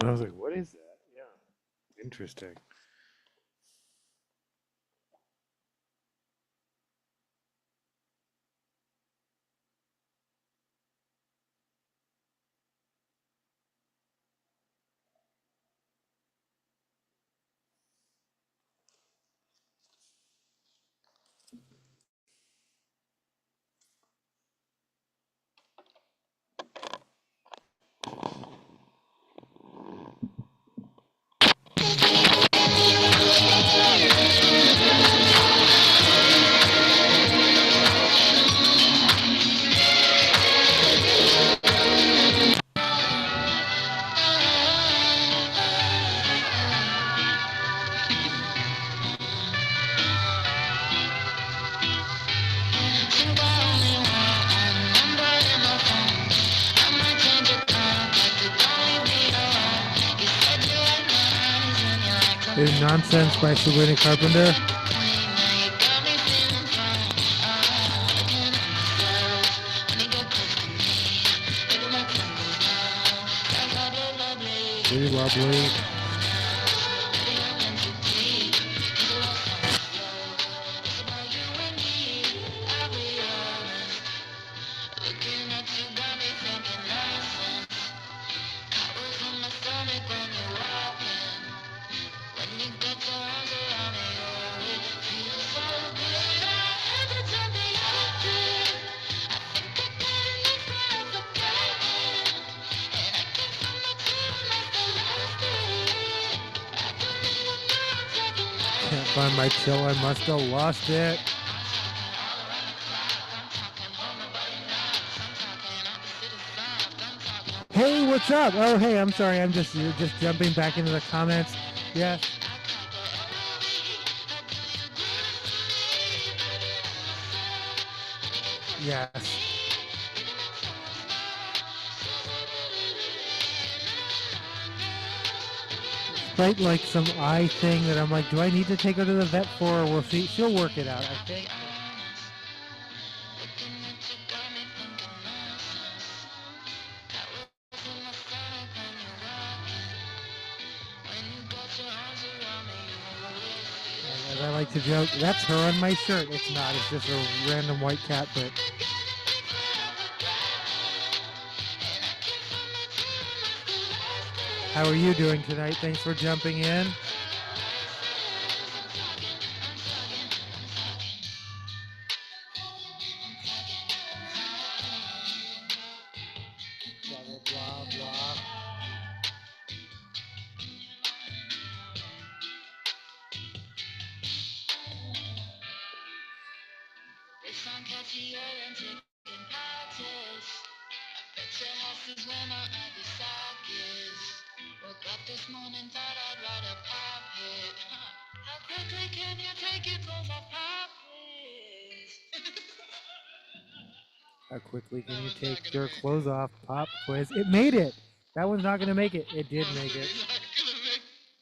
I was like, what is that? Yeah, interesting. Is Nonsense by Sabrina Carpenter. Really lovely. Can't find my chill, I must have lost it. Hey, what's up? Oh, hey, I'm sorry. You're just jumping back into the comments. Yes. Yes. Right, like some eye thing that I'm like, do I need to take her to the vet for? Or will she'll work it out, I think. As I like to joke, that's her on my shirt. It's not. It's just a random white cat, but... How are you doing tonight? Thanks for jumping in. Blah, blah, blah, blah. How quickly can you take your clothes off? Pop quiz. It made it. That one's not going to make it. It did make it.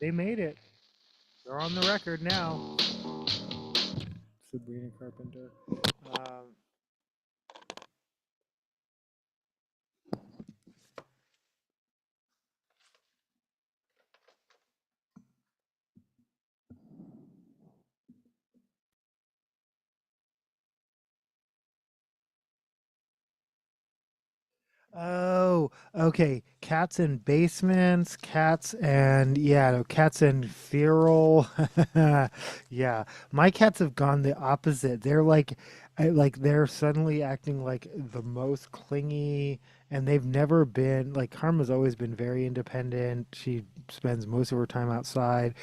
They made it. They're on the record now. Sabrina Carpenter. Oh, okay. Cats in basements, cats and yeah, no, cats and feral. Yeah, my cats have gone the opposite. They're like they're suddenly acting like the most clingy, and they've never been like Karma's always been very independent. She spends most of her time outside.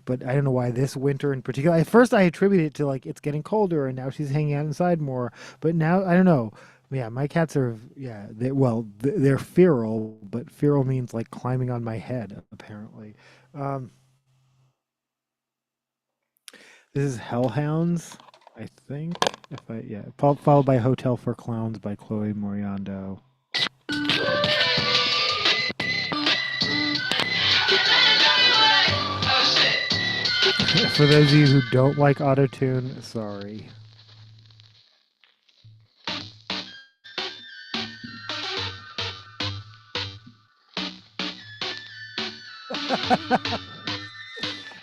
but I don't know why this winter in particular. At first, I attribute it to like it's getting colder and now she's hanging out inside more. But now I don't know. Yeah, my cats are they're feral, but feral means like climbing on my head apparently. Um, this is Hellhounds, I think. If I yeah, followed by Hotel for Clowns by Chloe Moriando. For those of you who don't like autotune, sorry.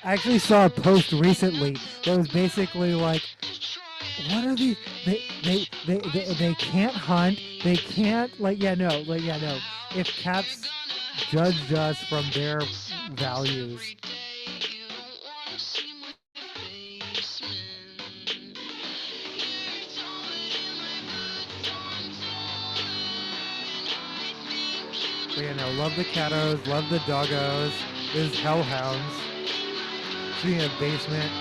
I actually saw a post recently that was basically like, what are these? They can't hunt. They can't no. If cats judged us from their values. But yeah, no, love the catos, love the doggos. This is Hellhounds. Speaking of basement.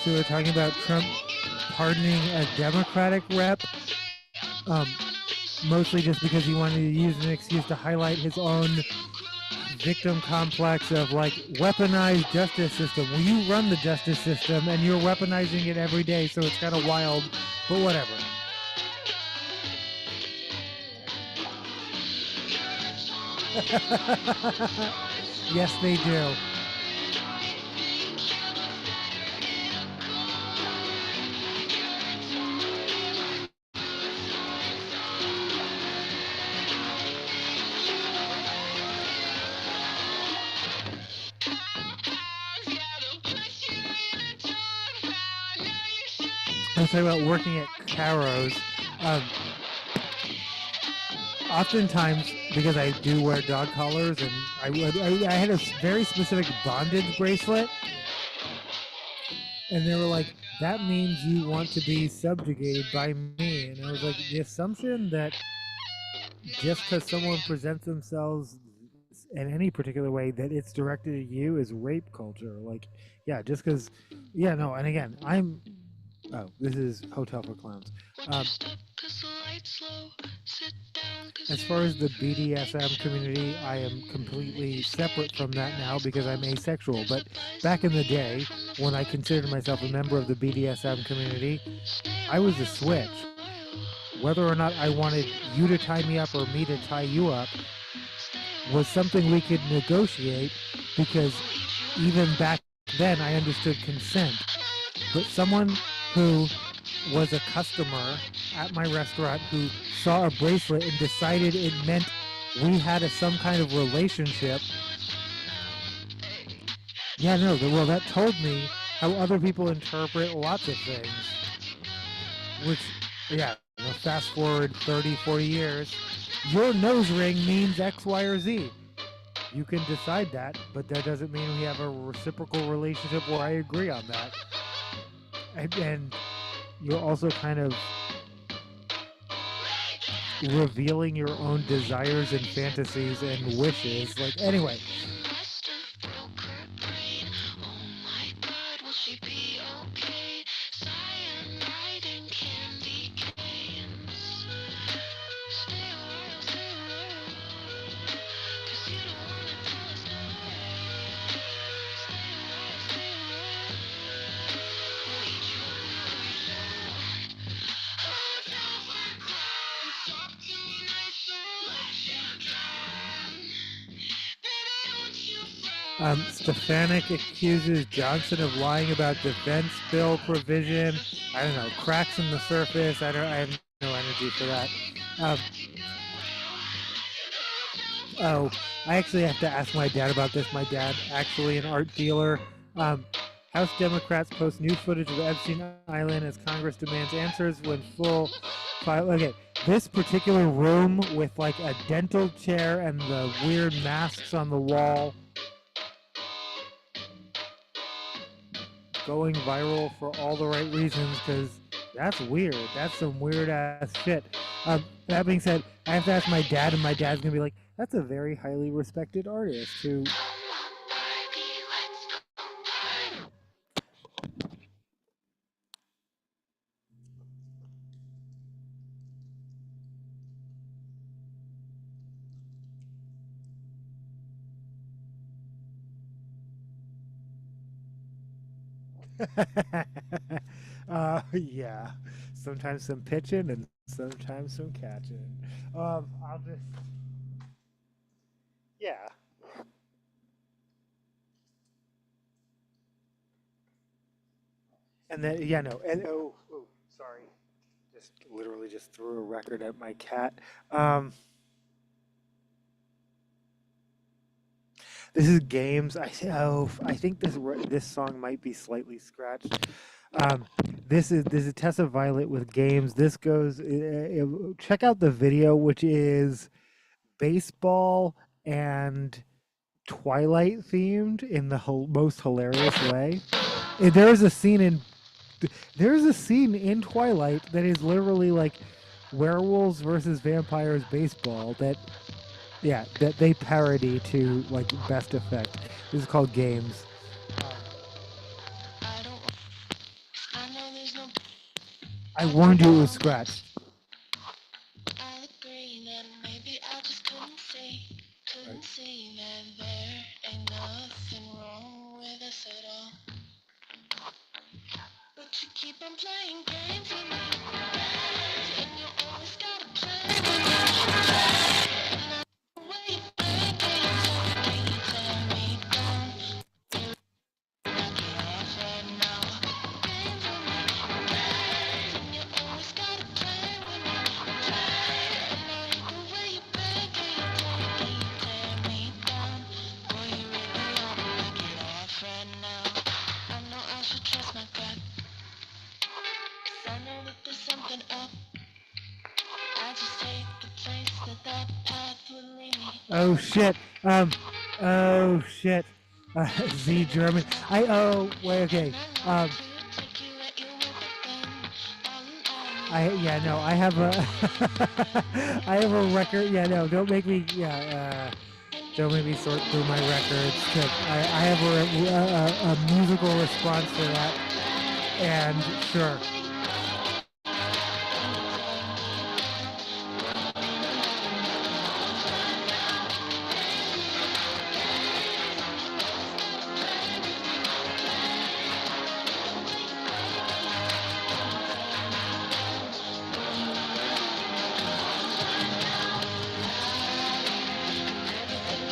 So we're talking about Trump pardoning a Democratic rep, mostly just because he wanted to use an excuse to highlight his own victim complex of like weaponized justice system. Well, you run the justice system and you're weaponizing it every day, so it's kind of wild, but whatever. Yes, they do. I was talking about working at Caro's. Oftentimes, because I do wear dog collars, and I had a very specific bondage bracelet, and they were like, "That means you want to be subjugated by me." And I was like, the assumption that just because someone presents themselves in any particular way that it's directed at you is rape culture. Like, yeah, just because, yeah, no. And again, this is Hotel for Clowns. As far as the BDSM community, I am completely separate from that now because I'm asexual. But back in the day, when I considered myself a member of the BDSM community, I was a switch. Whether or not I wanted you to tie me up or me to tie you up was something we could negotiate, because even back then I understood consent. But someone who was a customer at my restaurant who saw a bracelet and decided it meant we had some kind of relationship. Yeah, no, well, that told me how other people interpret lots of things. Which, yeah, fast forward 30, 40 years, your nose ring means X, Y, or Z. You can decide that, but that doesn't mean we have a reciprocal relationship where I agree on that. And you're also kind of revealing your own desires and fantasies and wishes. Like, anyway. Stefanik accuses Johnson of lying about defense bill provision. I don't know, cracks in the surface. I have no energy for that. I actually have to ask my dad about this. My dad, actually an art dealer. House Democrats post new footage of Epstein Island as Congress demands answers when full file. Okay, this particular room with like a dental chair and the weird masks on the wall going viral for all the right reasons, because that's weird. That's some weird ass shit. That being said, I have to ask my dad, and my dad's gonna be like, that's a very highly respected artist who. Yeah. Sometimes some pitching and sometimes some catching. I'll just. Yeah. And then, yeah, no. And, sorry. Just literally just threw a record at my cat. This is Games. I think this song might be slightly scratched. This is Tessa Violet with Games. This goes. Check out the video, which is baseball and Twilight themed in the most hilarious way. There's a scene in Twilight that is literally like werewolves versus vampires baseball that they parody to like best effect. This is called Games. I warned you it was scratched. I'll agree that maybe I just couldn't see that there ain't nothing wrong with us at all. But you keep on playing games with me, and you always gotta play with me. And the way you play games, you tear me down. Knock it off right now. Games with me, and you always gotta play with me. And I hate the way you play games, and you tear me down. Boy, you really ought to knock it off right now. I know I should trust my gut. I know that there's something up. I just hate the place that path would lead me. Oh shit. Oh shit. Z German. Okay. I have a I have a record. Yeah, no, don't make me don't make me sort through my records. I have a musical response to that. And sure.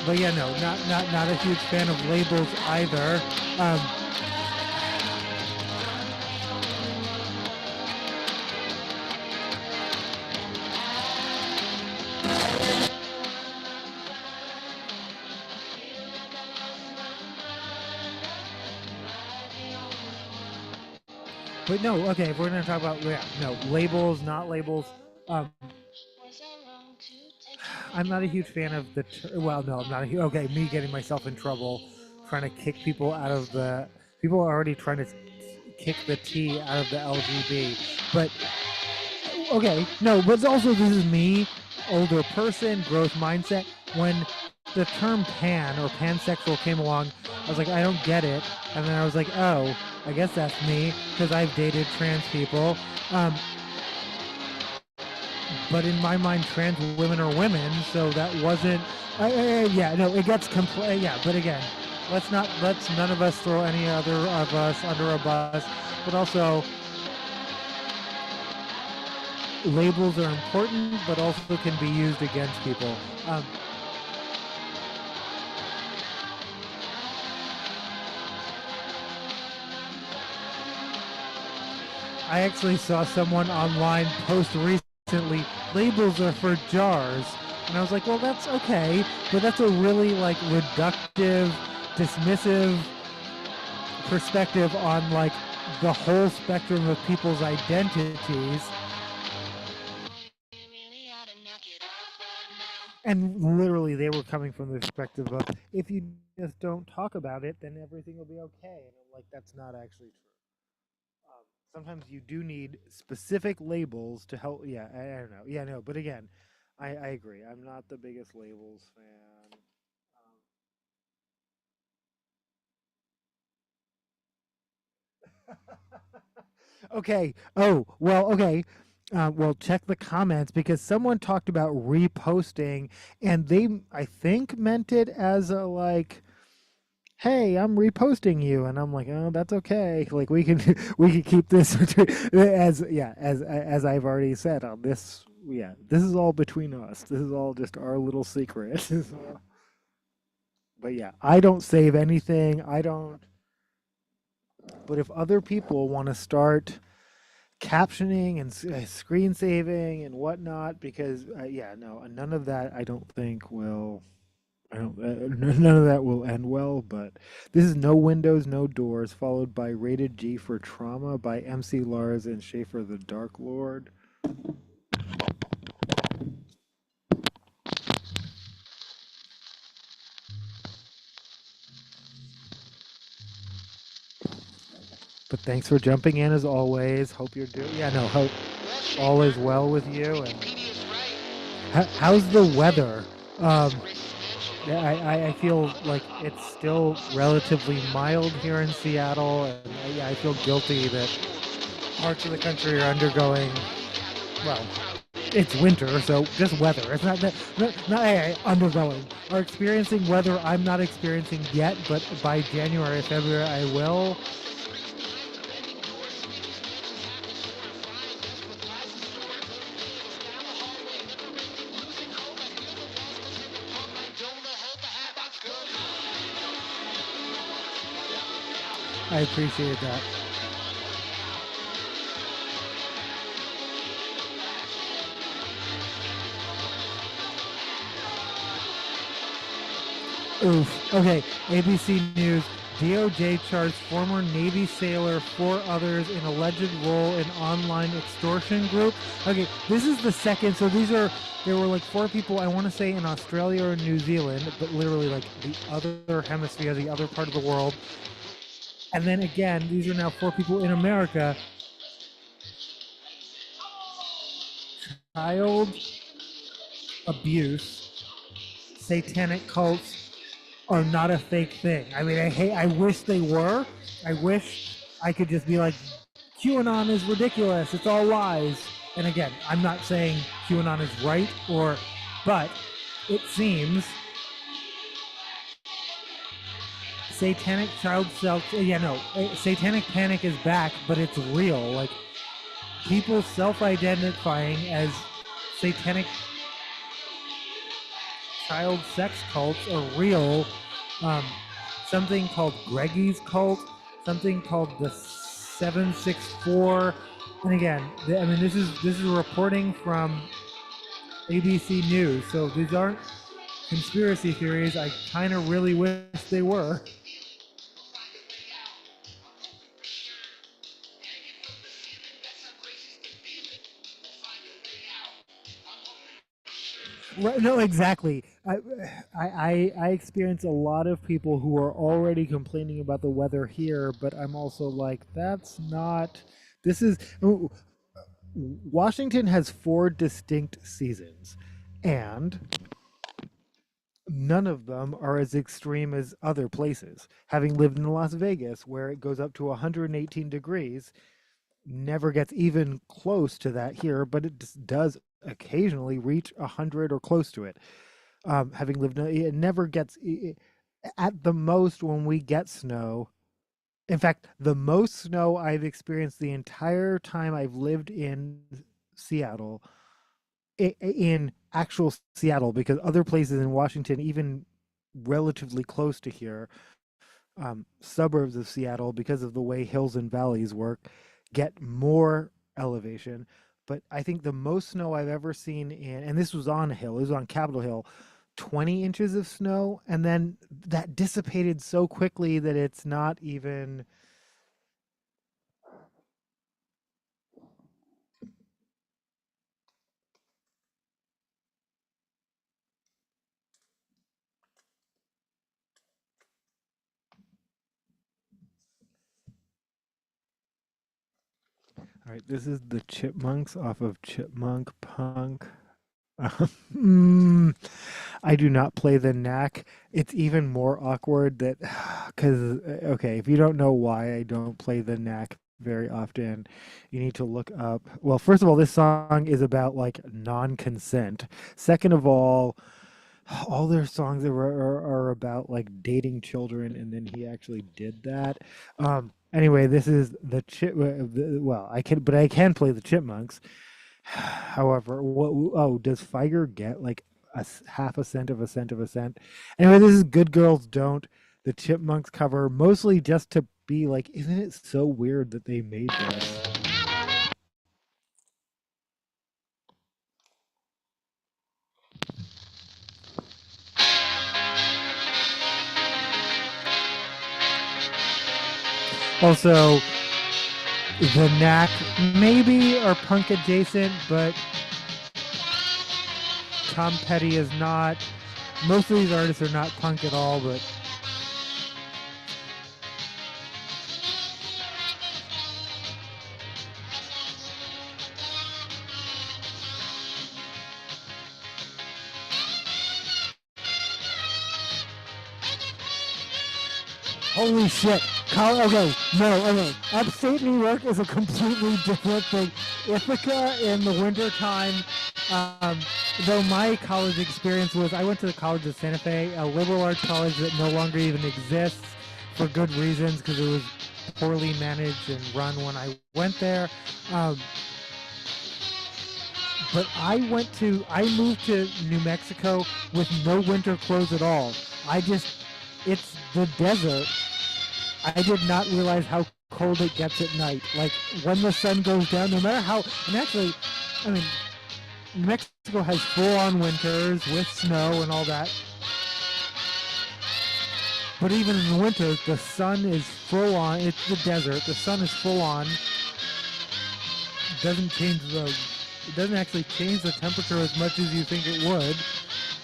But yeah, no, not a huge fan of labels either. But no, okay, if we're gonna talk about labels, not labels. I'm not a huge fan of the. Well, no, I'm not a huge. Okay, me getting myself in trouble, trying to kick people out of the. People are already trying to kick the T out of the LGB. But okay, no, but also this is me, older person, growth mindset. When the term pan or pansexual came along, I was like, I don't get it, and then I was like, oh, I guess that's me because I've dated trans people. But in my mind, trans women are women, so that wasn't. It gets but again, let's none of us throw any other of us under a bus. But also, labels are important, but also can be used against people. I actually saw someone online post recently, labels are for jars. And I was like, well, that's okay, but that's a really like reductive, dismissive perspective on like the whole spectrum of people's identities. And literally, they were coming from the perspective of if you just don't talk about it, then everything will be okay. And I'm like, that's not actually true. Sometimes you do need specific labels to help. Yeah, I don't know. Yeah, no, but again, I agree. I'm not the biggest labels fan. Okay. Oh, well, okay. Well, check the comments because someone talked about reposting, and they, I think, meant it as a like, "Hey, I'm reposting you," and I'm like, "Oh, that's okay. Like, we can we can keep this as yeah, as I've already said on this. Yeah, this is all between us. This is all just our little secret." But yeah, I don't save anything. I don't. But if other people want to start captioning and screen saving and whatnot, because yeah, no, none of that I don't think will. I don't. None of that will end well. But this is No Windows, No Doors, followed by Rated G for Trauma by MC Lars and Schaefer the Dark Lord. But thanks for jumping in as always. Hope you're doing. Yeah, no. Hope all is well with you. And how's the weather? Um, Yeah, I feel like it's still relatively mild here in Seattle, and yeah, I feel guilty that parts of the country are undergoing, well, it's winter, so just weather. It's not undergoing. Are experiencing weather I'm not experiencing yet, but by January, February, I will. I appreciate that. Oof. Okay. ABC News. DOJ charged former Navy sailor, 4 others in alleged role in online extortion group. Okay, this is the second. So there were like 4 people, I want to say in Australia or New Zealand, but literally like the other hemisphere, the other part of the world. And then again, these are now 4 people in America. Child abuse, satanic cults, are not a fake thing. I mean, I wish they were. I wish I could just be like, QAnon is ridiculous. It's all lies. And again, I'm not saying QAnon is right but it seems satanic child self. Yeah, no, satanic panic is back, but it's real. Like people self-identifying as satanic child sex cults are real. Um, Something called Greggy's cult, something called the 764. And again, I mean, this is reporting from ABC News, so these aren't conspiracy theories. I kind of really wish they were. Right, no, exactly. I experience a lot of people who are already complaining about the weather here, but I'm also like, that's not. This is Washington has 4 distinct seasons, and none of them are as extreme as other places. Having lived in Las Vegas, where it goes up to 118 degrees, never gets even close to that here, but it does occasionally reach 100 or close to it. Having lived, it never gets, at the most, when we get snow. In fact, the most snow I've experienced the entire time I've lived in Seattle, in actual Seattle, because other places in Washington, even relatively close to here, suburbs of Seattle, because of the way hills and valleys work, get more elevation. But I think the most snow I've ever seen and this was on a hill, it was on Capitol Hill, 20 inches of snow. And then that dissipated so quickly that it's not even. All right, this is the Chipmunks off of Chipmunk Punk. Mm, I do not play the knack. It's even more awkward that, because, okay, if you don't know why I don't play the knack very often, you need to look up. Well, first of all, this song is about like non-consent. Second of all their songs are about like dating children, and then he actually did that. Anyway, this is the well, I can play the Chipmunks. However, does Feiger get like half a cent of a cent of a cent? Anyway, this is Good Girls Don't, the Chipmunks cover, mostly just to be like, isn't it so weird that they made this? Also, the Knack maybe are punk adjacent, but Tom Petty is not. Most of these artists are not punk at all, but holy shit. Okay, no, okay. Upstate New York is a completely different thing. Ithaca in the wintertime, though my college experience was, I went to the College of Santa Fe, a liberal arts college that no longer even exists for good reasons because it was poorly managed and run when I went there. But I moved to New Mexico with no winter clothes at all. It's the desert. I did not realize how cold it gets at night. Like when the sun goes down, no matter how, and actually, I mean, New Mexico has full-on winters with snow and all that. But even in the winter, the sun is full on. It's the desert. The sun is full on. It doesn't actually change the temperature as much as you think it would.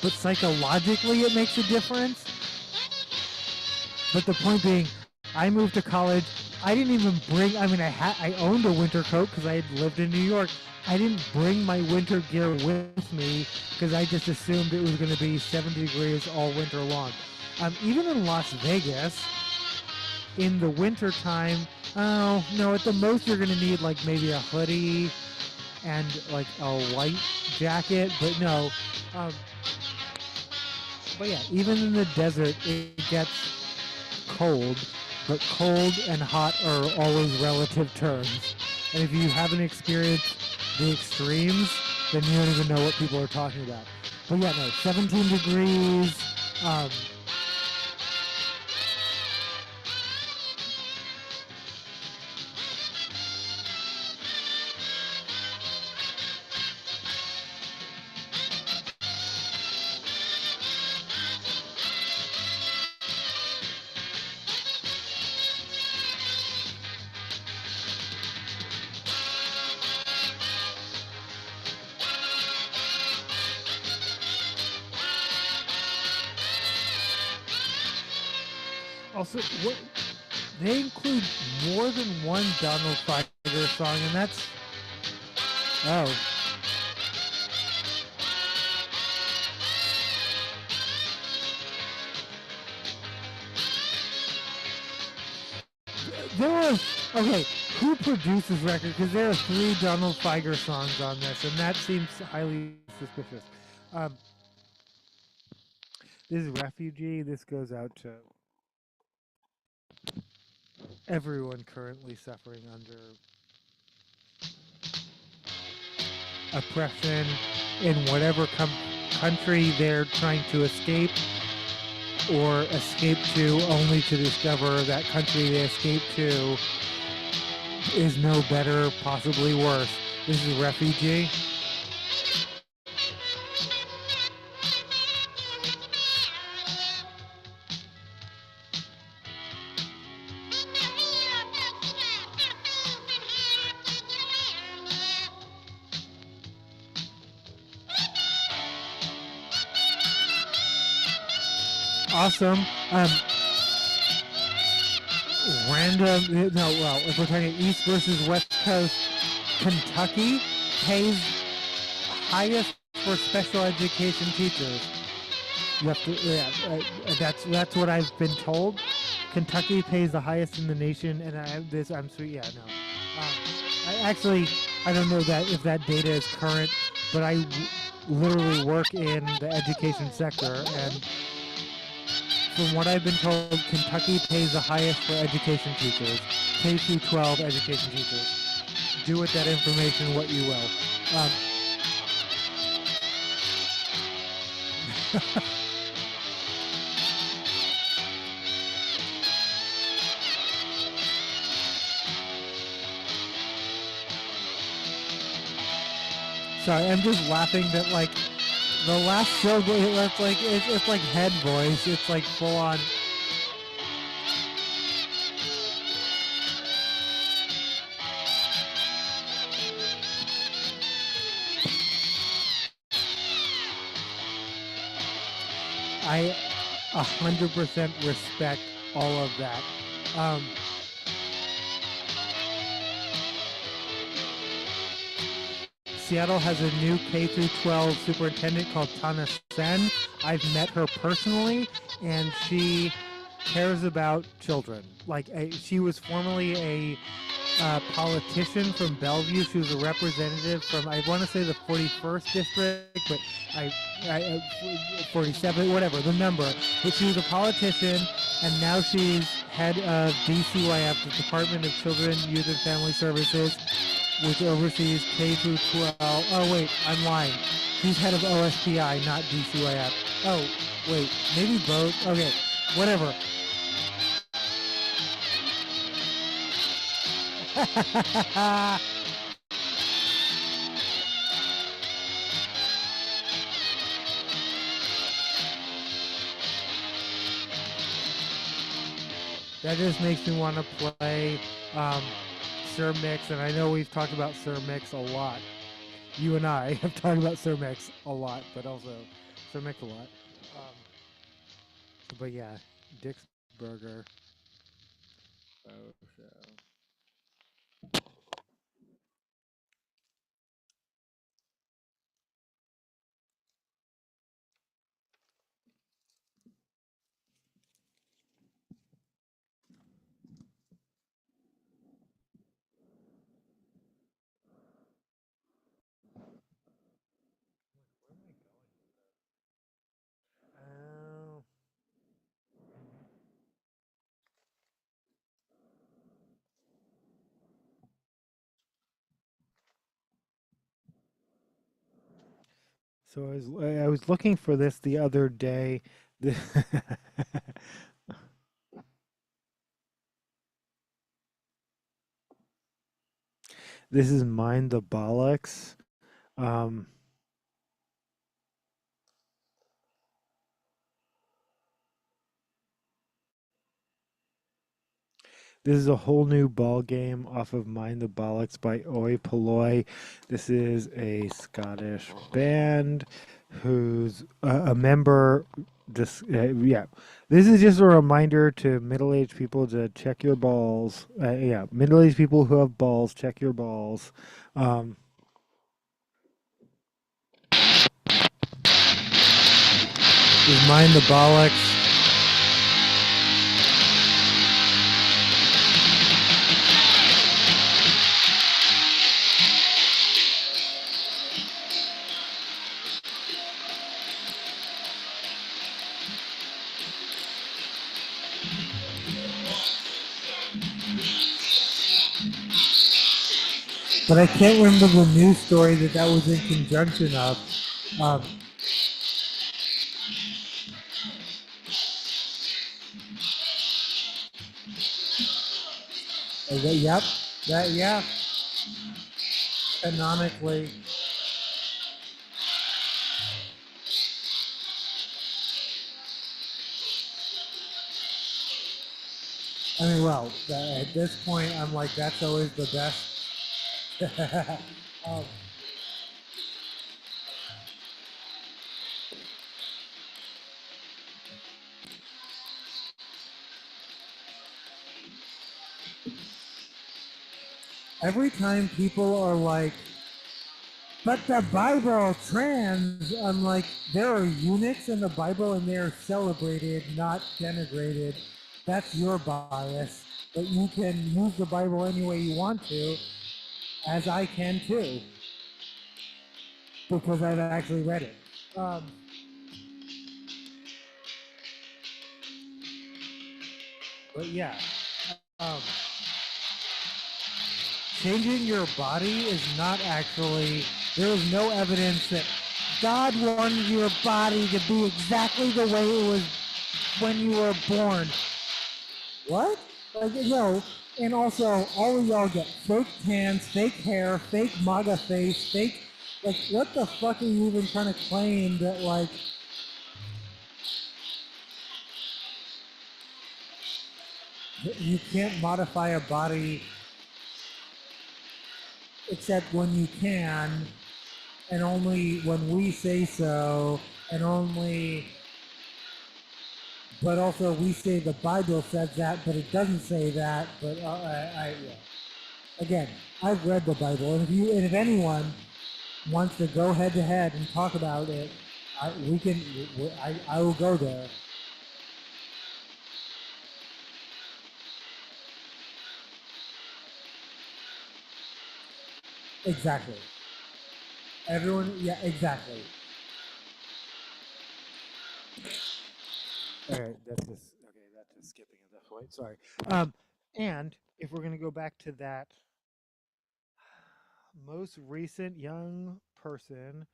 But psychologically, it makes a difference. But the point being, I moved to college. I didn't even bring. I mean, I owned a winter coat because I had lived in New York. I didn't bring my winter gear with me because I just assumed it was going to be 70 degrees all winter long. Even in Las Vegas, in the winter time, oh no, at the most you're going to need like maybe a hoodie and like a light jacket, but no. But yeah, even in the desert, it gets cold. But cold and hot are always relative terms. And if you haven't experienced the extremes, then you don't even know what people are talking about. But yeah, no, 17 degrees. Also, they include more than one Donald Feiger song, and that's okay. Who produced this record? Because there are 3 Donald Feiger songs on this, and that seems highly suspicious. This is Refugee. This goes out to everyone currently suffering under oppression in whatever country they're trying to escape or escape to, only to discover that country they escaped to is no better, possibly worse. This is Refugee. Awesome. If we're talking East versus West Coast, Kentucky pays highest for special education teachers. You have to, that's what I've been told. Kentucky pays the highest in the nation, and I'm sweet. Yeah, no. I don't know that if that data is current, but I literally work in the education sector, and from what I've been told, Kentucky pays the highest for education teachers, K through 12 education teachers. Do with that information what you will. Sorry, I'm just laughing that like the last show, it's like it's like head voice. It's like full on. I 100% respect all of that. Seattle has a new K through 12 superintendent called Tana Sen. I've met her personally, and she cares about children. Like she was formerly a politician from Bellevue. She was a representative from, I want to say, the 41st district, but 47, whatever the number. But she was a politician, and now she's head of DCYF, the Department of Children, Youth, and Family Services, which oversees K through 12. Oh wait, I'm lying. She's head of OSPI, not DCYF. Oh wait, maybe both. Okay, whatever. That just makes me want to play Sir Mix, and I know we've talked about Sir Mix a lot. You and I have talked about Sir Mix a lot, but also Sir Mix a lot. But yeah, Dick's Burger. Oh, show. Oh. So I was looking for this the other day. This is Mind the Bollocks. Um, This is a whole new ball game off of Mind the Bollocks by Oi Polloi. This is a Scottish band who's a member. Yeah, this is just a reminder to middle-aged people to check your balls. Yeah, middle-aged people who have balls, check your balls. Is Mind the Bollocks. But I can't remember the news story that was in conjunction of. Um, yep, yeah, canonically. I mean, well, at this point, I'm like, that's always the best. um, every time people are like, but the Bible trans, I'm like, there are eunuchs in the Bible and they are celebrated, not denigrated. That's your bias. But you can use the Bible any way you want to, as I can too, because I've actually read it. But yeah, um, changing your body is not actually, there is no evidence that God wanted your body to be exactly the way it was when you were born. What? Like, no. And also, all of y'all get fake tans, fake hair, fake MAGA face, fake. Like, what the fuck are you even trying to claim that, like, you can't modify a body except when you can, and only when we say so, and only. But also, we say the Bible says that, but it doesn't say that. But yeah. Again, I've read the Bible, and if anyone wants to go head to head and talk about it, I will go there. Exactly. Everyone, yeah, exactly. All right, that's just skipping at that point. Sorry. And if we're gonna go back to that most recent young person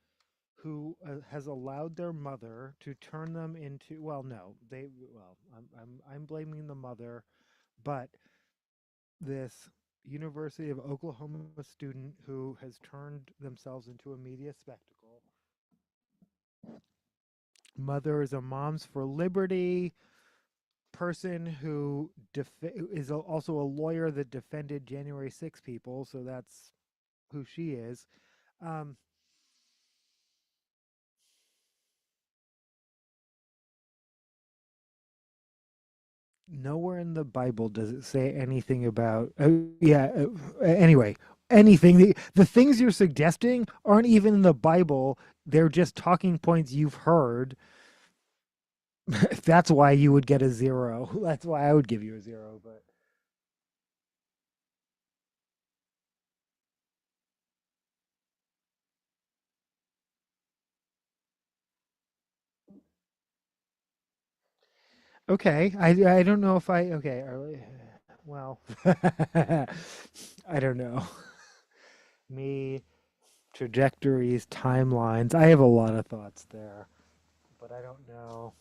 who has allowed their mother to turn them into, well, no, I'm blaming the mother, but this University of Oklahoma student who has turned themselves into a media spectacle. Mother is a Moms for Liberty person who is also a lawyer that defended January 6 people, so that's who she is. Um, Nowhere in the Bible does it say anything about. Anyway, anything. The things you're suggesting aren't even in the Bible. They're just talking points you've heard. That's why you would get a 0. That's why I would give you a 0. But okay, I don't know if I okay. Well, I don't know. Me, trajectories, timelines. I have a lot of thoughts there, but I don't know.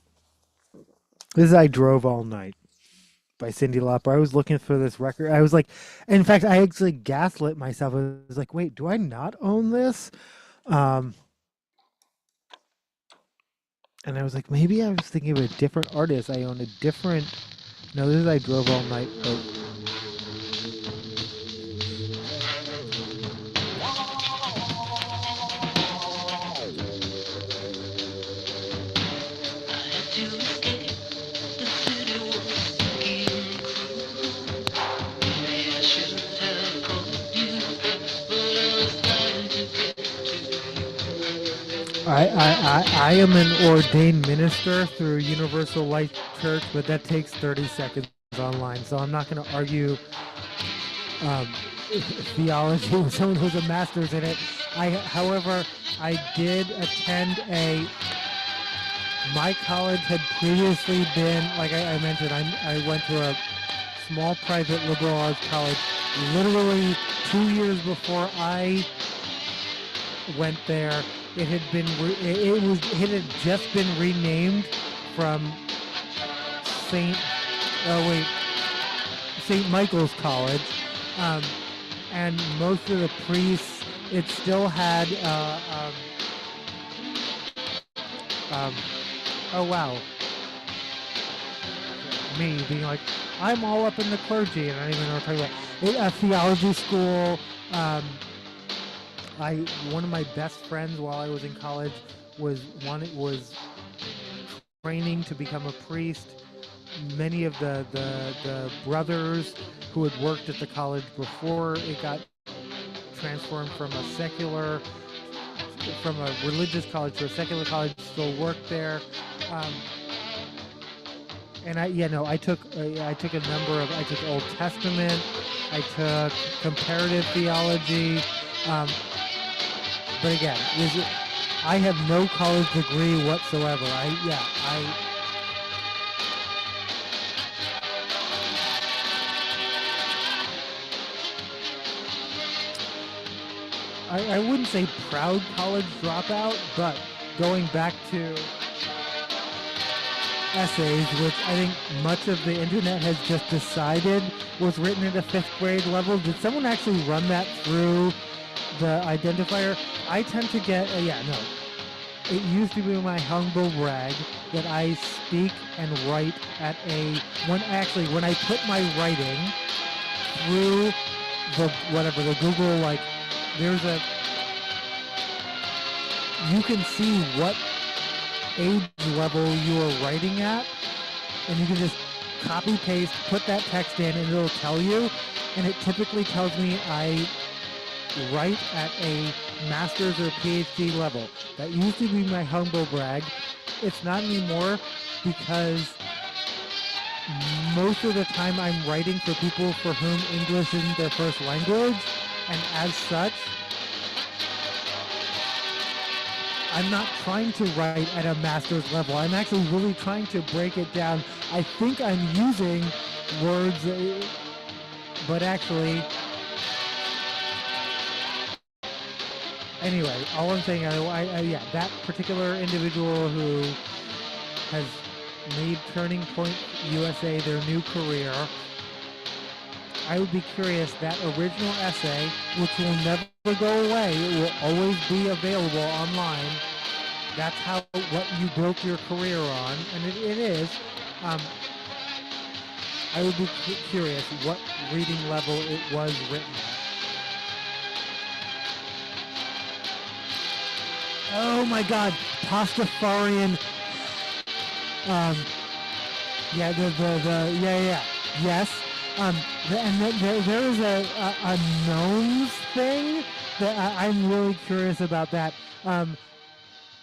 This is I Drove All Night by Cyndi Lauper. I was looking for this record. I was like, in fact, I actually gaslit myself. I was like, wait, do I not own this? Um, and I was like, maybe I was thinking of a different artist. I own a different. No, this is I Drove All Night. I am an ordained minister through Universal Life Church, but that takes 30 seconds online, so I'm not going to argue um, theology with someone who's a master's in it. However, I did attend my college had previously been, like I mentioned, I went to a small private liberal arts college literally 2 years before I went there. It had been it had just been renamed from Saint St. Michael's College, and most of the priests, it still had oh wow, me being like, I'm all up in the clergy, and I don't even know what I'm talking about. A theology school. One of my best friends while I was in college was training to become a priest. Many of the brothers who had worked at the college before it got transformed from a religious college to a secular college, still work there. Um, and I took I took Old Testament, I took comparative theology, but again, I have no college degree whatsoever. I wouldn't say proud college dropout, but going back to essays, which I think much of the internet has just decided was written at a 5th grade level. Did someone actually run that through the identifier? I tend to get, it used to be my humble brag that I speak and write when I put my writing through the Google, you can see what age level you are writing at, and you can just copy paste, put that text in, and it'll tell you. And it typically tells me I write at a master's or PhD level. That used to be my humble brag. It's not anymore, because most of the time I'm writing for people for whom English isn't their first language, and as such, I'm not trying to write at a master's level. I'm actually really trying to break it down. I think I'm using words, but actually, anyway, all I'm saying, that particular individual who has made Turning Point USA their new career, I would be curious, that original essay, which will never go away, it will always be available online. That's what you built your career on, and it is. I would be curious what reading level it was written at. Oh my God, Pastafarian. Yes. There is a gnomes thing that I'm really curious about that.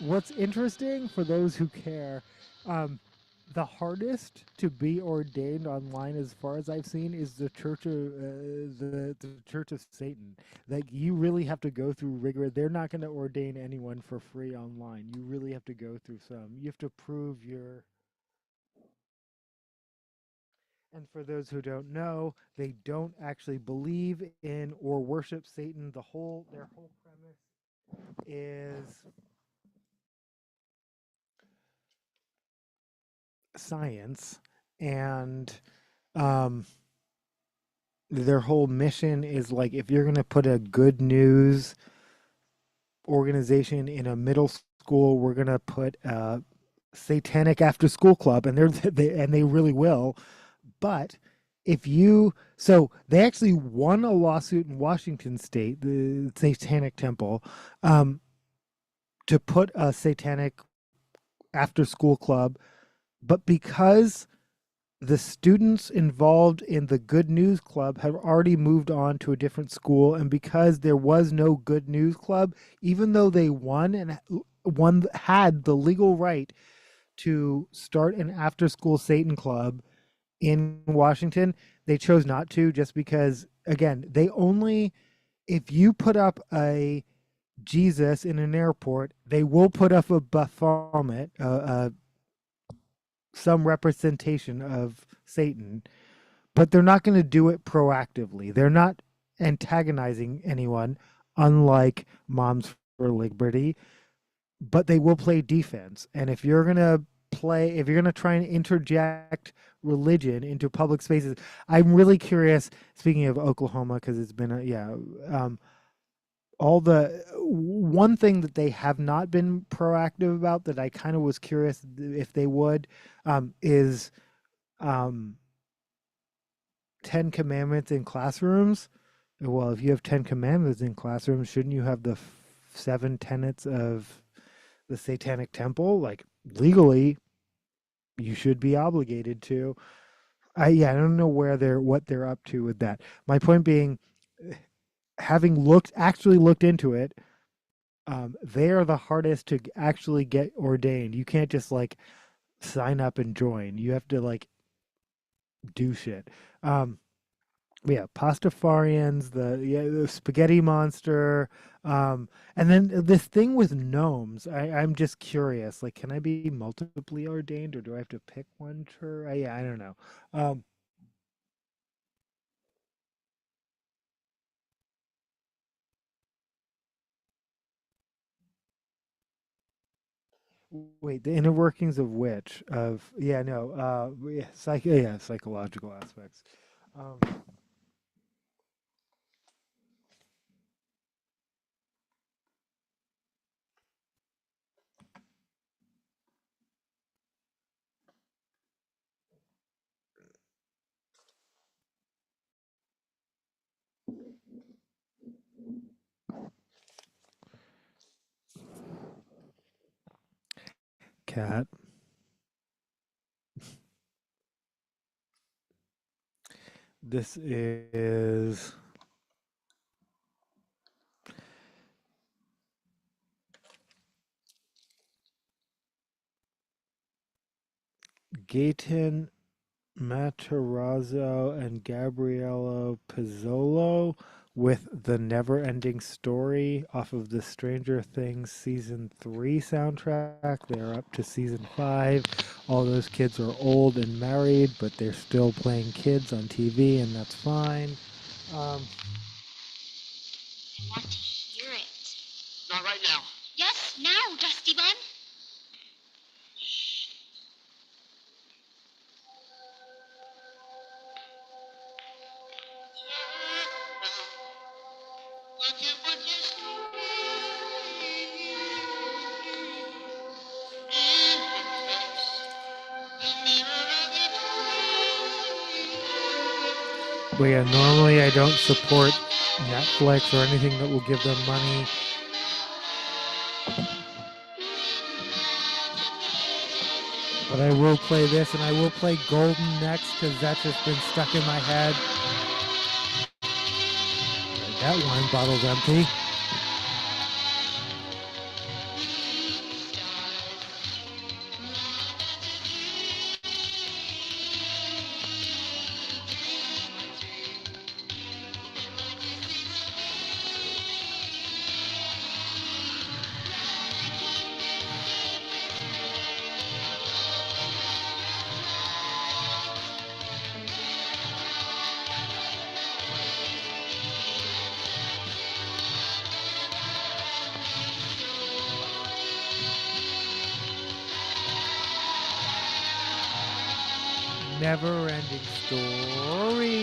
What's interesting for those who care, the hardest to be ordained online, as far as I've seen, is the Church of the Church of Satan. Like, you really have to go through rigor. They're not going to ordain anyone for free online. You really have to go through some. You have to prove your. And for those who don't know, they don't actually believe in or worship Satan. Their whole premise is science, and their whole mission is like, if you're going to put a good news organization in a middle school, we're going to put a satanic after school club, and they really will. But they actually won a lawsuit in Washington State, the Satanic Temple, to put a satanic after school club, but because the students involved in the Good News Club had already moved on to a different school, and because there was no Good News Club, even though they won and had the legal right to start an after-school Satan club in Washington, they chose not to, just because, again, if you put up a Jesus in an airport, they will put up a Baphomet, some representation of Satan, but they're not going to do it proactively. They're not antagonizing anyone, unlike Moms for Liberty, but they will play defense. And if you're going to try and interject religion into public spaces, I'm really curious, speaking of Oklahoma, because it's been one thing that they have not been proactive about, that I kind of was curious if they would, is 10 commandments in classrooms. Well, if you have 10 commandments in classrooms, shouldn't you have the 7 tenets of the Satanic Temple? Like, legally, you should be obligated to. I don't know what they're up to with that. My point being, having actually looked into it, they are the hardest to actually get ordained. You can't just like sign up and join. You have to like do shit. Um, but yeah, Pastafarians, the spaghetti monster, and then this thing with gnomes. I'm just curious. Like, can I be multiply ordained, or do I have to pick one? Yeah, I don't know. Um, Wait, the inner workings of which? Of yeah, no, yeah, yeah, psychological aspects. Um, Cat. This is Gaten Matarazzo and Gabriello Pizzolo with The Never Ending Story off of the Stranger Things Season 3 soundtrack. They're up to Season 5. All those kids are old and married, but they're still playing kids on TV, and that's fine. Um, I want to hear it. Not right now. Yes, now, Dusty Bun. Look at what you but yeah, normally I don't support Netflix or anything that will give them money. But I will play this, and I will play Golden next because that's just been stuck in my head. Right, that wine bottle's empty. Never ending story.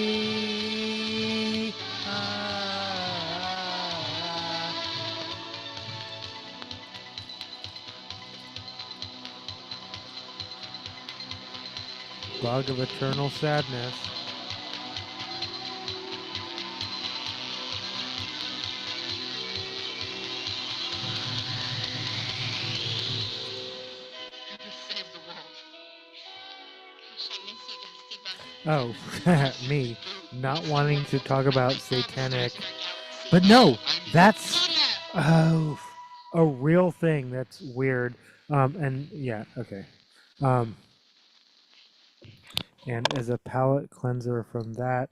Log of eternal sadness. save the world. Gosh, I miss you, Dusty Bun. Oh, me not wanting to talk about satanic. Stars in our galaxy. But no, I'm that's Mother! oh a real thing. That's weird. And yeah, okay. Um, and as a palate cleanser from that,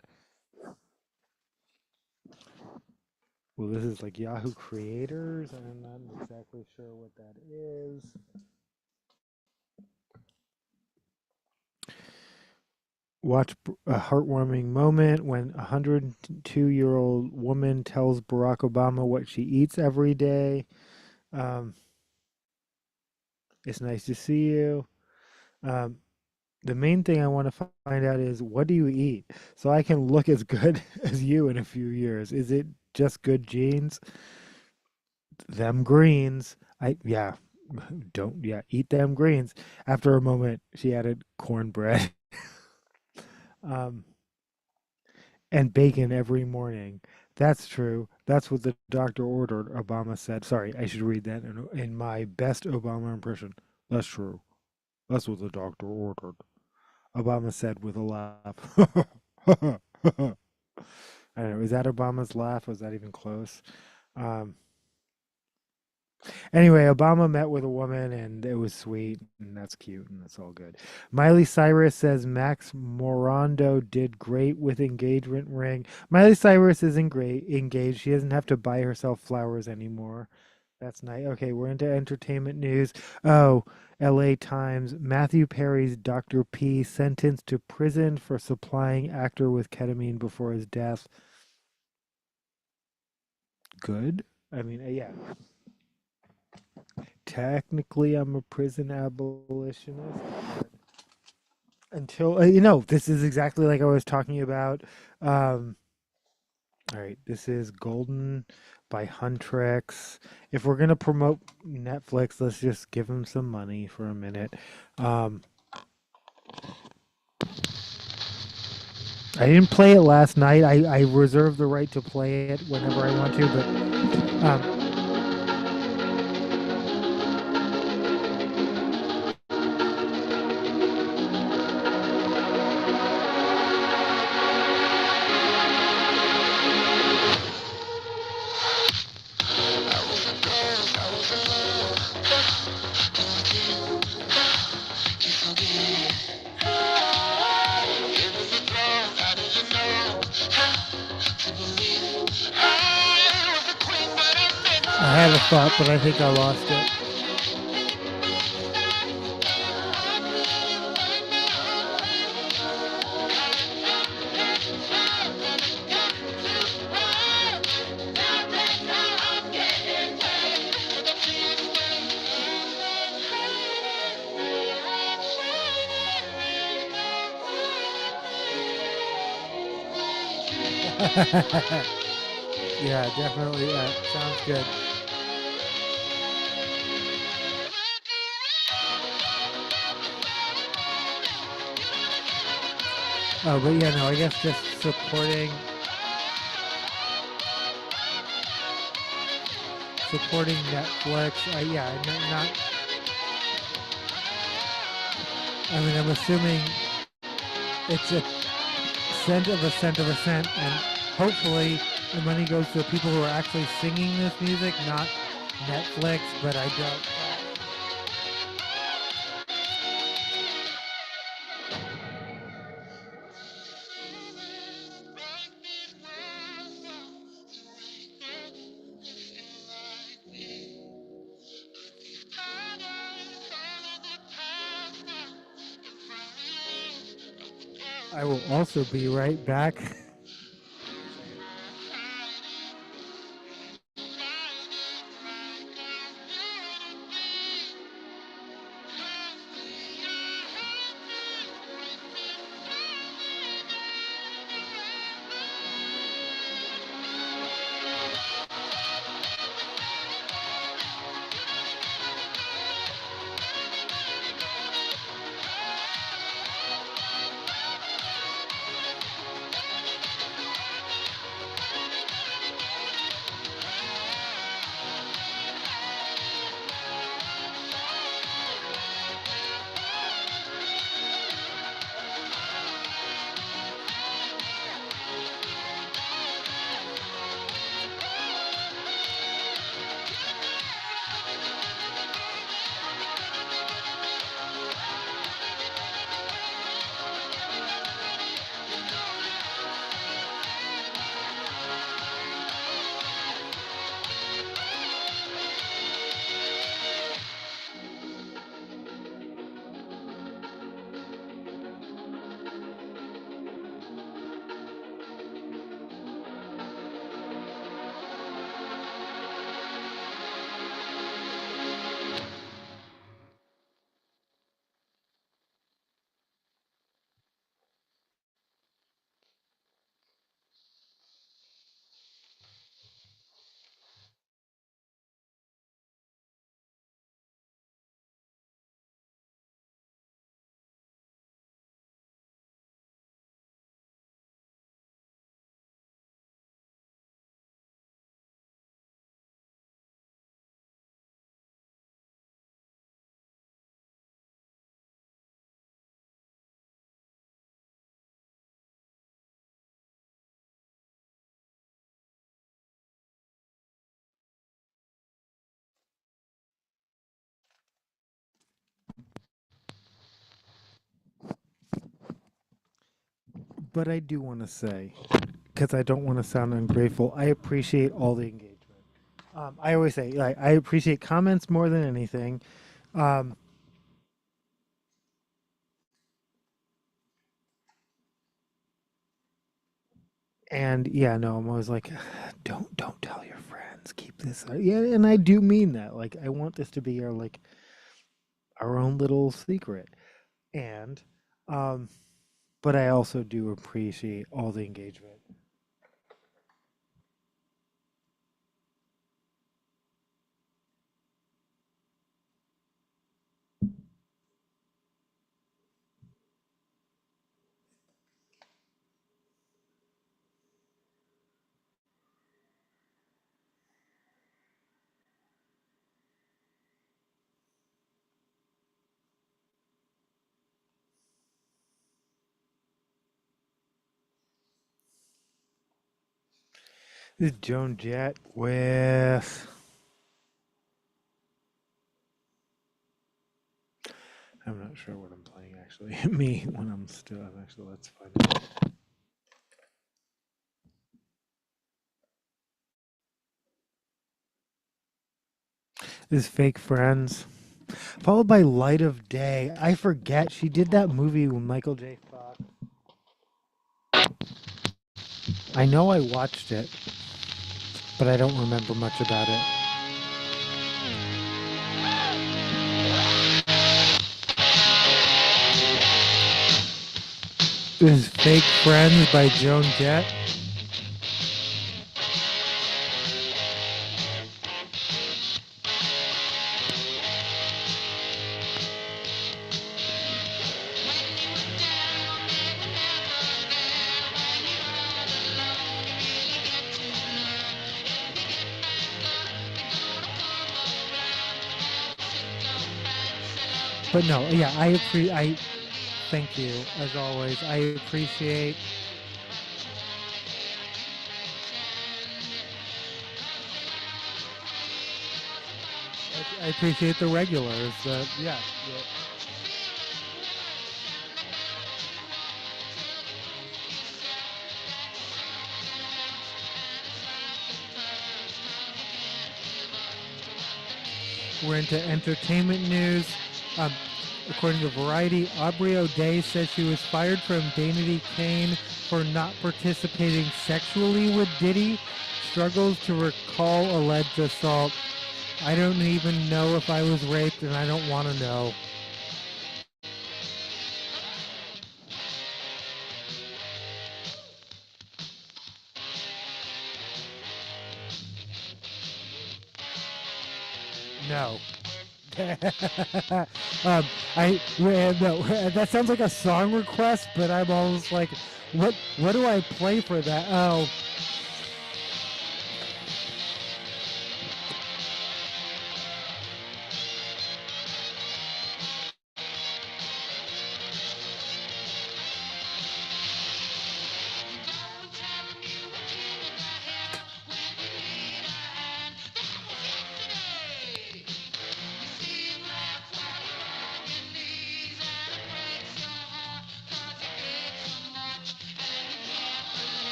well, this is like Yahoo Creators. I'm not exactly sure what that is. Watch a heartwarming moment when a 102-year-old woman tells Barack Obama what she eats every day. Um, it's nice to see you. Um, the main thing I want to find out is what do you eat so I can look as good as you in a few years. Is it just good genes? Them greens. Yeah, don't, yeah, eat them greens. After a moment, she added cornbread. um, and bacon every morning. That's true. That's what the doctor ordered, Obama said. Sorry, I should read that in my best Obama impression. That's true. That's what the doctor ordered. Obama said with a laugh. I don't know. Was that Obama's laugh? Was that even close? Um, Anyway, Obama met with a woman and it was sweet and that's cute and that's all good. Miley Cyrus says Max Morando did great with engagement ring. Miley Cyrus isn't great engaged. She doesn't have to buy herself flowers anymore. That's nice. Okay, we're into entertainment news. Oh, LA Times. Matthew Perry's Dr. P sentenced to prison for supplying actor with ketamine before his death. Good. I mean, yeah. Technically, I'm a prison abolitionist. Until, this is exactly like I was talking about. All right, this is Golden by Huntrix. If we're going to promote Netflix, let's just give them some money for a minute. I didn't play it last night. I reserve the right to play it whenever I want to, but I had a thought, but I think I lost it. Yeah, definitely. Sounds good. Oh, but yeah, no, I guess just supporting Netflix. Yeah, not. I mean, I'm assuming it's a cent of a cent of a cent, and hopefully the money goes to the people who are actually singing this music, not Netflix. But I don't. I will also be right back. But I do want to say, because I don't want to sound ungrateful, I appreciate all the engagement. I always say, like, I appreciate comments more than anything. Um, and yeah, no, I'm always like, don't tell your friends. Keep this. Yeah, and I do mean that. Like, I want this to be our own little secret. And, um, but I also do appreciate all the engagement. This is Joan Jett with. I'm not sure what I'm playing actually. Me when I'm still. Actually, let's find it. This is Fake Friends, followed by Light of Day. I forget she did that movie with Michael J. Fox. I know I watched it, but I don't remember much about it. This is Fake Friends by Joan Jett. But no, yeah, I thank you as always. I appreciate the regulars. Yeah. We're into entertainment news. Um, according to Variety, Aubrey O'Day says she was fired from Danity Kane for not participating sexually with Diddy. Struggles to recall alleged assault. I don't even know if I was raped, and I don't want to know. No. No, that sounds like a song request, but I'm always like, what do I play for that? Oh,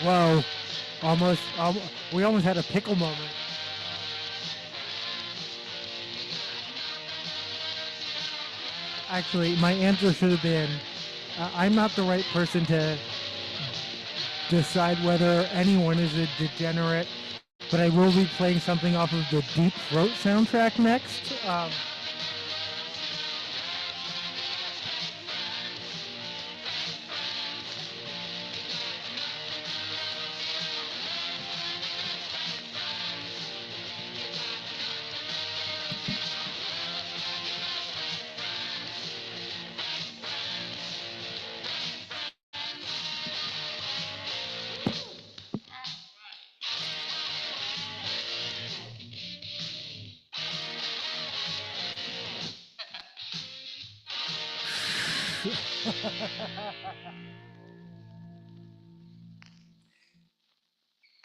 whoa, we almost had a pickle moment. Actually, my answer should have been, I'm not the right person to decide whether anyone is a degenerate, but I will be playing something off of the Deep Throat soundtrack next.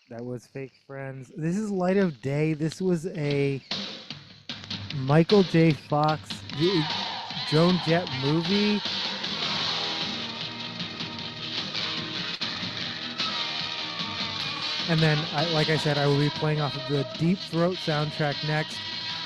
That was Fake Friends. This is Light of Day. This was a Michael J. Fox, Joan Jett movie. And then, like I said, I will be playing off of the Deep Throat soundtrack next.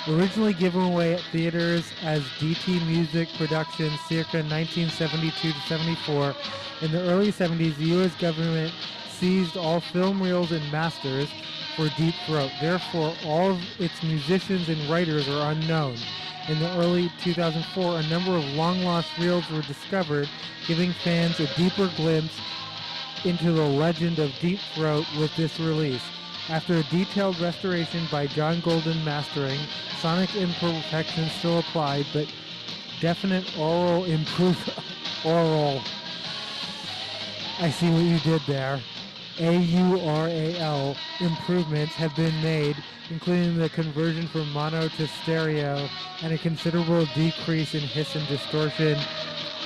Originally given away at theaters as DT Music Productions circa 1972 to 74, in the early 70s, the U.S. government seized all film reels and masters for Deep Throat. Therefore, all of its musicians and writers are unknown. In the early 2004, a number of long-lost reels were discovered, giving fans a deeper glimpse into the legend of Deep Throat with this release. After a detailed restoration by John Golden mastering, sonic imperfections still applied, but definite oral I see what you did there. AURAL improvements have been made, including the conversion from mono to stereo and a considerable decrease in hiss and distortion.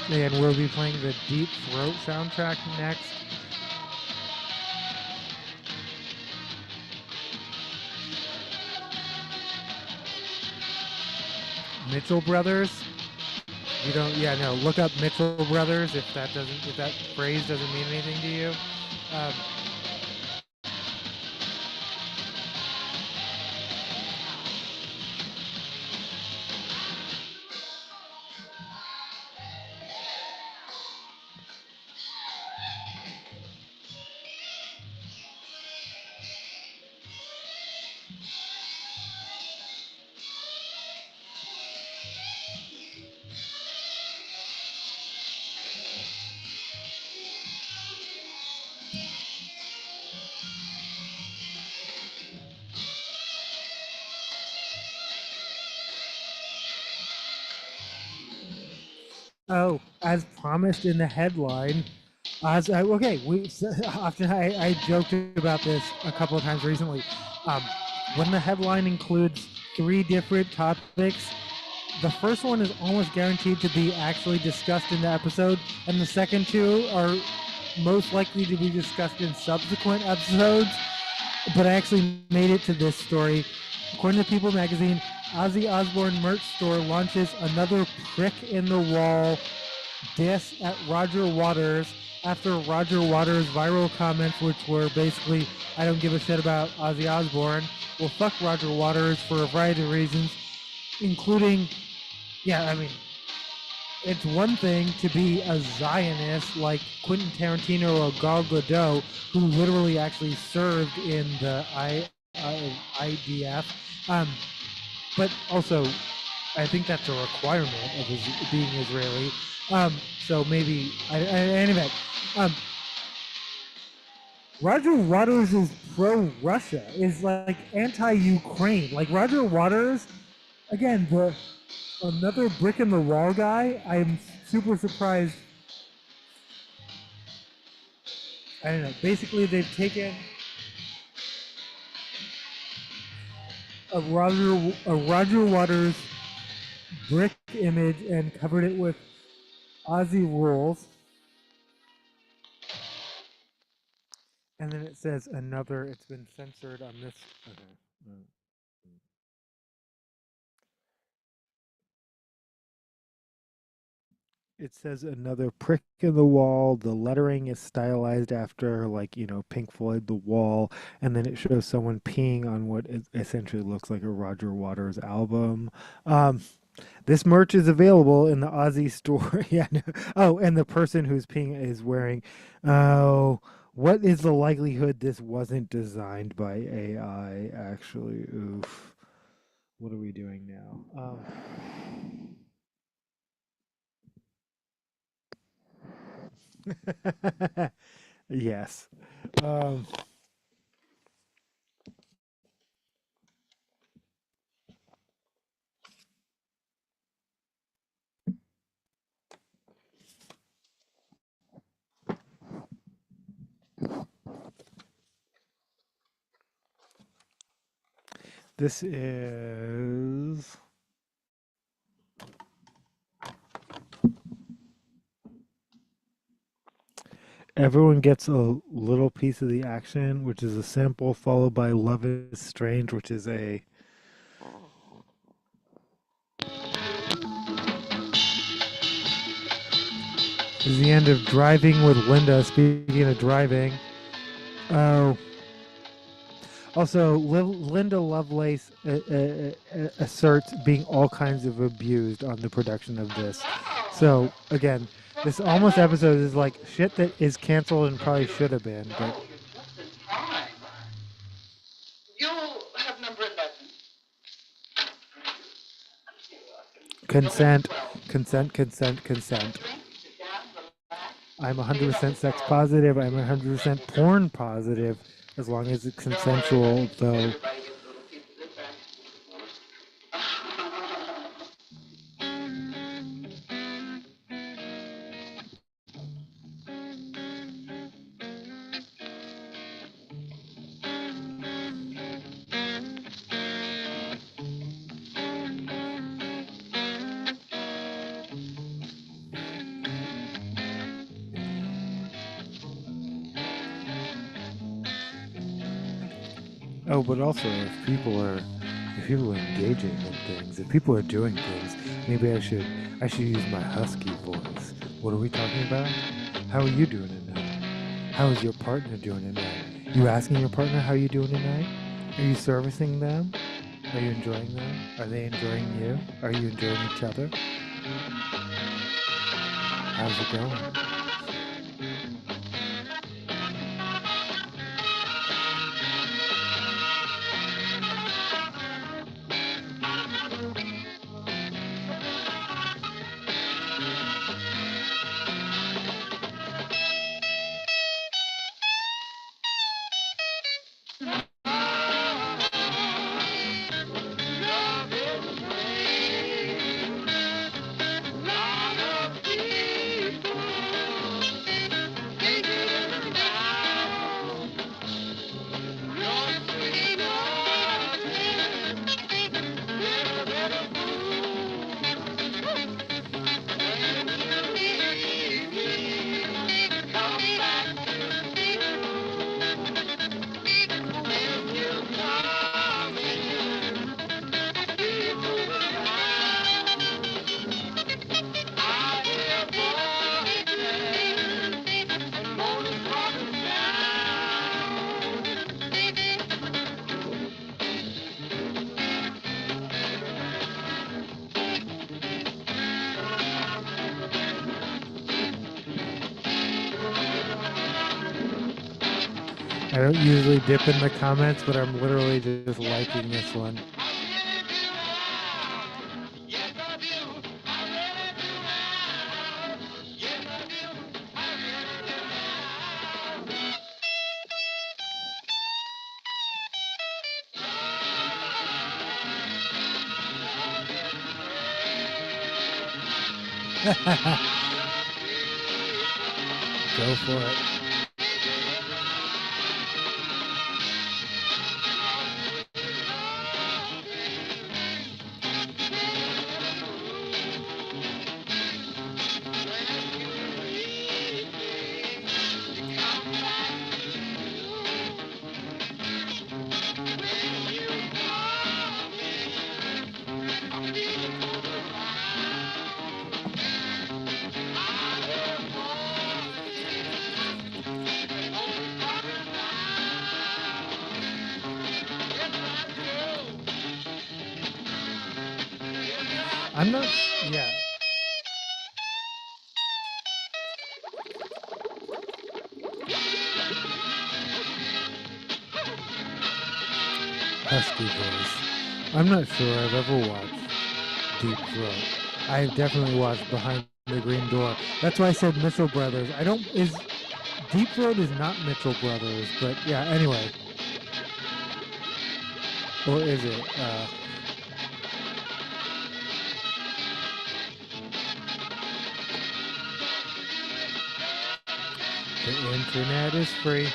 And we'll be playing the Deep Throat soundtrack next. Mitchell Brothers. You don't, yeah, no. Look up Mitchell Brothers if that phrase doesn't mean anything to you. Oh, as promised in the headline, often I joked about this a couple of times recently. When the headline includes 3 different topics, the first one is almost guaranteed to be actually discussed in the episode, and the second 2 are most likely to be discussed in subsequent episodes. But I actually made it to this story. According to People magazine, Ozzy Osbourne merch store launches another prick in the wall diss at Roger Waters after Roger Waters' viral comments, which were basically, I don't give a shit about Ozzy Osbourne. Well, fuck Roger Waters for a variety of reasons, including, it's one thing to be a Zionist like Quentin Tarantino or Gal Gadot, who literally actually served in the IDF, but also I think that's a requirement of being Israeli. So maybe anyway. Roger Waters is pro-Russia, is like anti-Ukraine. Like Roger Waters, again, another brick in the wall guy. I'm super surprised. I don't know. Basically, they've taken a Roger Waters brick image and covered it with Ozzy rules. And then it says another, it's been censored on this. Okay. It says another prick in the wall. The lettering is stylized after, like, Pink Floyd, The Wall. And then it shows someone peeing on what essentially looks like a Roger Waters album. This merch is available in the Ozzy store. Yeah. No. Oh, and the person who's peeing is wearing. Oh, what is the likelihood this wasn't designed by AI? Actually, oof. What are we doing now? Yes. Um, this is. Everyone gets a little piece of the action, which is a sample, followed by Love is Strange, which is a This is the end of Driving with Linda. Speaking of driving, oh, also Linda Lovelace asserts being all kinds of abused on the production of this. So again, this almost episode is like shit that is canceled and probably should have been, but You'll have number 11. consent, consent, consent, consent. I'm 100% sex positive. I'm 100% porn positive, as long as it's consensual, though. Oh, but also if people are engaging in things, if people are doing things, maybe I should use my husky voice. What are we talking about? How are you doing tonight? How is your partner doing tonight? You asking your partner how you doing tonight? Are you servicing them? Are you enjoying them? Are they enjoying you? Are you enjoying each other? How's it going? I don't usually dip in the comments, but I'm literally just liking this one. Go for it. I'm not. Yeah. Husky voice. I'm not sure I've ever watched Deep Throat. I've definitely watched Behind the Green Door. That's why I said Mitchell Brothers. I don't. Is Deep Throat is not Mitchell Brothers, but yeah. Anyway. Or is it? The internet is free.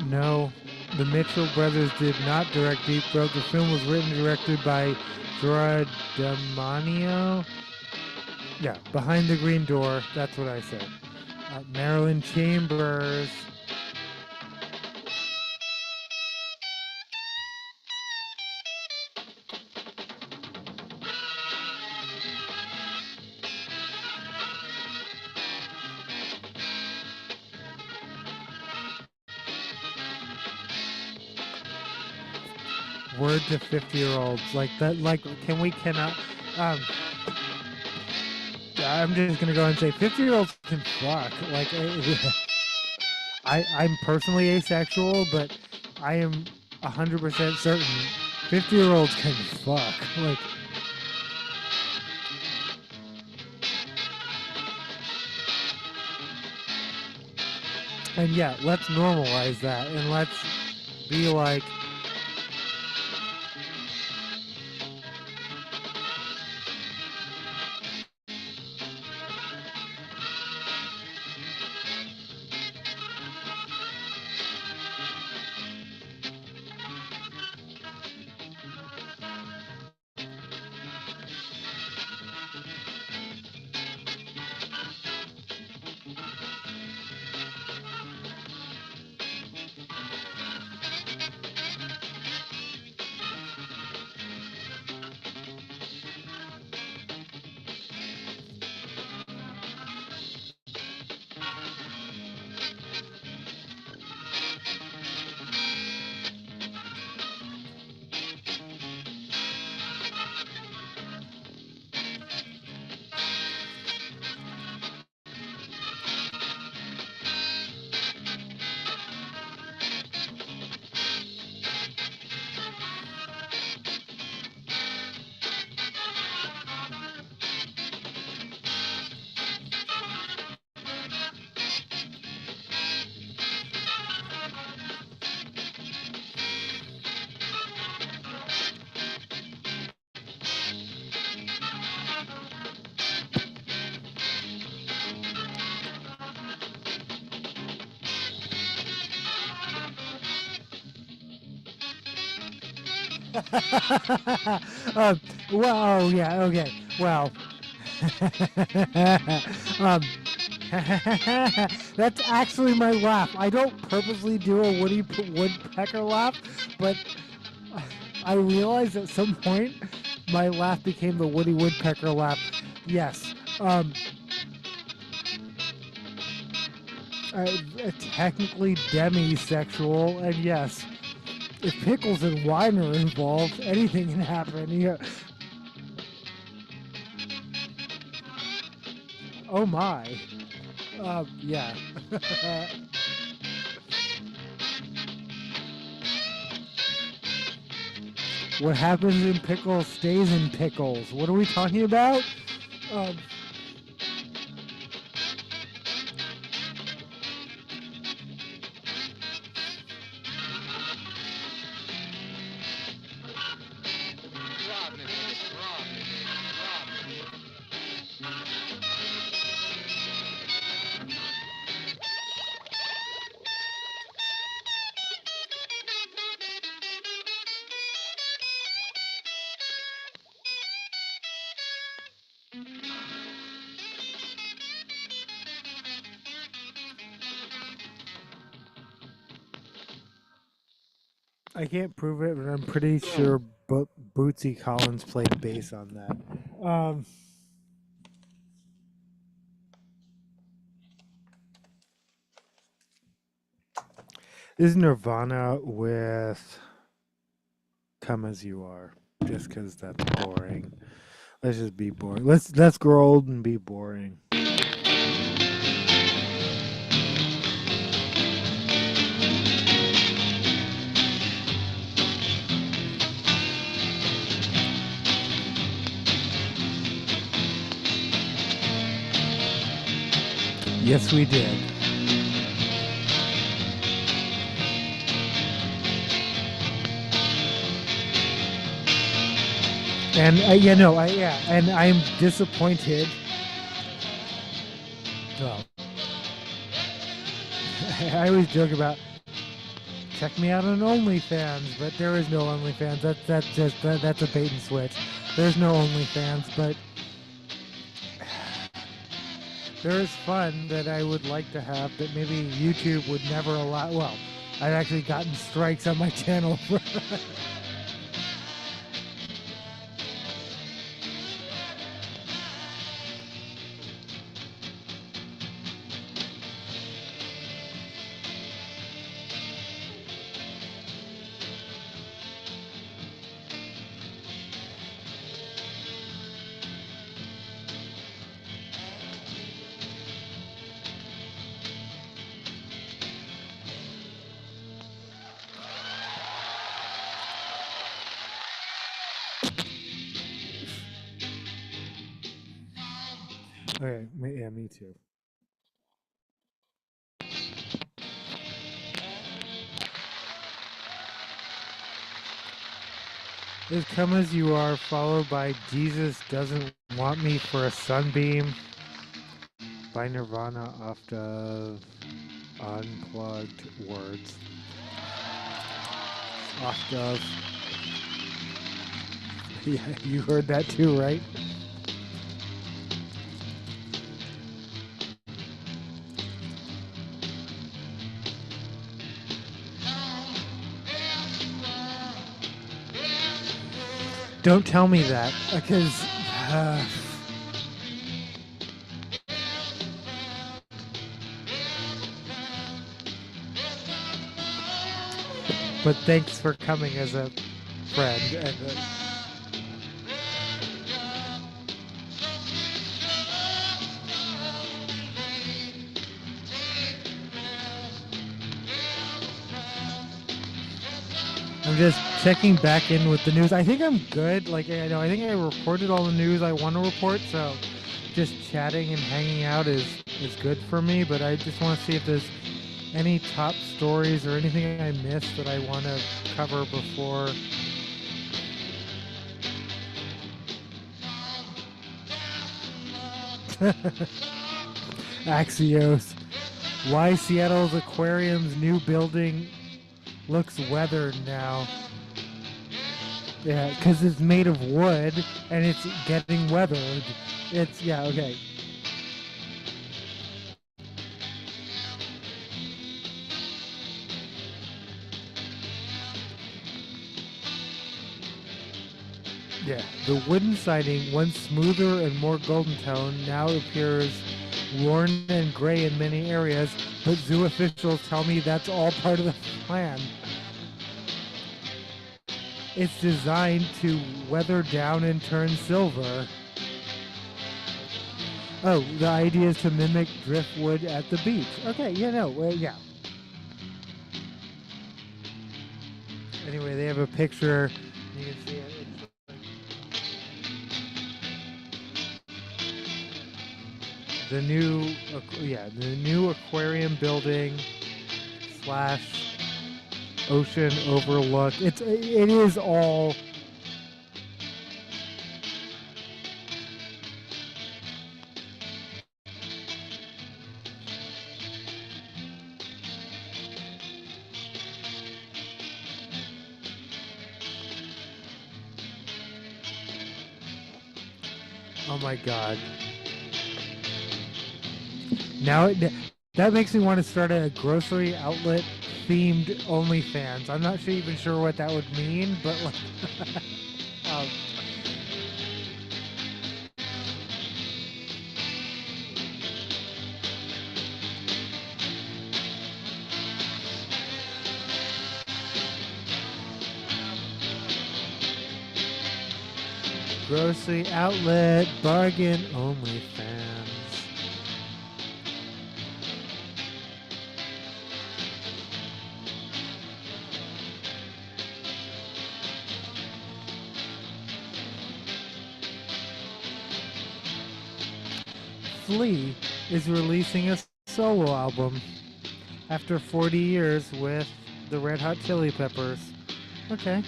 No, the Mitchell brothers did not direct Deep Throat. The film was written and directed by Dora Damanio. Yeah, Behind the Green Door. That's what I said. Marilyn Chambers. Word to 50-year-olds like that. Like, cannot. I'm just gonna go and say 50-year-olds can fuck. Like, I'm personally asexual, but I am 100% certain 50-year-olds can fuck. Like, and yeah, let's normalize that, and let's be like. Well, oh yeah, okay. Well, um, that's actually my laugh. I don't purposely do a woodpecker laugh, but I realized at some point my laugh became the Woody Woodpecker laugh. Yes. Technically demisexual, and yes, if pickles and wine are involved, anything can happen. Yeah. Oh my. Yeah. What happens in pickles stays in pickles. What are we talking about? I can't prove it, but I'm pretty sure Bootsy Collins played bass on that. This is Nirvana with "Come as You Are," just because that's boring. Let's just be boring. Let's grow old and be boring. Yes, we did. And and I'm disappointed. Well, I always joke about check me out on OnlyFans, but there is no OnlyFans. That's a bait and switch. There's no OnlyFans, but there is fun that I would like to have that maybe YouTube would never allow. Well, I've actually gotten strikes on my channel for. Okay, yeah, me too. Is Come As You Are followed by Jesus Doesn't Want Me for a Sunbeam by Nirvana off the Unplugged Words. Off of. Yeah, you heard that too, right? Don't tell me that, because but thanks for coming as a friend. And, I'm just checking back in with the news. I think I'm good. Like, I think I reported all the news I want to report, so just chatting and hanging out is good for me. But I just want to see if there's any top stories or anything I missed that I want to cover before. Axios. Why Seattle's aquarium's new building looks weathered now. Yeah, because it's made of wood and it's getting weathered. It's, yeah, okay. Yeah, the wooden siding, once smoother and more golden tone, now appears worn and gray in many areas, but zoo officials tell me that's all part of the plan. It's designed to weather down and turn silver. Oh, the idea is to mimic driftwood at the beach. Okay, yeah. Anyway, they have a picture. You can see it. The new aquarium building / ocean overlook. It is all. Oh my God. Now that makes me want to start a grocery outlet themed OnlyFans. I'm not even sure what that would mean, but like, grocery outlet bargain OnlyFans. Flea is releasing a solo album after 40 years with the Red Hot Chili Peppers. Okay.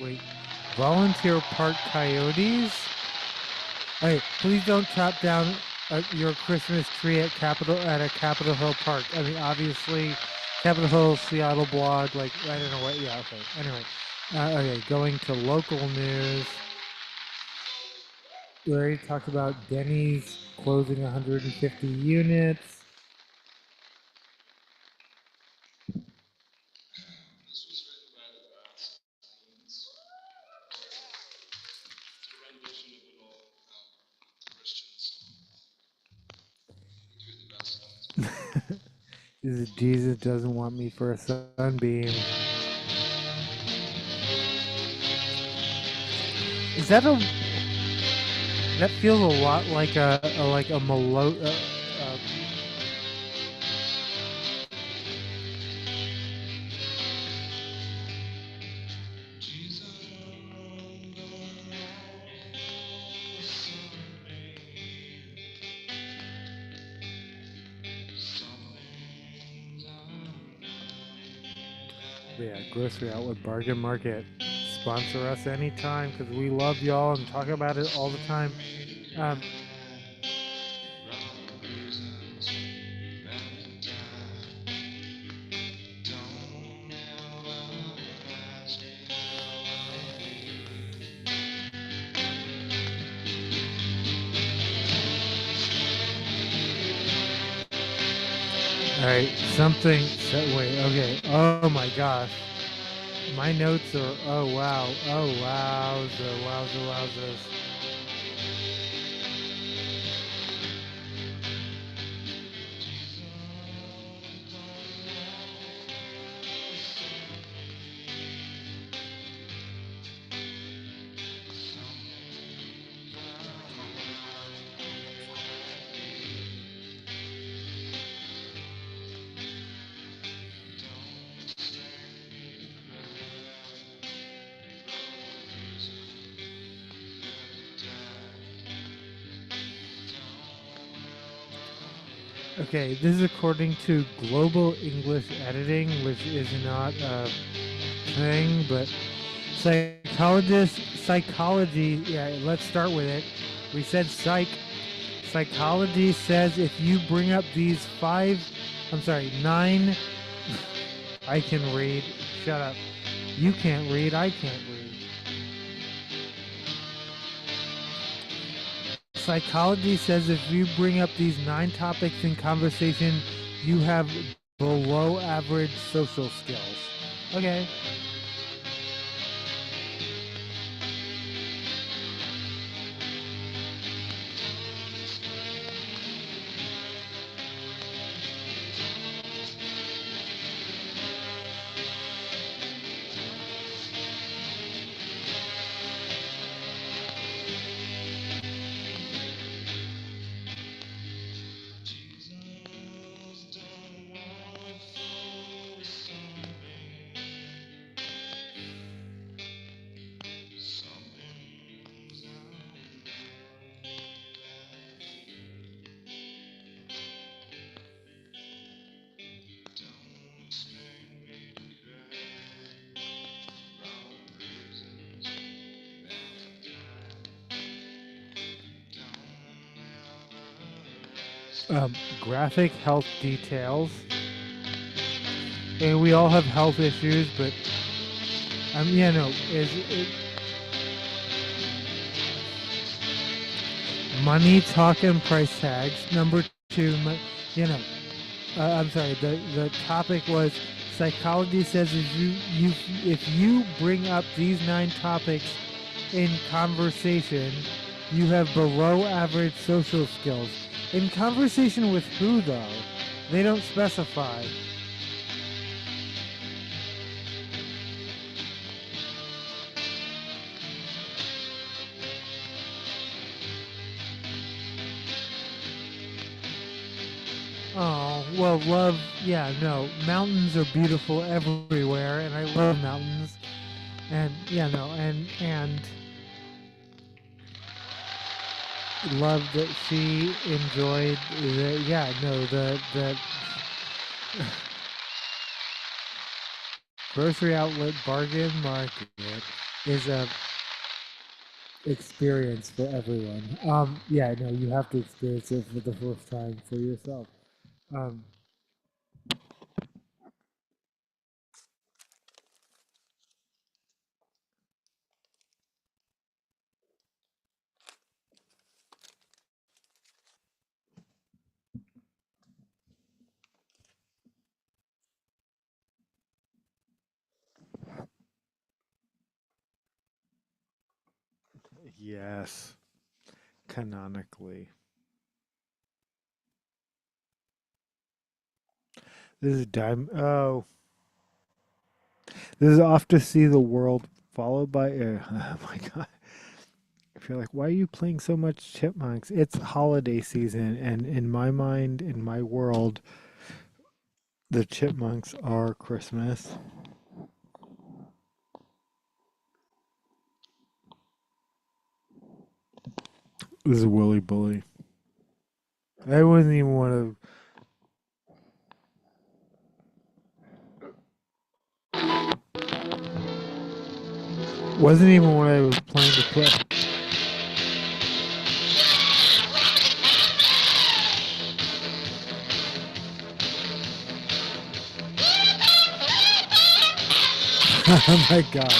Wait, Volunteer park coyotes. Hey, please don't chop down your Christmas tree at a Capitol Hill park. I mean, obviously, Capitol Hill, Seattle blog. Like, I don't know what. Yeah, okay. Anyway, okay. Going to local news. We already talked about Denny's closing 150 units. Jesus doesn't want me for a sunbeam. Is that a? That feels a lot like a melo. Yeah, grocery outlet, bargain market. Sponsor us anytime because we love y'all and talk about it all the time. Um, all right, something. Wait, okay. Oh my gosh, my notes are. Oh wow. Oh wowzers. Okay, this is according to Global English Editing, which is not a thing, but psychology, yeah, let's start with it. We said psychology says if you bring up these 9, I can read, shut up. You can't read, I can't read. Psychology says if you bring up these 9 topics in conversation, you have below average social skills. Okay. Graphic health details. And we all have health issues, but yeah, no, money talk and price tags. Number 2, you know, I'm sorry. The topic was psychology says if you bring up these 9 topics in conversation, you have below average social skills. In conversation with who though? They don't specify. Oh, well, love, yeah, no, mountains are beautiful everywhere, and I love mountains, and, yeah, no, and love that she enjoyed, the grocery outlet bargain market is a experience for everyone. Yeah, no, you have to experience it for the first time for yourself. Um, yes, canonically. This is dime. Oh, this is off to see the world, followed by. Oh my god! If you're like, why are you playing so much Chipmunks? It's holiday season, and in my mind, in my world, the Chipmunks are Christmas. This is Willy Bully. I wouldn't even want to. Wasn't even what I was planning to play. Oh my god!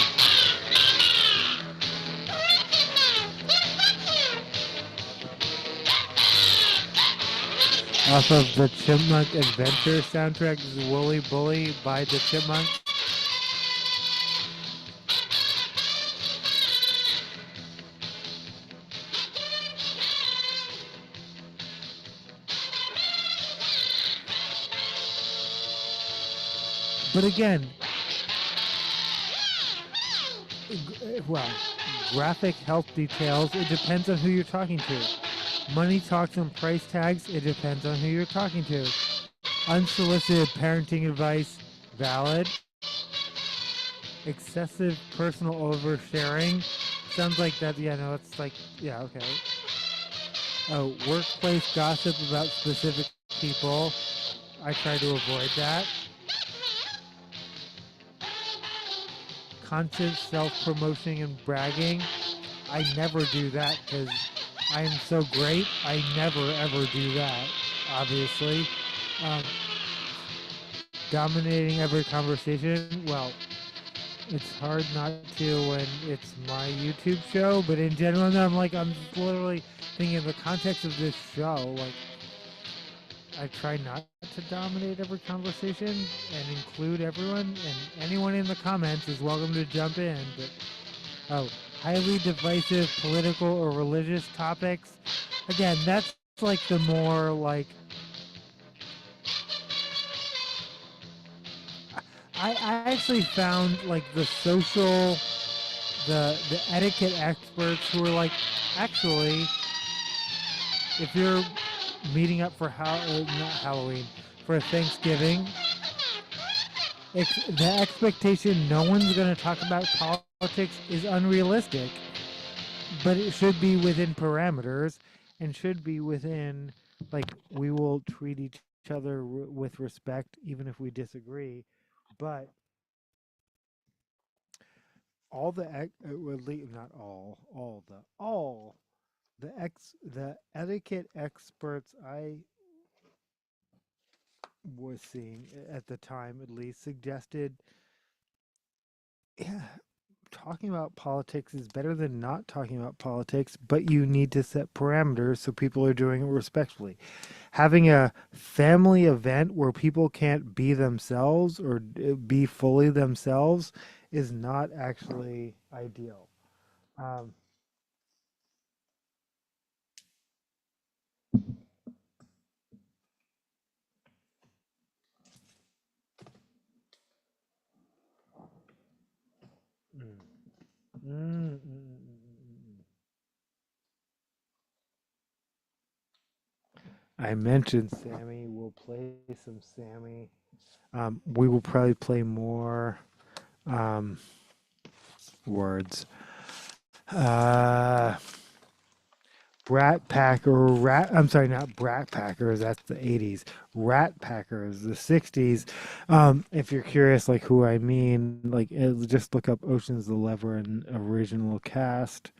Off of the Chipmunk Adventure soundtrack, this is Willy Bully by the Chipmunks. But again, well, graphic health details, it depends on who you're talking to. Money talks and price tags, it depends on who you're talking to. Unsolicited parenting advice, valid. Excessive personal oversharing, sounds like that, yeah, no, it's like, yeah, okay. Oh, workplace gossip about specific people, I try to avoid that. Constant self-promoting and bragging, I never do that because I am so great. I never ever do that, obviously. Um, Dominating every conversation, well, it's hard not to when it's my YouTube show, but in general, no, I'm just literally thinking in the context of this show, like, I try not to dominate every conversation and include everyone, and anyone in the comments is welcome to jump in. But oh, highly divisive political or religious topics. Again, that's like the more like I actually found like the etiquette experts who are like, actually, if you're meeting up for not Halloween, for Thanksgiving, the expectation no one's going to talk about politics is unrealistic, but it should be within parameters and should be within, like, we will treat each other with respect even if we disagree, but all not all the etiquette experts I was seeing at the time, at least, suggested, yeah, talking about politics is better than not talking about politics, but you need to set parameters so people are doing it respectfully. Having a family event where people can't be themselves or be fully themselves is not actually ideal. Um, mm, mm, mm, mm, mm. I mentioned Sammy. We'll play some Sammy. We will probably play more um, words. Uh, Brat Packer, I'm sorry, not Brat Packers. That's the '80s. Rat Packers, the '60s. If you're curious, like who I mean, like just look up Ocean's 11 original cast.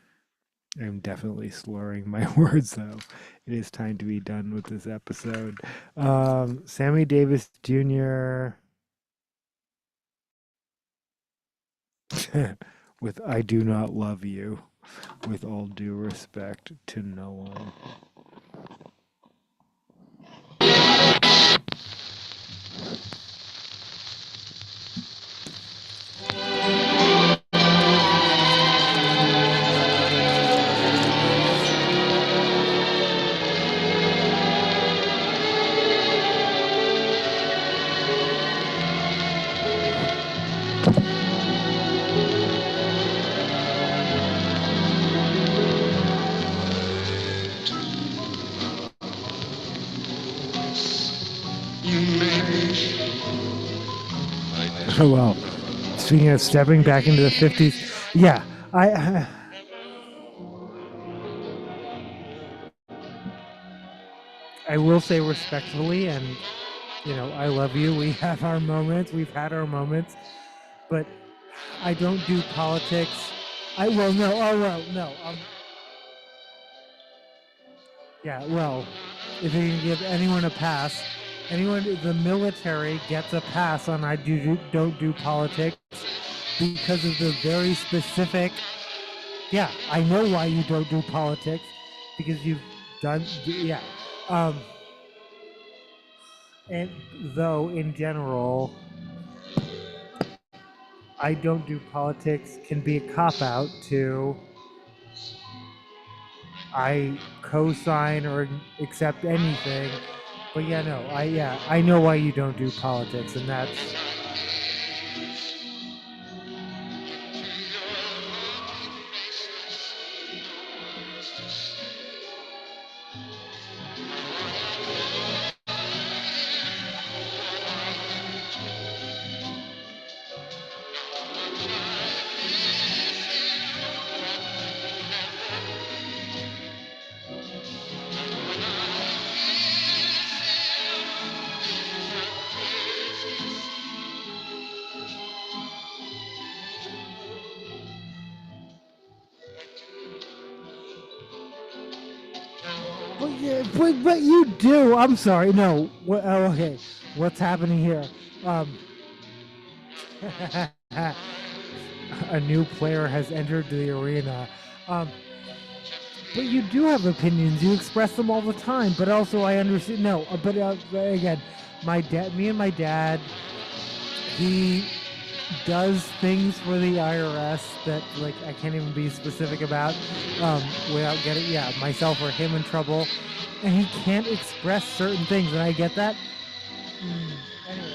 I'm definitely slurring my words, though. It is time to be done with this episode. Sammy Davis Jr. with I Do Not Love You, with all due respect to no one. Oh, well, speaking of stepping back into the 50s, yeah, I will say respectfully, and I love you. We have our moments. We've had our moments, but I don't do politics. I well, no, oh well, no. Yeah, well, if you can give anyone a pass, the military gets a pass on don't do politics because of the very specific. Yeah, I know why you don't do politics because you've done. Yeah, um, and though in general, I don't do politics can be a cop out to I co-sign or accept anything. But I know why you don't do politics, and that's but you do. I'm sorry. No. Okay. What's happening here? Um, a new player has entered the arena. Um, but you do have opinions. You express them all the time. But also, I understand. No. But again, me and my dad, he does things for the IRS that like I can't even be specific about without getting myself or him in trouble, and he can't express certain things, and I get that. Anyway.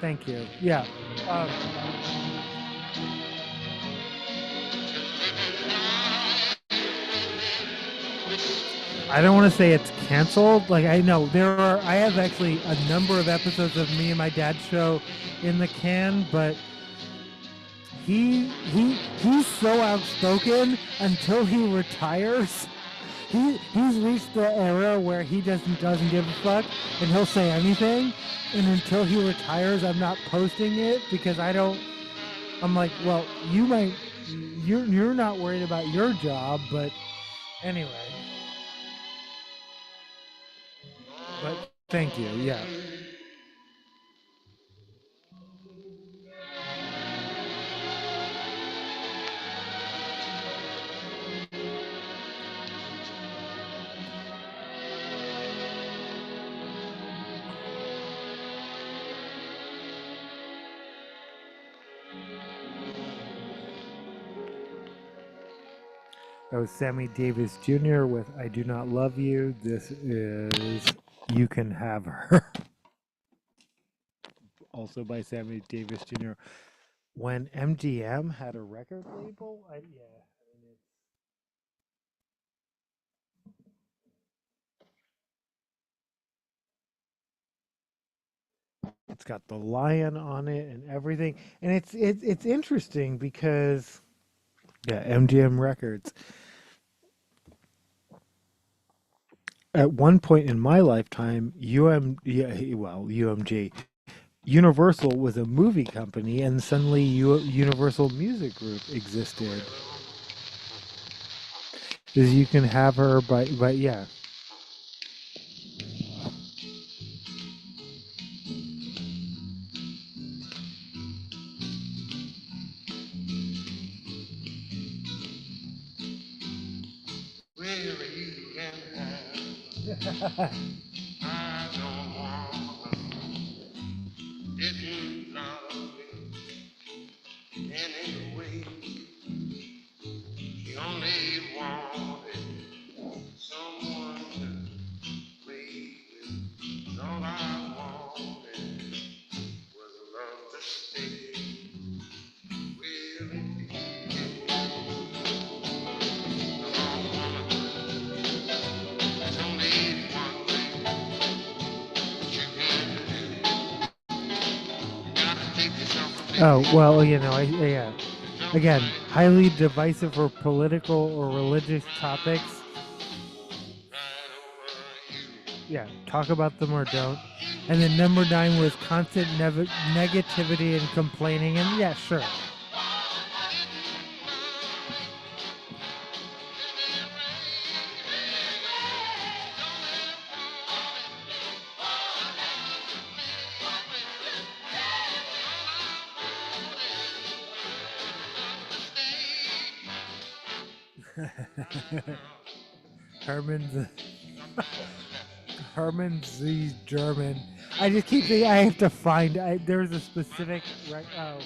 Thank you. Yeah. Um, I don't want to say it's canceled. Like I know I have actually a number of episodes of me and my dad's show in the can, but he's so outspoken until he retires. He's reached the era where he doesn't give a fuck, and he'll say anything. And until he retires, I'm not posting it because I don't. I'm like, well, you're not worried about your job, but anyway. But thank you. Yeah. That was Sammy Davis Jr. with I Do Not Love You. This is You Can Have Her. Also by Sammy Davis Jr. When MGM had a record label, It's got the lion on it and everything, and it's interesting because yeah, MGM Records. At one point in my lifetime, UMG, Universal was a movie company, and suddenly Universal Music Group existed. Because you can have her by yeah. Wherever you can have, I don't want didn't love me anyway. She only wanted someone to play with. And all I wanted was love to stay. Well, if the wrong woman, there's only one thing that you can do. You gotta take yourself a big Oh well, walk. yeah. Jump Again, right highly divisive for political or religious topics. over you. Yeah, talk about them or don't. And then number 9 was constant negativity and complaining. And yeah, sure. Herman Herman Z German. I just keep thinking I have to find. There's a specific. Oh,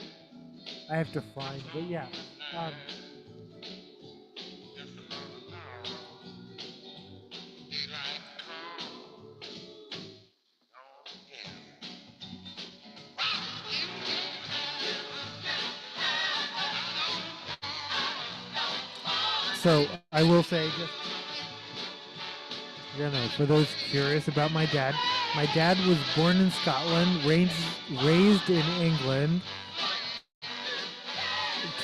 I have to find. But yeah. Um, so I will say, just for those curious about my dad was born in Scotland, raised in England,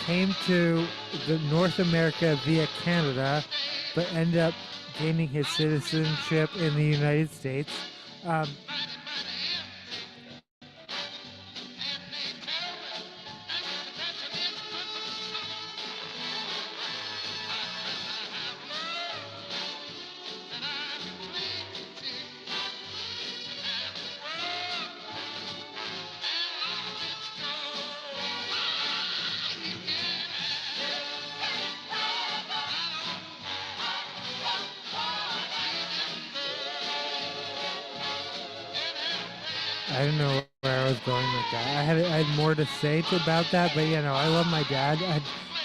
came to North America via Canada, but ended up gaining his citizenship in the United States. Um, I don't know where I was going with that. I had more to say about that, but I love my dad.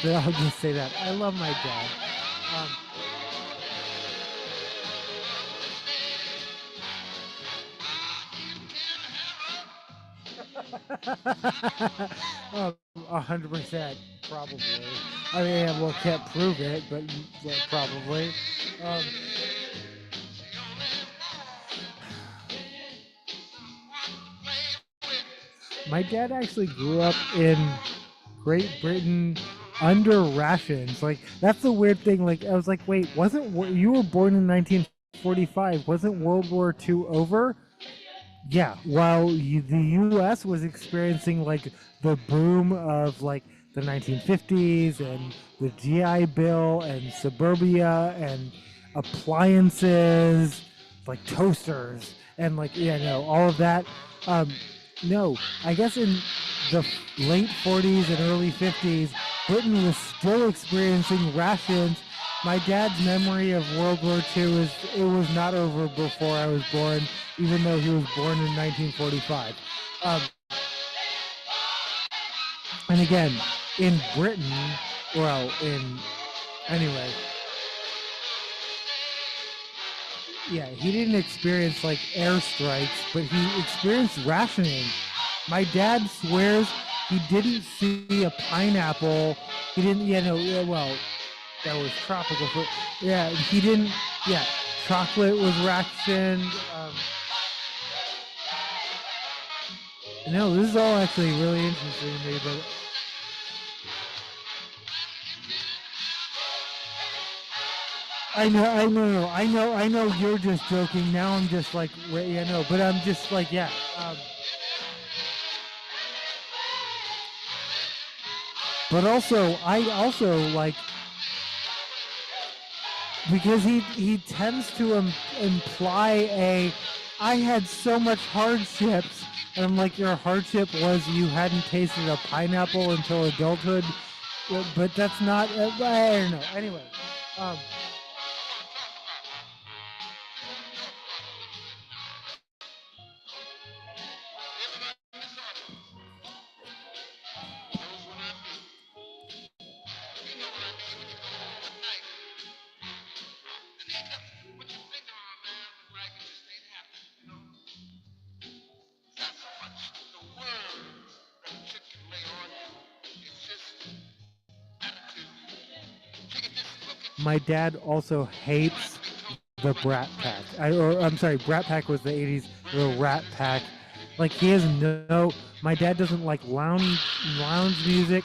I'll just say that I love my dad. Um, 100%, probably. I mean, can't prove it, but probably. Um, my dad actually grew up in Great Britain under rations. Like, that's the weird thing. Like, I was like, wait, you were born in 1945? Wasn't World War II over? Yeah, while the U.S. was experiencing like the boom of like the 1950s and the GI Bill and suburbia and appliances like toasters and like all of that. Um, no, I guess in the late 40s and early 50s, Britain was still experiencing rations. My dad's memory of World War II is it was not over before I was born, even though he was born in 1945. And again, in Britain, anyway, yeah, he didn't experience like airstrikes, but he experienced rationing. My dad swears he didn't see a pineapple. He didn't, that was tropical fruit. Yeah, he didn't. Yeah, chocolate was rationed. No, this is all actually really interesting to me, but I know. You're just joking. Now I'm just like, yeah, no, but I'm just like, yeah. But also, I also like because he tends to imply I had so much hardships, and I'm like, your hardship was you hadn't tasted a pineapple until adulthood, but that's not. I don't know. Anyway, um, my dad also hates the Brat Pack. I'm sorry, Brat Pack was the '80s. The Rat Pack, like he has no. My dad doesn't like lounge music.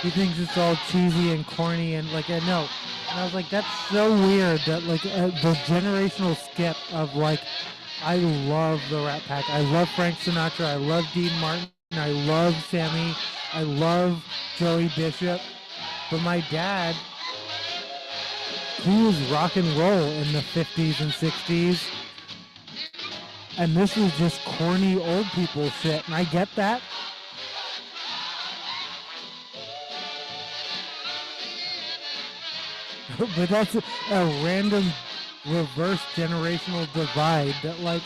He thinks it's all cheesy and corny and like no. And I was like, that's so weird that like the generational skip of like, I love the Rat Pack. I love Frank Sinatra. I love Dean Martin. I love Sammy. I love Joey Bishop. But my dad, he was rock and roll in the 50s and 60s. And this was just corny old people shit. And I get that. But that's a random reverse generational divide that like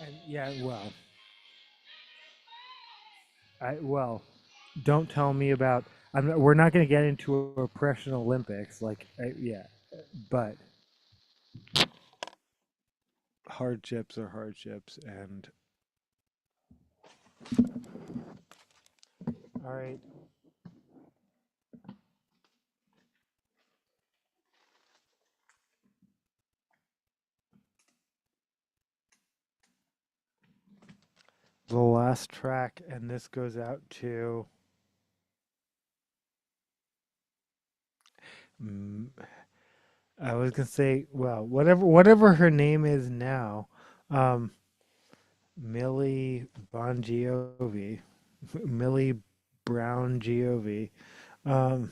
and yeah, well, don't tell me about. We're not going to get into oppression Olympics, like yeah, but hardships are hardships, and all right. The last track, and this goes out to. Mm, I was gonna say, well, whatever her name is now, um, Millie Bon Jovi, Millie Brown Jovi. Um,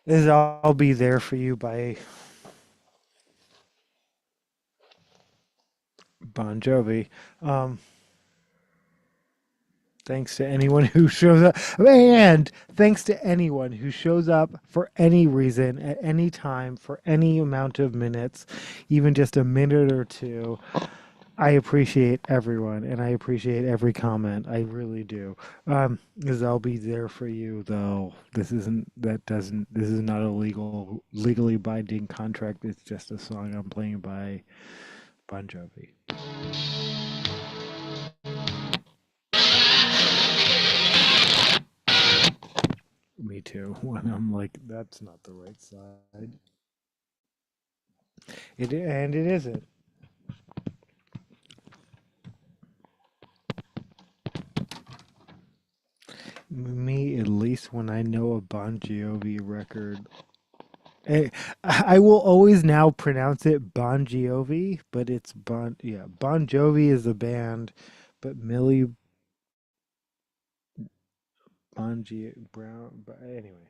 this is "I'll Be There for You" by Bon Jovi. Um, Thanks to anyone who shows up, and thanks to anyone who shows up for any reason, at any time, for any amount of minutes, even just a minute or two. I appreciate everyone, and I appreciate every comment. I really do. Because I'll be there for you, though. This isn't. That doesn't. This is not a legally binding contract. It's just a song I'm playing by Bon Jovi. Me too. When I'm like, that's not the right side. It isn't. Me, at least when I know a Bon Jovi record, I will always now pronounce it Bon Jovi, but it's Bon Jovi is a band, but Millie Bon Jovi Brown. But anyway,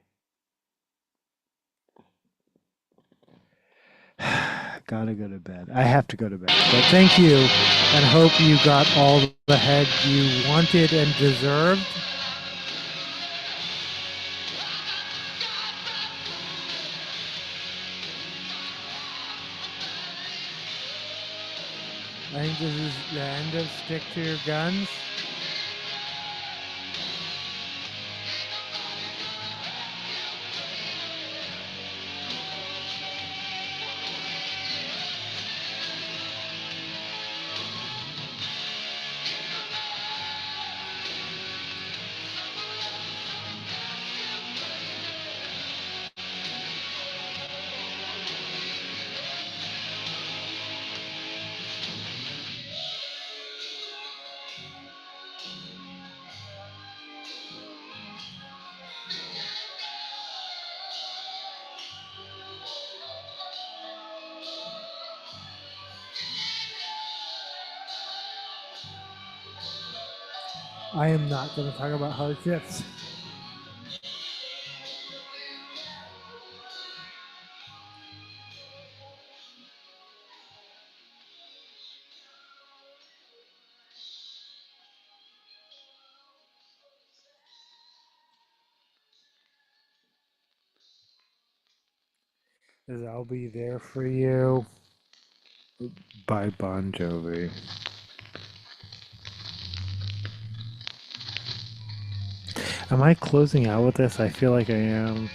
gotta go to bed. I have to go to bed. But thank you, and hope you got all the head you wanted and deserved. I think this is the end of Stick to Your Guns. I am not going to talk about hardships. Because I'll be there for you. By Bon Jovi. Am I closing out with this? I feel like I am.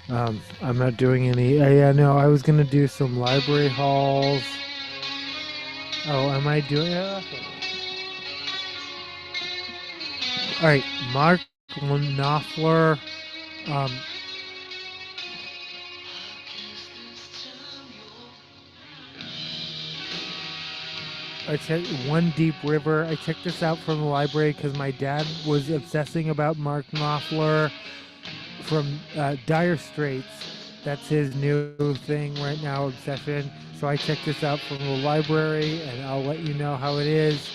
I'm not doing any. Yeah, no, I was gonna do some library halls. Oh, am I doing it? All right, Mark Knopfler. Um, I checked One Deep River. I checked this out from the library because my dad was obsessing about Mark Knopfler from Dire Straits. That's his new thing right now, obsession. So I checked this out from the library, and I'll let you know how it is.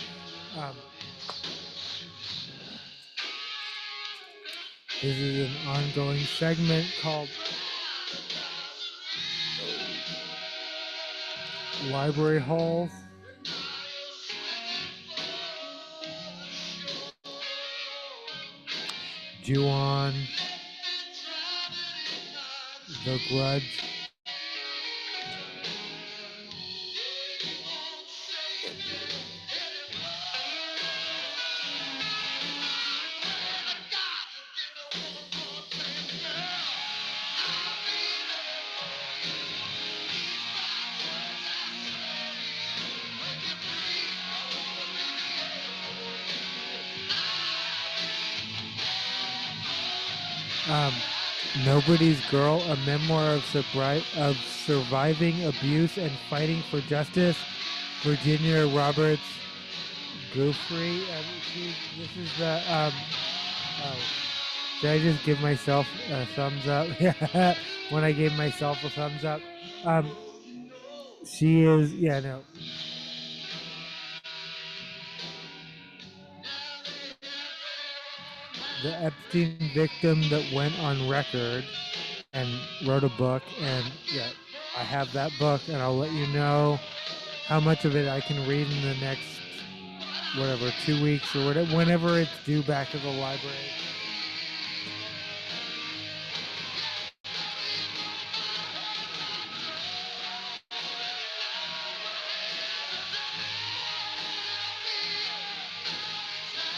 This is an ongoing segment called Library Halls. Ju-on, The Grudge. Nobody's Girl, a memoir of surviving abuse and fighting for justice. Virginia Roberts Guthrie. This is the. Oh, did I just give myself a thumbs up? Yeah, when I gave myself a thumbs up. She is. Yeah, no. The Epstein victim that went on record and wrote a book, and yeah, I have that book, and I'll let you know how much of it I can read in the next whatever 2 weeks or whatever, whenever it's due back to the library.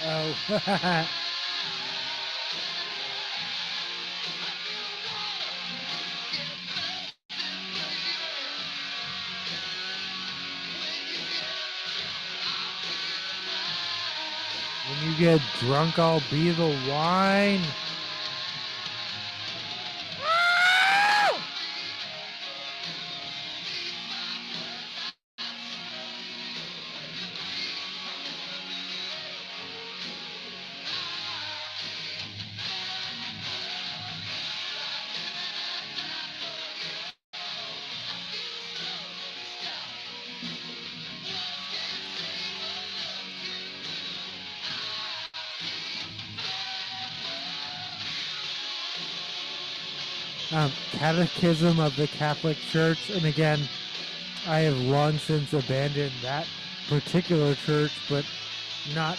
Oh. When you get drunk, I'll be the wine. Catechism of the Catholic Church, and again, I have long since abandoned that particular church, but not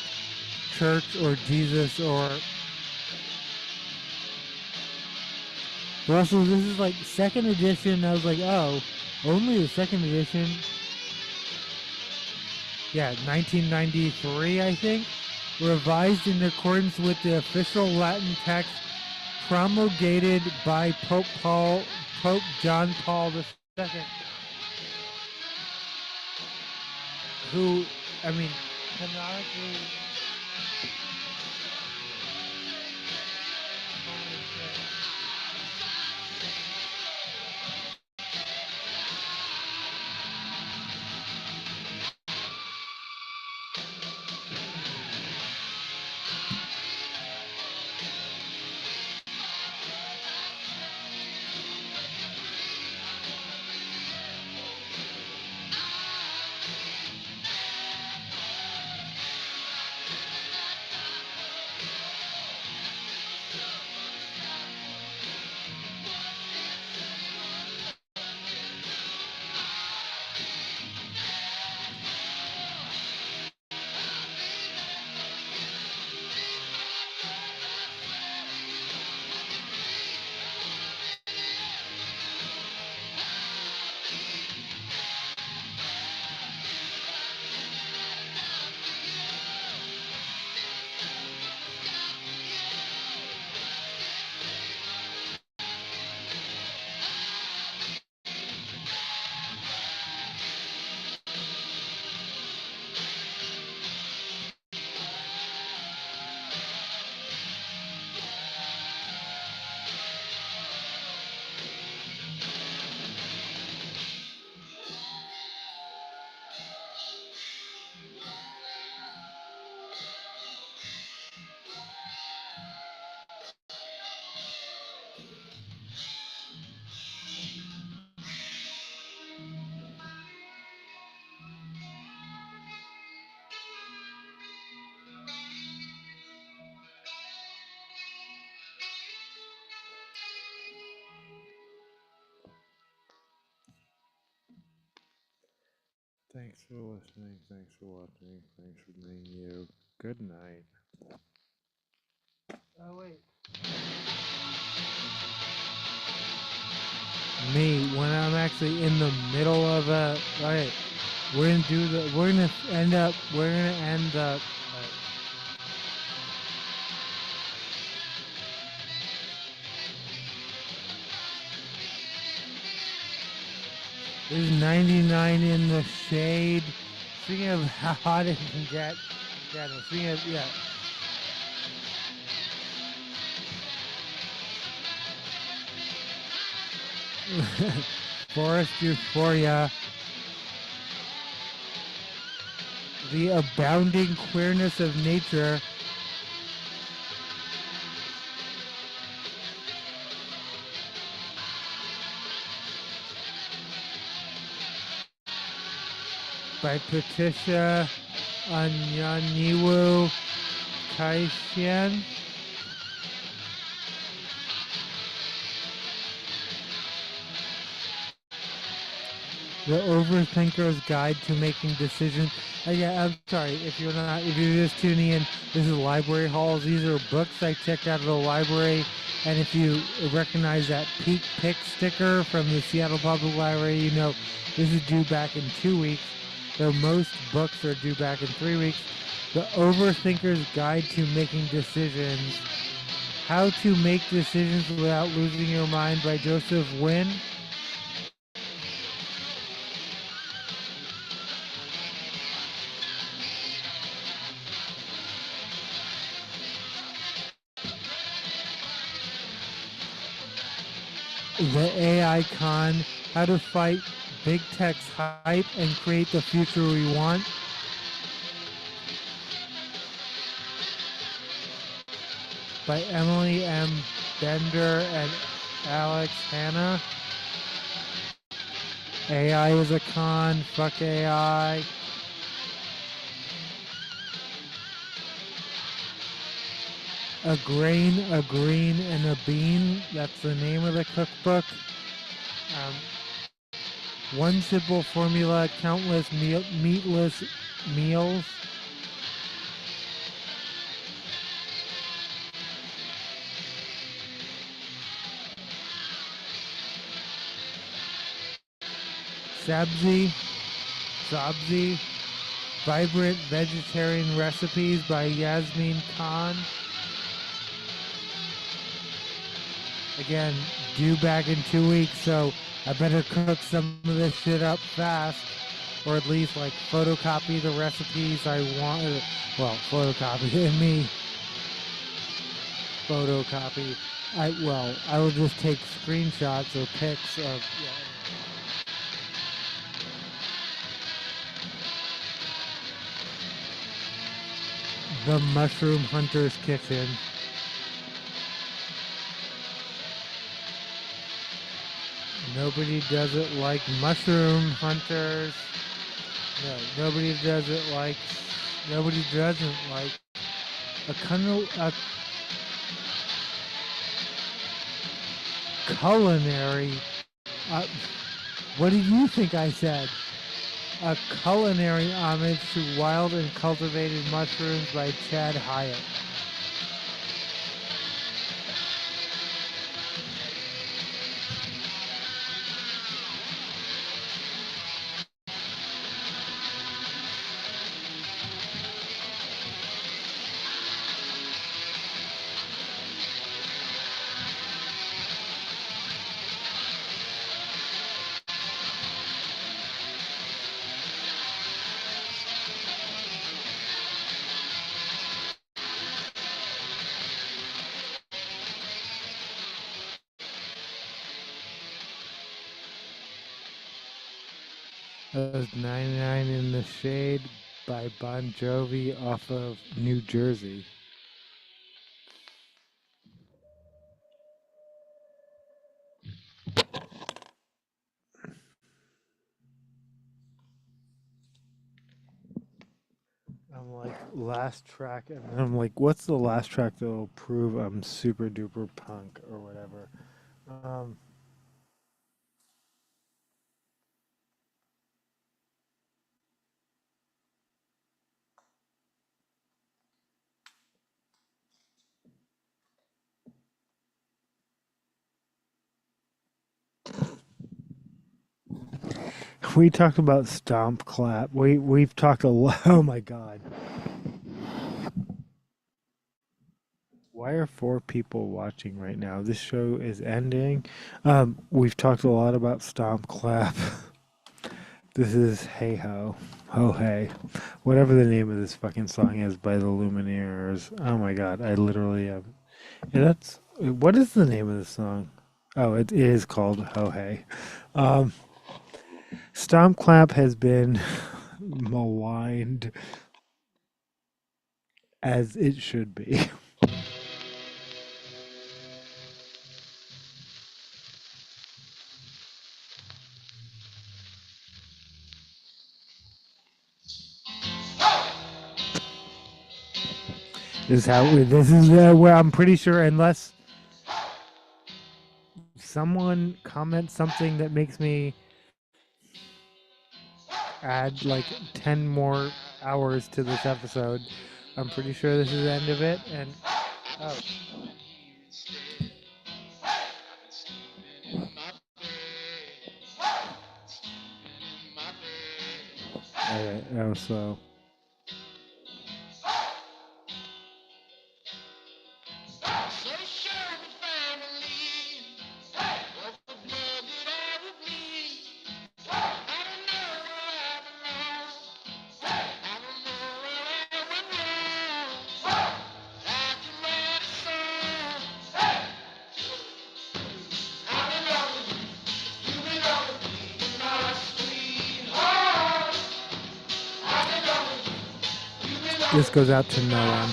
church or Jesus or Russell. This is like second edition. I was like, oh, only the second edition. Yeah, 1993, I think. Revised in accordance with the official Latin text promulgated by Pope John Paul II, who, I mean, canonically. Thanks for listening. Thanks for watching. Thanks for being you. Good night. Oh wait. Me when I'm actually in the middle of a. Alright, we're gonna do the. We're gonna end up. We're gonna end up. There's 99 in the shade. Speaking of how hot it can get. Yeah, no, speaking of, yeah. Forest Euphoria. The abounding queerness of nature. By Patricia Anyaniwu Kaishian. The Overthinker's Guide to Making Decisions. Yeah, I'm sorry if you're just tuning in. This is Library Halls. These are books I checked out of the library, and if you recognize that Peak Pick sticker from the Seattle Public Library, you know this is due back in 2 weeks. Though most books are due back in 3 weeks. The Overthinker's Guide to Making Decisions. How to Make Decisions Without Losing Your Mind by Joseph Wynn. The AI Con, How to Fight Big Tech's Hype and Create the Future We Want. By Emily M. Bender and Alex Hanna. AI is a con, fuck AI. A Grain, a Green, and a Bean, that's the name of the cookbook. One Simple Formula, Countless Meatless Meals. Sabzi, Vibrant Vegetarian Recipes by Yasmin Khan. Again, due back in 2 weeks, so I better cook some of this shit up fast, or at least like photocopy the recipes I want. Well, photocopy me. Photocopy. I will just take screenshots or pics of. Yeah. The Mushroom Hunter's Kitchen. Nobody does it like mushroom hunters. No, nobody doesn't like a culinary. What did you think I said? A culinary homage to wild and cultivated mushrooms by Chad Hyatt. That was 99 in the Shade by Bon Jovi off of New Jersey. I'm like, last track, and I'm like, what's the last track that'll prove I'm super duper punk or whatever? We talked about Stomp Clap. We've talked a lot. Oh my god. Why are 4 people watching right now? This show is ending. We've talked a lot about Stomp Clap. This is Hey Ho. Ho Hey. Whatever the name of this fucking song is by the Lumineers. Oh my god, I literally have. Yeah, that's. What is the name of the song? Oh, it is called Ho Hey. Um, Stomp Clap has been maligned as it should be. This is where I'm pretty sure, unless someone comments something that makes me add like 10 more hours to this episode, I'm pretty sure this is the end of it. And oh, alright, that was slow. So share the family of the blood that I would bleed. I don't know what happened now. I don't know where I went wrong. I can write a song. I belong with you. You belong with me. My sweetheart. I belong with you. You belong This with goes out to no one.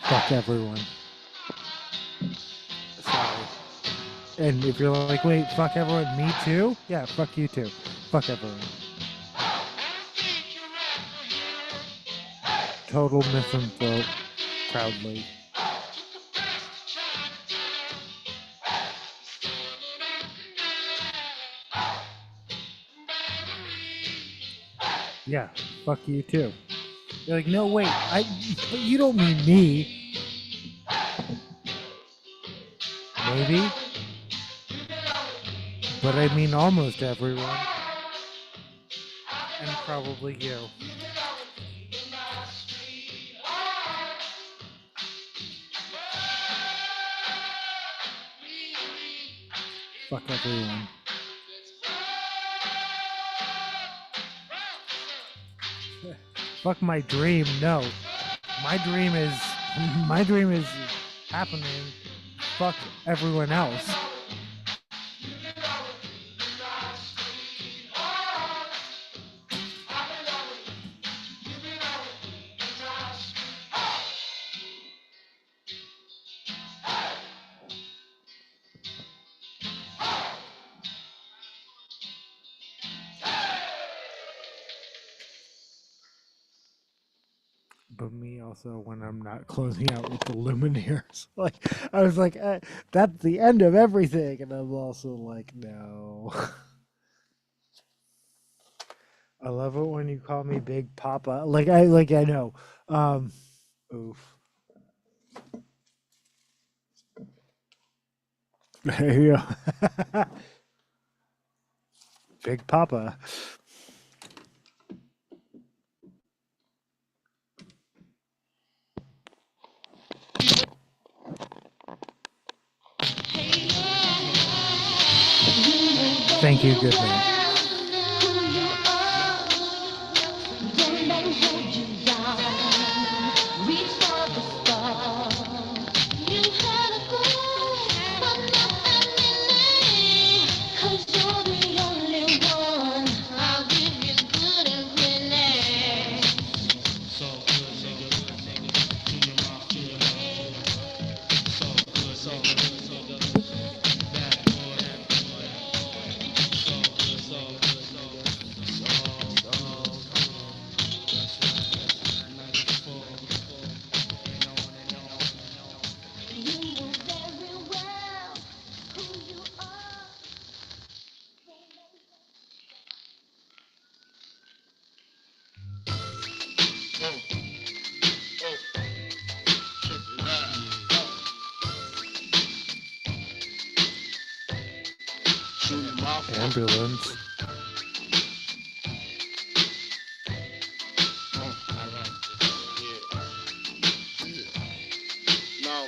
Fuck everyone. Sorry. And if you're like, wait, fuck everyone, me too? Yeah, fuck you too. Fuck everyone. Total misanthrope, proudly. Yeah, fuck you too. You're like, no, wait, but you don't mean me. Maybe. But I mean almost everyone. And probably you. Fuck everyone. Fuck my dream. No. My dream is happening. Fuck everyone else. But me also when I'm not closing out with the Lumineers. Like I was like, that's the end of everything, and I'm also like, no. I love it when you call me Big Papa. I know. Oof. There you go. Big Papa. Thank you, good man. Ambulance. I like this. Yeah. Now,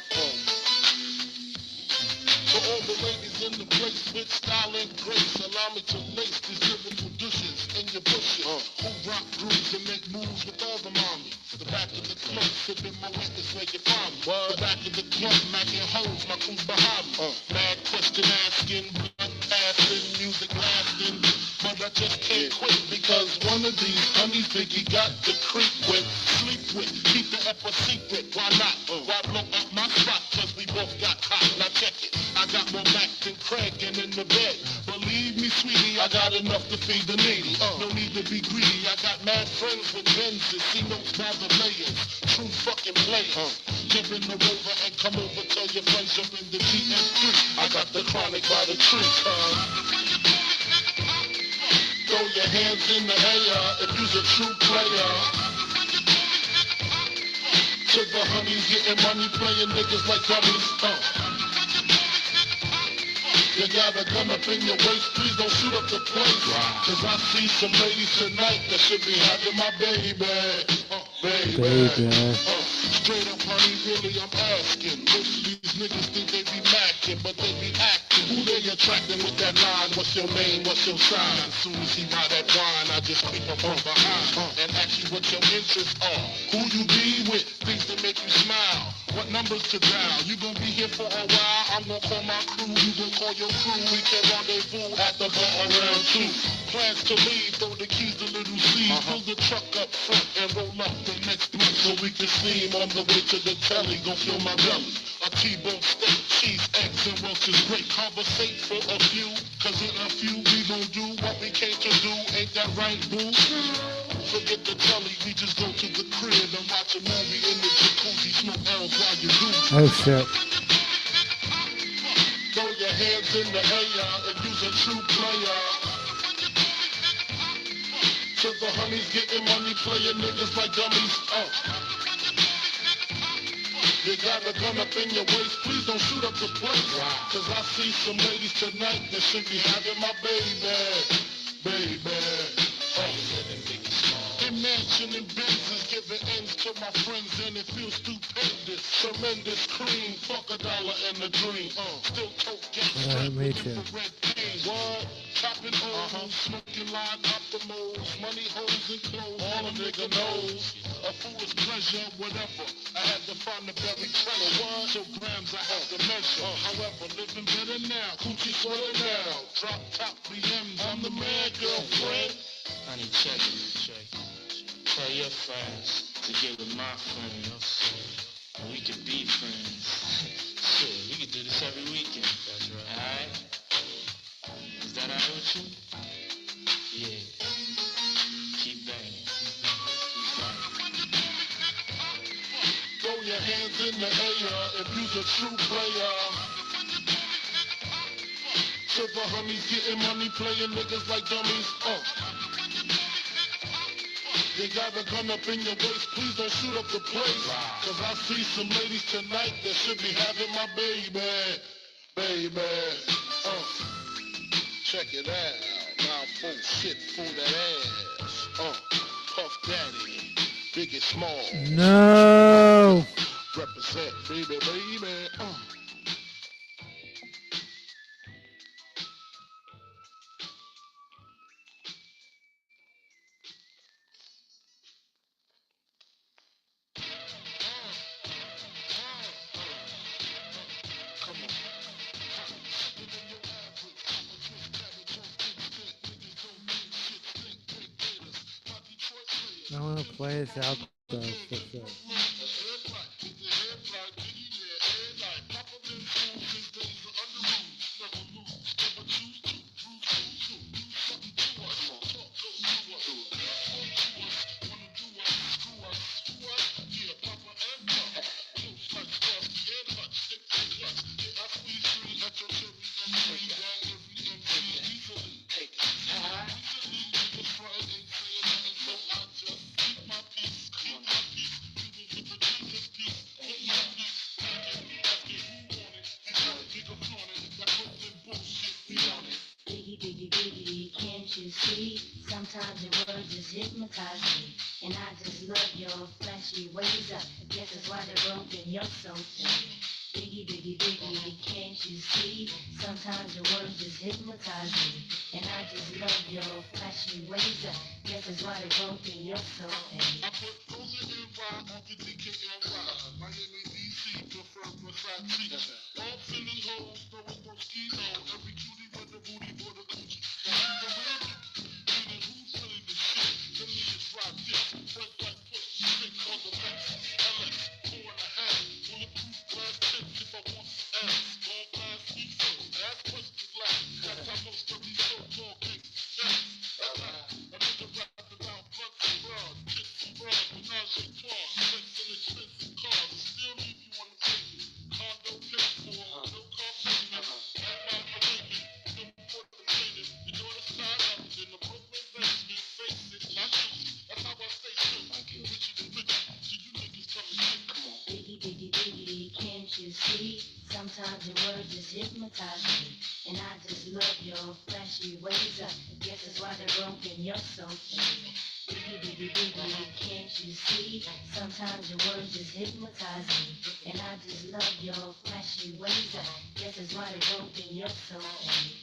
to all the ladies in the place with style and grace, allow me to lace these lyrical douches in your bushes. Who rock grooves and make moves with all the mommies. The back of the club, sipping my witness where you find me. The back of the club, macking hoes, my crew's behind me. Mad question asking, blood passing, music lasting. But I just can't quit because one of these honeys think he got to creep with, sleep with, keep the F a secret. Why not? Why blow up my spot? Cause we both got hot. Now check it. I got more Mac than Craig and in the bed. Believe me, sweetie, I got enough to feed the needy. No need to be greedy. I got mad friends with Benzes. See notes by the layers. True fucking players. Get in the rover and come over. Tell your friends jump in the GM3. I got the chronic by the tree. Throw your hands in the air if you's a true player. To the honeys getting money, playing niggas like dummies. You got a gun up in your waist, please don't shoot up the place. Cause I see some ladies tonight that should be having my baby. Baby. Straight up, honey, really, I'm asking. Most of these niggas think they be macking, but they be acting. Who they attracting with that line? What's your name? What's your sign? As soon as he buy that wine, I just creep up from behind and ask you what your interests are. Who you be with? Things that make you smile. What numbers to dial? You gon' be here for a while. I'm gon' call my crew. You gon' call your crew. We can rendezvous at the bar around 2. Plans to leave. Throw the keys to little C. Fill the truck up front and roll up the next month so we can steam on the way to the telly. Gon' fill my belly. A T-bone steak, cheese, eggs, and Welch's great. Conversate for a few. Cause in a few we gon' do what we came to do. Ain't that right, boo? Forget the telly, we just go to the crib and watch a movie in the jacuzzi, smoke L's while you do. Oh shit. Throw your hands in the air if you's a true player. To the honeys getting money, playing niggas like dummies. You got a gun up in your waist, please don't shoot up the place. Cause I see some ladies tonight that should be having my baby. Mansion and Benzes giving ends to my friends and it feels stupendous. Tremendous cream, fuck $1 and a dream. Still tote gas, me too. red pain. What? Chopping O's, smoking line optimals, money holes and clothes, all a nigga knows. A foolish pleasure, whatever. I had to find the very treasure. What? So grams I have to measure. However, living better now, coochie sweater now. Drop top BMs, I'm the man, girlfriend. Honey, check it. Tell your friends to get with my friends. And we could be friends. Shit, we could do this every weekend. That's right. Alright? Is that alright with you? Yeah. Keep banging. Throw your hands in the air if you's a true player. To the honeys getting money, playing niggas like dummies. You got a gun up in your waist, please don't shoot up the place. Cause I see some ladies tonight that should be having my baby. Check it out, now full shit, full that ass. Puff Daddy, big and small. No. Represent, baby. I want to play this out though for sure. biggie, can't you see? Sometimes your words just hypnotize me. And I just love your flashy ways. I guess that's why they're broken, you're so thin. Biggie, can't you see? Sometimes your words just hypnotize me. And I just love your flashy ways. I guess that's why they're broken, you're so thin. I put those in NY on the DKNY. Miami, DC, prefer Versace. All Philly hoes, no it's no ski-no. Every cutie with the booty for the coochie. Now who's the real you? Meaning who's really the shit? Them niggas ride dicks. Point blank put stick on the back. LX, 4.5. Bulletproof glass tips if I want some ass. All glass feet first. Ass questions last. That's how most of these so-called gangsters dance. A nigga wrapped around blunts and bras. Chicks and bras, menage a trois. Sex and expensive cars. Still leave you on the table. Condo paid for, no car payment. At my awakening, no port the training. Your daughter's tied up in the Brooklyn basement. Face it, not juicy. That's how I stay true. Richer than rich. So you niggas come and get come on. Biggie, can't you see? Sometimes your words just hypnotize me. And I just love your flashy ways. I guess that's why they're broken, you're so thin. Biggie, can't you see? Sometimes your words just hypnotize me. And I just love your flashy ways. I guess that's why they're broken, you're so thin.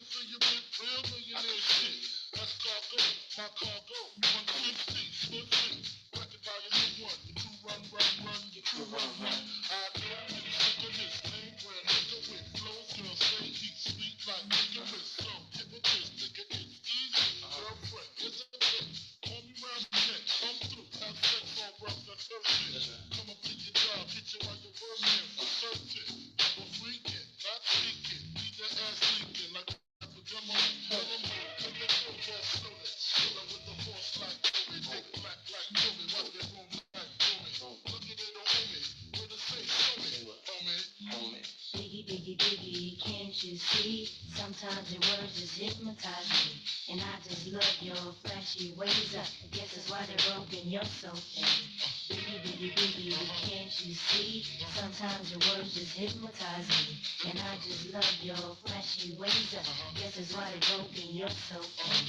So you been real millionaire shit. That's cargo, my cargo. 160, split free. Record by your new one. The crew run, your crew run. I know you sick of this name brand nigga with flows. Girls say he sweet like nigga with some hypnotist. Nigga, it's easy. Girlfriend, it's a bitch. Call me round the neck. Come through. Have sex on rough, that's her shit. Come up to your job, hit you while you're working. For certain, I'm a freaking, not speaking. Need that ass leaking like come on, come on, come on, slow it, slow with the force like Tommy, big black like Tommy, watch that room like Tommy. Look at it on me, with a say, show me, homie. Biggie, can't you see? Sometimes your words just hypnotize me. And I just love your flashy ways. I guess that's why they're broken, you're so thin. Biggie, can't you see? Sometimes your words just hypnotize me. And I just love your flashy ways. I guess that's why they're broken, you're so thin.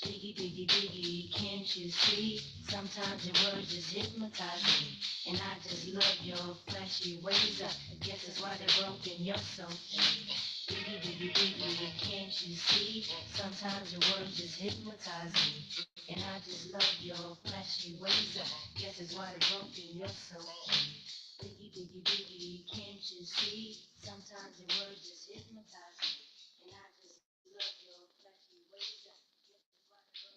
Biggie, can't you see? Sometimes your words just hypnotize me. And I just love your flashy ways. I guess that's why they're broken, you're so thin. Biggie, can't you see? Sometimes your words just hypnotize me. And I just love your flashy ways. I guess that's why they're broken, you're so thin. Biggie, can't you see? Sometimes your words just hypnotize me. And I just love your flashy ways. I guess that's why they're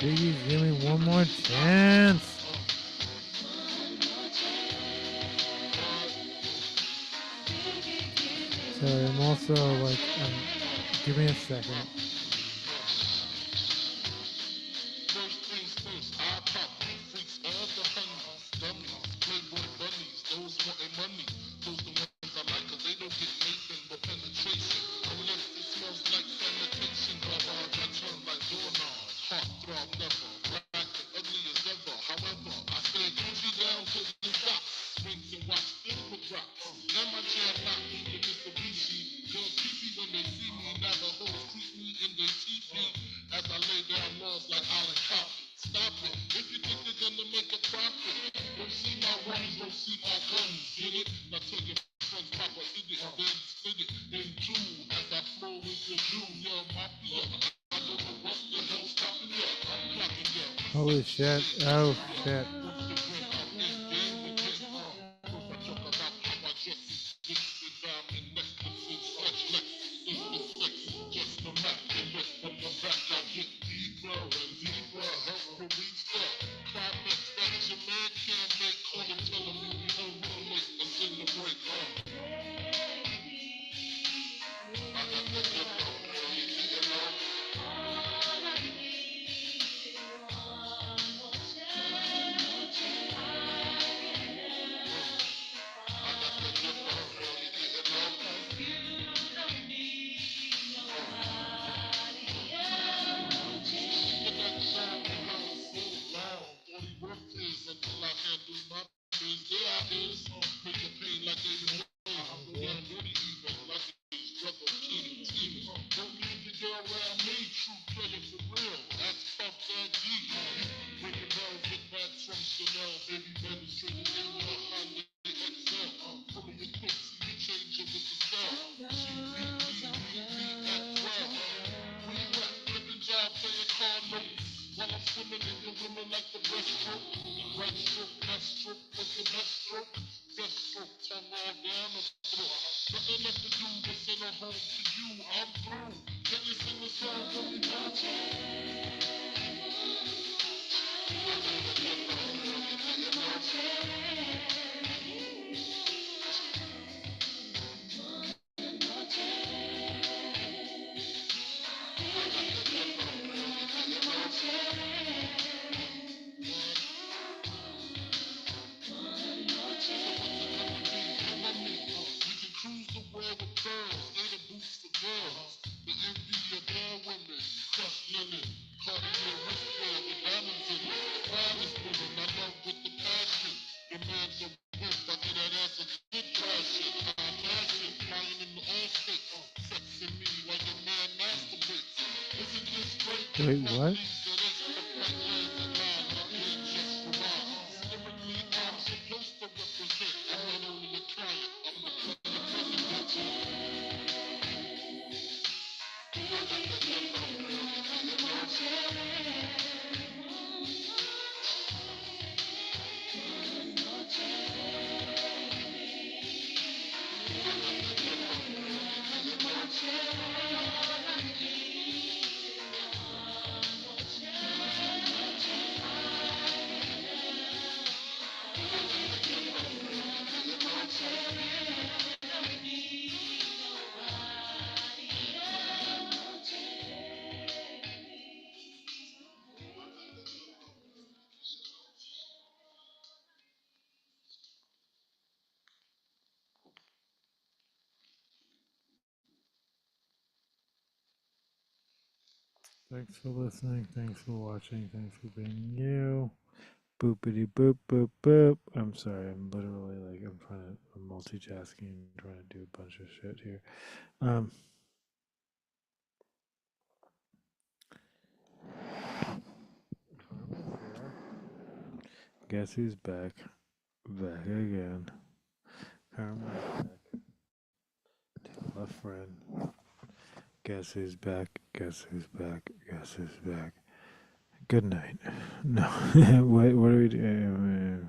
Biggie, give me one more chance. Sorry, I'm also like, give me a second. First things first, I pop, freaks of the honeys, dummies, playboy bunnies, those wanting money, those the ones I like, cause they don't get nothing but penetration, unless it smells like sanitation, garbage, I turn like doorknobs, heart throb never, black and ugly as ever, however, I stay Gucci down to the socks, swings and watch still with rocks, and my jam lock me to Mitsubishi, girls creepy when they see me, now the hoes creep me in their teepee, as I lay down laws like Allen Copy. Stop it, if you think they're gonna make a profit, don't see my ways, don't see my guns, get it? Now tell your friends, Papa did it, then split it, then two, as I flow with the junior mafia. I don't know what the hell's stopping ya, I'm clocking ya. Holy shit. Oh, shit. home to you, I'm through. Can you sing the song for me, We can cruise the world with pearls, and a boost for girls. The envy of all women, crushed linen, Cartier wristband with diamonds in it. Finest women, I love with the passion. Your man's a wimp, I get that ass a good passion. I'm passion, flying in the all states. Sexing me like a man masturbates. Isn't this great? Wait, what? Lyrically, I'm supposed to represent. I'm not only a client, I'm the Thanks for listening. Thanks for watching. Thanks for being you. Boopity boop boop boop. I'm sorry. I'm literally like I'm multitasking, trying to do a bunch of shit here. Guess who's back? Back again. Karma's back. Tell a friend. Guess who's back? Guess who's back? Guess who's back? Good night. No. what are we doing?